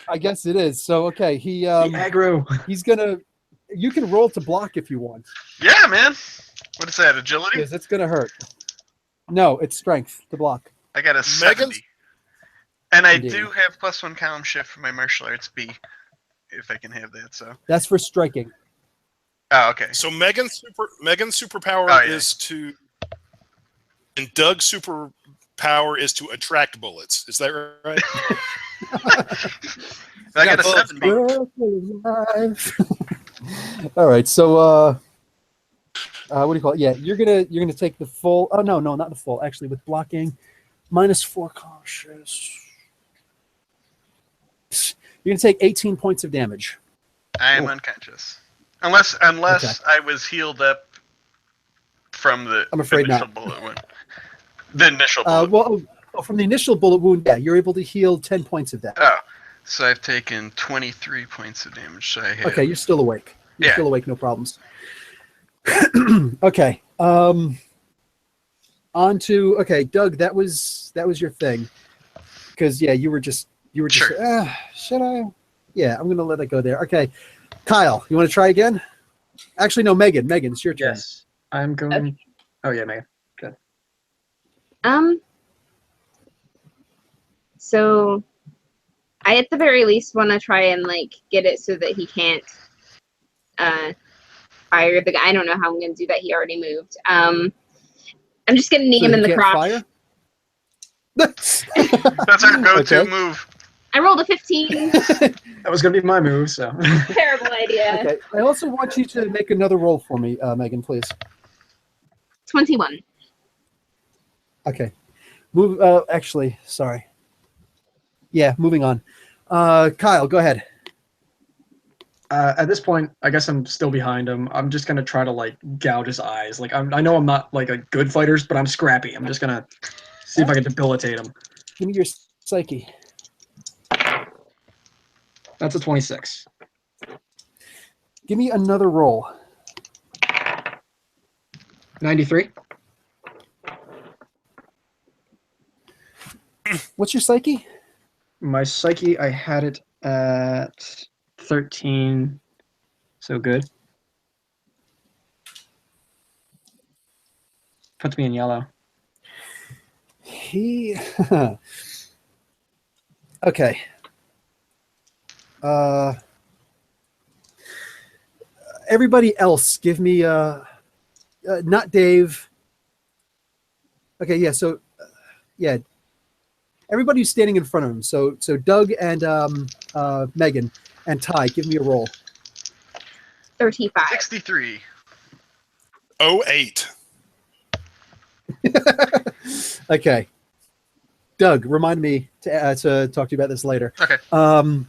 I guess it is. So okay, he aggro. He's gonna. You can roll to block if you want. Yeah, man. What is that? Agility? Because it's gonna hurt. No, it's strength to block. I got a 70. And I Indeed. do have +1 column shift for my martial arts B, if I can have that. So That's for striking. Oh, okay. So Megan's superpower yeah. is to, and Doug's superpower is to attract bullets. Is that right? I got a 70. All right, so what do you call it? Yeah, you're gonna take the full. Oh no, not the full. Actually, with blocking, -4 cautious. You're gonna take 18 points of damage. I am unconscious, unless I was healed up from the I'm afraid initial not. bullet wound. The initial bullet. Well, from the initial bullet wound, yeah, you're able to heal 10 points of that. Oh, so I've taken 23 points of damage. So I have. Okay, you're still awake. You're Yeah. still awake, no problems. Okay. On to Doug. That was your thing, because yeah, you were just Sure. Should I? Yeah, I'm gonna let it go there. Okay, Kyle, you want to try again? Actually, no, Megan, it's your turn. Yes, I'm going. Okay. Oh yeah, Megan. Good. So I at the very least want to try and like get it so that he can't fire the guy. I don't know how I'm gonna do that. He already moved. I'm just gonna knee him in the crotch. Fire? That's our go-to Okay. move. I rolled a 15. That was gonna be my move. So. Terrible idea. Okay. I also want you to make another roll for me, Megan, please. 21. Okay. Move. Actually, sorry. Yeah, moving on. Kyle, go ahead. At this point, I guess I'm still behind him. I'm just gonna try to like gouge his eyes. Like I know I'm not like a good fighter, but I'm scrappy. I'm just gonna see if I can debilitate him. Give me your psyche. That's a 26. Give me another roll. 93. What's your psyche? My psyche, I had it at 13. So good. Puts me in yellow. Okay. Everybody else, give me not Dave. Okay, yeah. So, yeah. Everybody who's standing in front of him. So Doug and Megan and Ty, give me a roll. 35. 63. 08. Okay. Doug, remind me to talk to you about this later. Okay.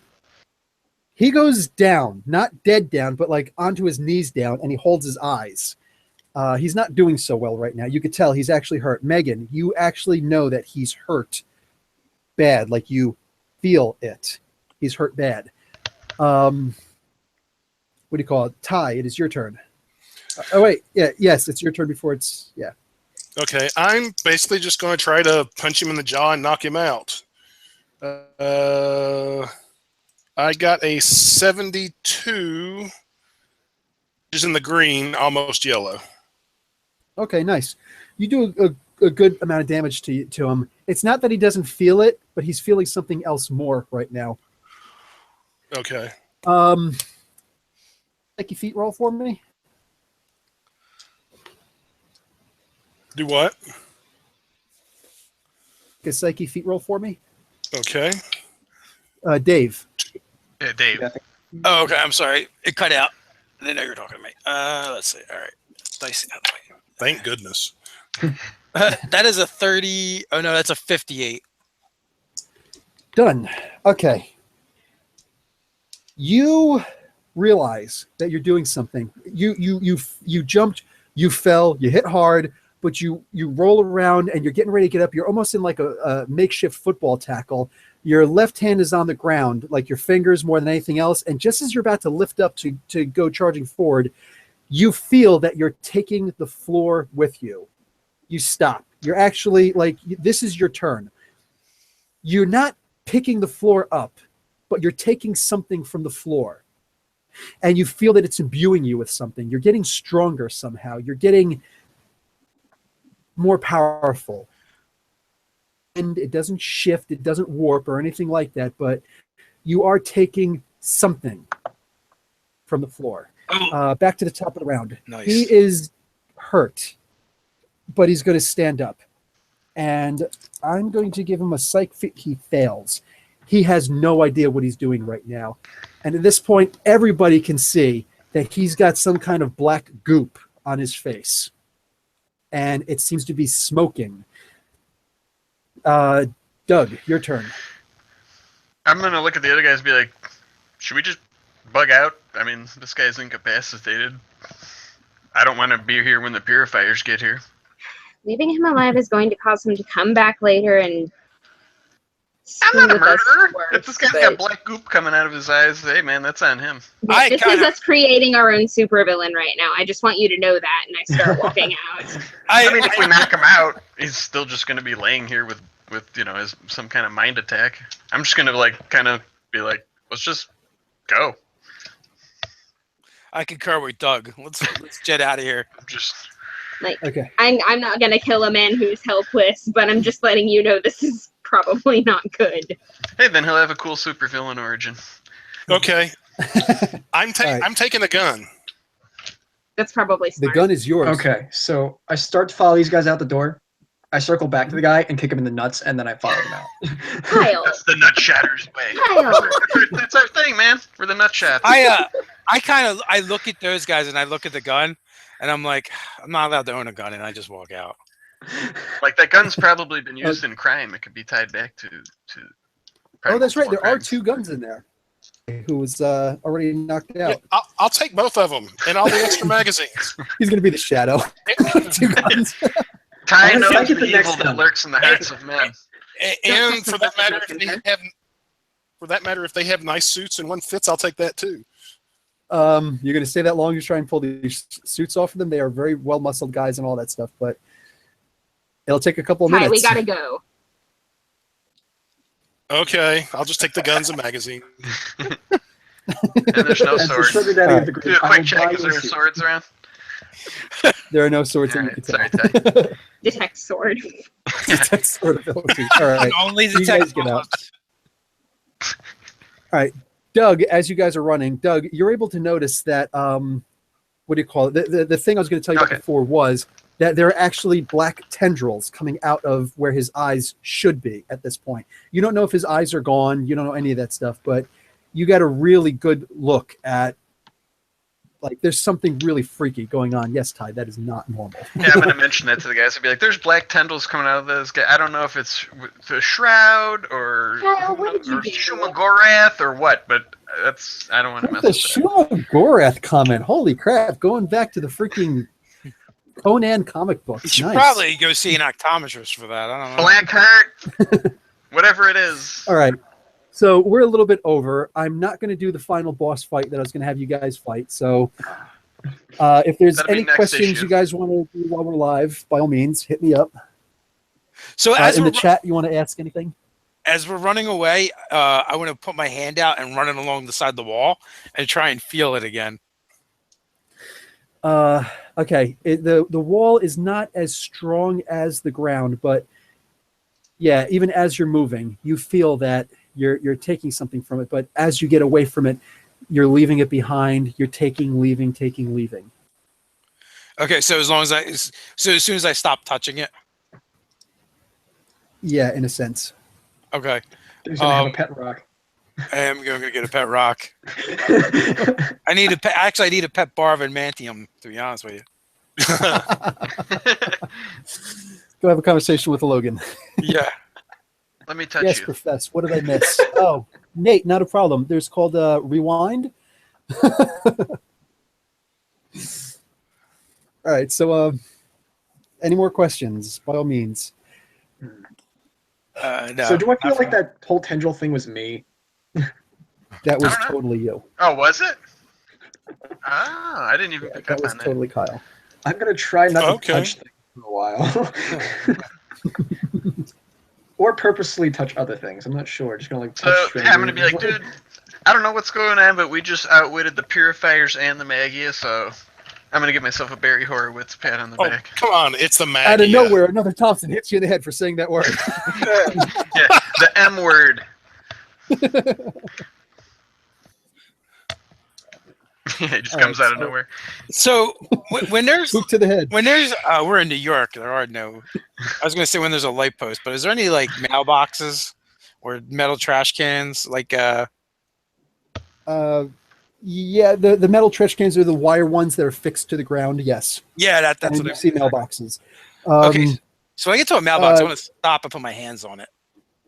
He goes down, not dead down, but like onto his knees down, and he holds his eyes. He's not doing so well right now. You could tell he's actually hurt. Megan, you actually know that he's hurt bad. Like you feel it. He's hurt bad. What do you call it? Ty, it is your turn. Oh wait, yes, it's your turn before it's Okay, I'm basically just going to try to punch him in the jaw and knock him out. I got a 72, which is in the green, almost yellow. Okay, nice. You do a good amount of damage to him. It's not that he doesn't feel it, but he's feeling something else more right now. Okay. Psyche feet roll for me. Do what? A psyche feet roll for me. Okay. Dave. Yeah, Dave. Oh, okay. I'm sorry. It cut out. I didn't know you were talking to me. Let's see. All right. Dice out of the way. Thank goodness. That is a 30. Oh, no, that's a 58. Done. Okay. You realize that you're doing something. You jumped, you fell, you hit hard, but you roll around and you're getting ready to get up. You're almost in like a makeshift football tackle. Your left hand is on the ground, like your fingers more than anything else. And just as you're about to lift up to go charging forward, you feel that you're taking the floor with you. You stop. You're actually like, this is your turn. You're not picking the floor up, but you're taking something from the floor. And you feel that it's imbuing you with something. You're getting stronger somehow. You're getting more powerful. And it doesn't shift, it doesn't warp or anything like that, but you are taking something from the floor. Back to the top of the round. Nice. He is hurt, but he's going to stand up. And I'm going to give him a psych feat. He fails. He has no idea what he's doing right now. And at this point, everybody can see that he's got some kind of black goop on his face. And it seems to be smoking. Doug, your turn. I'm going to look at the other guys and be like, should we just bug out? I mean, this guy's incapacitated. I don't want to be here when the purifiers get here. Leaving him alive is going to cause him to come back later and I'm screw not a with us murderer. worse, If this guy's but- got black goop coming out of his eyes, hey man, that's on him. I This is us creating our own supervillain right now. I just want you to know that, and I start walking out. I mean, if we knock him out, he's still just going to be laying here with his some kind of mind attack. I'm just going to kind of be like, let's just go. I concur with Doug. Let's jet out of here. I'm just Okay. I'm not gonna kill a man who's helpless, but I'm just letting you know this is probably not good. hey, then he'll have a cool supervillain origin. Okay. I'm right. I'm taking the gun. That's probably The smart. gun is yours. Okay, so I start to follow these guys out the door. I circle back to the guy and kick him in the nuts, and then I follow him out. Kyle. That's the nut shatter's way. Kyle. That's our thing, man. We're the nut shatters. I look at those guys and I look at the gun and I'm like, I'm not allowed to own a gun, and I just walk out. Like that gun's probably been used in crime. It could be tied back to. Oh, that's right. There are crimes. 2 guns in there. Who was already knocked Yeah, out. I'll take both of them and all the extra magazines. He's going to be the shadow. 2 guns. Ty I'm gonna knows get the the next evil that gun. lurks in the hearts of men. And for that matter, if they have nice suits and one fits, I'll take that too. You're going to stay that long to try and pull these suits off of them. They are very well muscled guys and all that stuff, but it'll take a couple of Hi, minutes. we gotta go. Okay, I'll just take the guns and magazine. And there's no And so swords. Sugar Daddy of the Do group, a I quick will check. buy Is you a there suit. swords around? There are no swords that you Alright, can sorry, tell. Detect sword. Detect sword ability. All right. Only the You guys get out. All right, Doug, as you guys are running, Doug, you're able to notice that, what do you call it? The thing I was going to tell you about Okay. before was that there are actually black tendrils coming out of where his eyes should be at this point. You don't know if his eyes are gone. You don't know any of that stuff, but you got a really good look at, like, there's something really freaky going on. Yes, Ty, that is not normal. Yeah, I'm gonna mention that to the guys. I'll be like, "There's black tendrils coming out of this guy. I don't know if it's the shroud or Kyle, what did you or do? Shumagorath or what, but I don't want to mess The with that." Shuma Gorath comment. Holy crap. Going back to the freaking Conan comic books. You should Nice. probably go see an optometrist for that. I don't know. Black heart, whatever it is. All right. So we're a little bit over. I'm not going to do the final boss fight that I was going to have you guys fight. So if there's That'll be any next questions issue. you guys want to do while we're live, by all means, hit me up. So as In we're the chat, you want to ask anything? as we're running away, I want to put my hand out and run it along the side of the wall and try and feel it again. Okay. The wall is not as strong as the ground, but yeah, even as you're moving, you feel that you're taking something from it. But as you get away from it, you're leaving it behind. You're taking, leaving, taking, leaving. Okay, so as soon as I stop touching it. Yeah, in a sense. Okay. He's gonna have a pet rock. I am going to get a pet rock. I need a pet. Actually, I need a pet bar of adamantium, to be honest with you. Go have a conversation with Logan. Yeah. Let me touch Yes, you. Profess. What did I miss? Oh, Nate, not a problem. There's called Rewind. All right. So, any more questions? By all means. No, So do I feel not like for- that whole tendril thing was me? That was I don't know. totally you. Oh, was it? Ah, I didn't even Yeah, pick that up was on that. totally Kyle. I'm gonna try not Okay. to touch things for a while. Or purposely touch other things. I'm not sure. Just gonna like touch So yeah, I'm gonna be like, strangers. dude, I don't know what's going on, but we just outwitted the Purifiers and the Magia, so I'm gonna give myself a Barry Horowitz pat on the Oh, back. come on. It's the Magia. Out of nowhere, another Thompson hits you in the head for saying that word. Yeah, the M word. It just All comes right, out of so- nowhere. So when there's Boot to the head. we're in New York, there are no. I was going to say when there's a light post, but is there any like mailboxes or metal trash cans? Like Yeah, the metal trash cans are the wire ones that are fixed to the ground. Yes, yeah, that's and what you I see mailboxes. Okay, so when I get to a mailbox, I uh, want to stop and put my hands on it.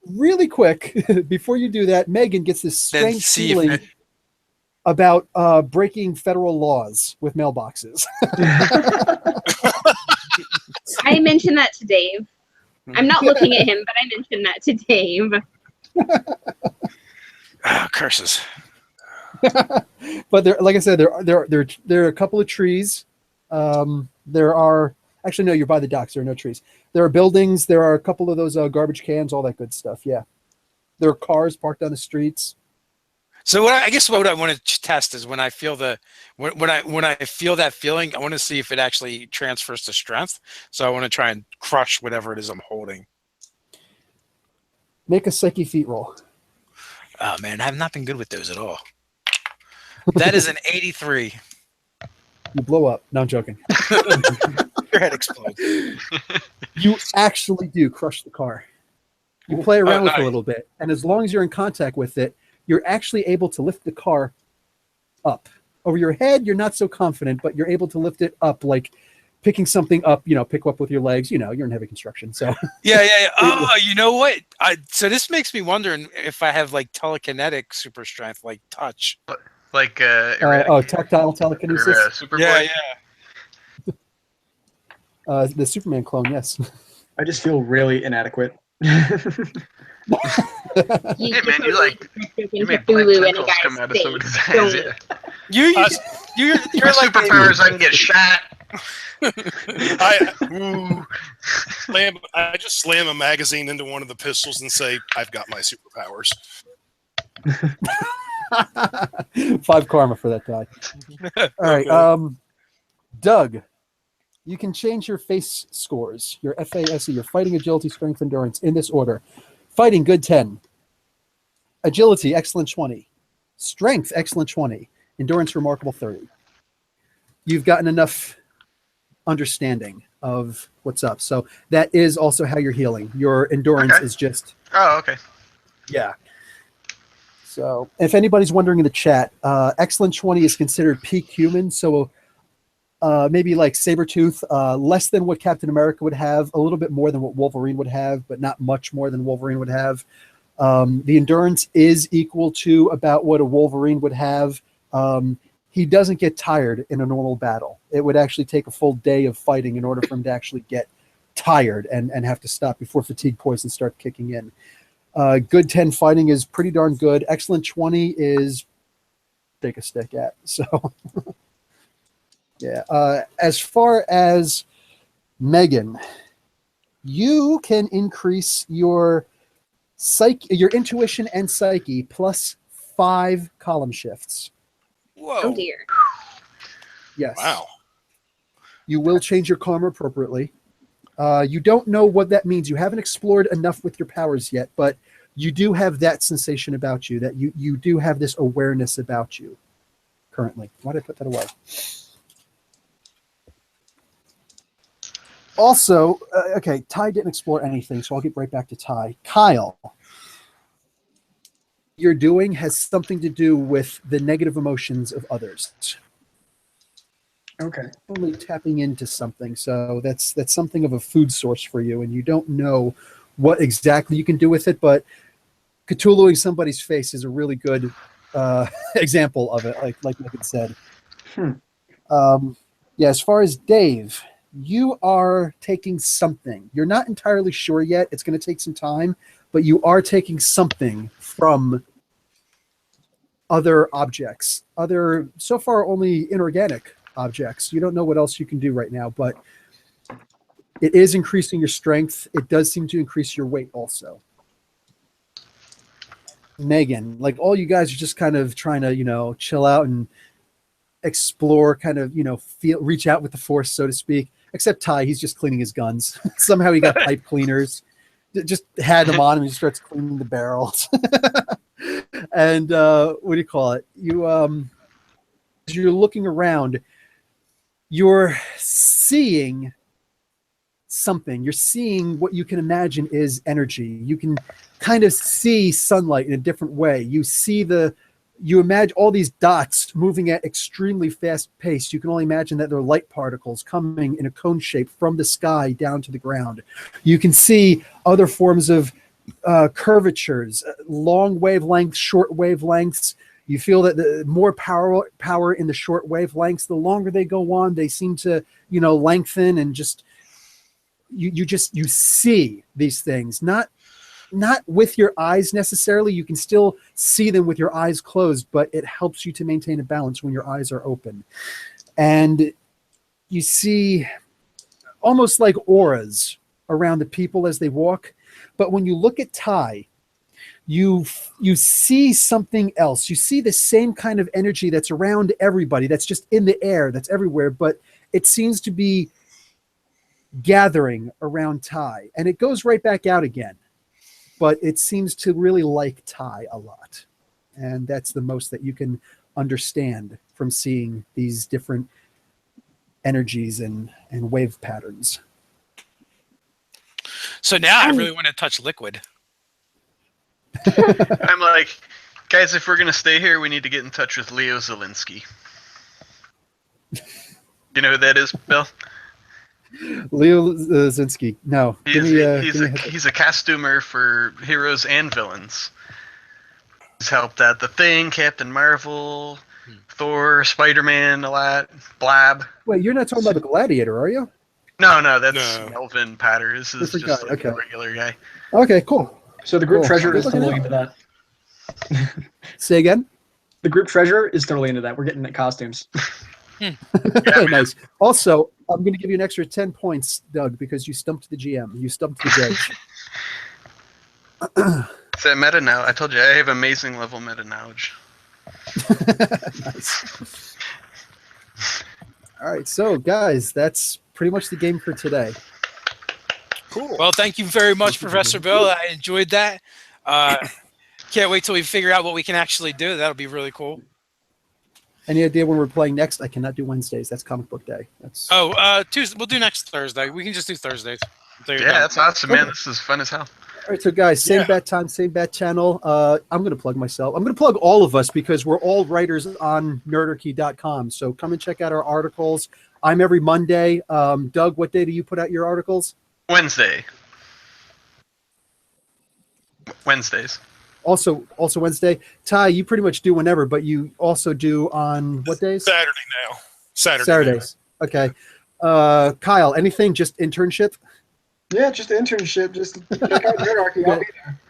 Really quick, before you do that, Megan gets this Then strange see if feeling it- about breaking federal laws with mailboxes. I mentioned that to Dave. I'm not looking at him, but I mentioned that to Dave. Curses. But there, like I said, there are a couple of trees. There are actually no, you're by the docks. There are no trees. There are buildings. There are a couple of those garbage cans, all that good stuff. Yeah, there are cars parked on the streets. So I guess what I want to test is when I feel when I feel that feeling, I want to see if it actually transfers to strength. So I want to try and crush whatever it is I'm holding. Make a psyche feat roll. Oh man, I have not been good with those at all. That is an 83. You blow up. No, I'm joking. Your head explodes. You actually do crush the car. You play around with it a nice. little bit, and as long as you're in contact with it, you're actually able to lift the car up. Over your head, you're not so confident, but you're able to lift it up, like picking something up, pick up with your legs. You're in heavy construction. So Yeah. Oh, you know what? So this makes me wonder if I have like telekinetic super strength, like touch. Like tactile or, telekinesis. Superboy. The Superman clone, yes. I just feel really inadequate. Hey man, you make black Cthulhu and a tentacles guy's come out of face. somebody's eyes. Don't. Yeah. You're My like superpowers, I can get shot. I just slam a magazine into one of the pistols and say, "I've got my superpowers." 5 karma for that die. All right. Doug, you can change your face scores, your FASE, your fighting, agility, strength, endurance, in this order. Fighting, good 10. Agility, excellent 20. Strength, excellent 20. Endurance, remarkable 30. You've gotten enough understanding of what's up. So that is also how you're healing. Your endurance Okay. is just, Oh, okay. yeah. So if anybody's wondering in the chat, excellent 20 is considered peak human. So maybe like Sabretooth, less than what Captain America would have, a little bit more than what Wolverine would have, but not much more than Wolverine would have. The endurance is equal to about what a Wolverine would have. He doesn't get tired in a normal battle. It would actually take a full day of fighting in order for him to actually get tired and have to stop before fatigue poisons start kicking in. Good 10 fighting is pretty darn good. Excellent 20 is take a stick at. So, yeah. As far as Megan, you can increase your your intuition and psyche plus 5 column shifts. Whoa. Oh dear. Yes. Wow. You will change your karma appropriately. You don't know what that means. You haven't explored enough with your powers yet, but you do have that sensation about you, that you do have this awareness about you currently. Why did I put that away? Also, okay, Ty didn't explore anything, so I'll get right back to Ty. Kyle, you're doing has something to do with the negative emotions of others. Okay. Only tapping into something, so that's something of a food source for you, and you don't know what exactly you can do with it, but Cthulhuing somebody's face is a really good example of it, like Megan said. Yeah, as far as Dave, you are taking something. You're not entirely sure yet. It's going to take some time, but you are taking something from other objects, other so far only inorganic objects. You don't know what else you can do right now, but it is increasing your strength. It does seem to increase your weight also. Megan, like all you guys are just kind of trying to, chill out and explore, kind of, reach out with the force, so to speak. Except Ty, he's just cleaning his guns. Somehow he got pipe cleaners, just had them on him. He just starts cleaning the barrels. And what do you call it? You, as you're looking around, you're seeing something. You're seeing what you can imagine is energy. You can kind of see sunlight in a different way. You imagine all these dots moving at extremely fast pace. You can only imagine that they're light particles coming in a cone shape from the sky down to the ground. You can see other forms of curvatures, long wavelengths, short wavelengths. You feel that the more power in the short wavelengths, the longer they go on, they seem to, lengthen, and just you see these things, not with your eyes necessarily. You can still see them with your eyes closed, but it helps you to maintain a balance when your eyes are open. And you see almost like auras around the people as they walk. But when you look at Ty, you see something else. You see the same kind of energy that's around everybody, that's just in the air, that's everywhere, but it seems to be gathering around Ty. And it goes right back out again. But it seems to really like Ty a lot. And that's the most that you can understand from seeing these different energies and wave patterns. So now I really want to touch liquid. I'm like, guys, if we're going to stay here, we need to get in touch with Leo Zielinski. You know who that is, Bill? Leo Zinski. No. He's a costumer for heroes and villains. He's helped out The Thing, Captain Marvel, Thor, Spider-Man a lot, Blab. Wait, you're not talking about the Gladiator, are you? No, that's Melvin Patter. This is Different just guy. like a Okay. regular guy. Okay, cool. So the group Cool. treasurer is Good looking totally out. into that. Say again? The group treasurer is totally into that. We're getting the costumes. Nice. Also, I'm going to give you an extra 10 points, Doug, because you stumped the GM. You stumped the judge. Is that meta now? I told you I have amazing level meta knowledge. Nice. All right, so guys, that's pretty much the game for today. Cool. Well, thank you very much, Professor Bill. I enjoyed that. Can't wait till we figure out what we can actually do. That'll be really cool. Any idea when we're playing next? I cannot do Wednesdays. That's comic book day. That's Tuesday. We'll do next Thursday. We can just do Thursdays. There you Yeah, go. that's awesome, man. This is fun as hell. all right. So guys, same Yeah. bat time, same bat channel. I'm going to plug myself. I'm going to plug all of us because we're all writers on Nerdarchy.com. So come and check out our articles. I'm every Monday. Doug, what day do you put out your articles? Wednesdays. Also Wednesday. Ty, you pretty much do whenever, but you also do on what days? Saturday now. Saturday. Saturdays. Okay. Kyle, anything? Just internship? Yeah, just an internship. Just check out Nerdarchy. I'll be there.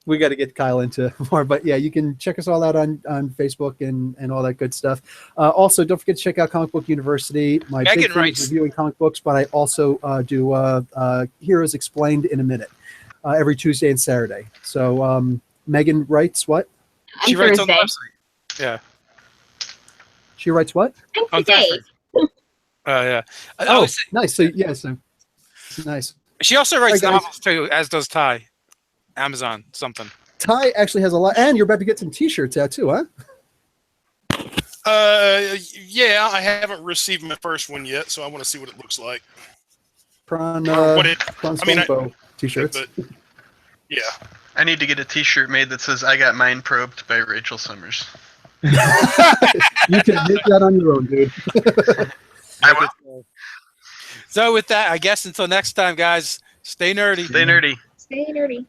We got to get Kyle into more, but yeah, you can check us all out on Facebook and all that good stuff. Also, don't forget to check out Comic Book University. My Megan big thing writes- is reviewing comic books, but I also do Heroes Explained in a Minute every Tuesday and Saturday. So Megan writes what? On She writes on the Thursday. website. Yeah. She writes what? On On Thursday. Thursday. Yeah. Oh, nice. So yeah, so nice. She also writes Hi, guys. novels too, as does Ty. Amazon something. Ty actually has a lot, and you're about to get some T-shirts out too, huh? Yeah, I haven't received my first one yet, so I want to see what it looks like. Prawn, What it- Prawn I mean, Spanko T-shirts. But yeah, I need to get a T-shirt made that says "I got mine probed" by Rachel Summers. You can make that on your own, dude. I will. So with that, I guess until next time, guys, stay nerdy. Stay nerdy. Stay nerdy.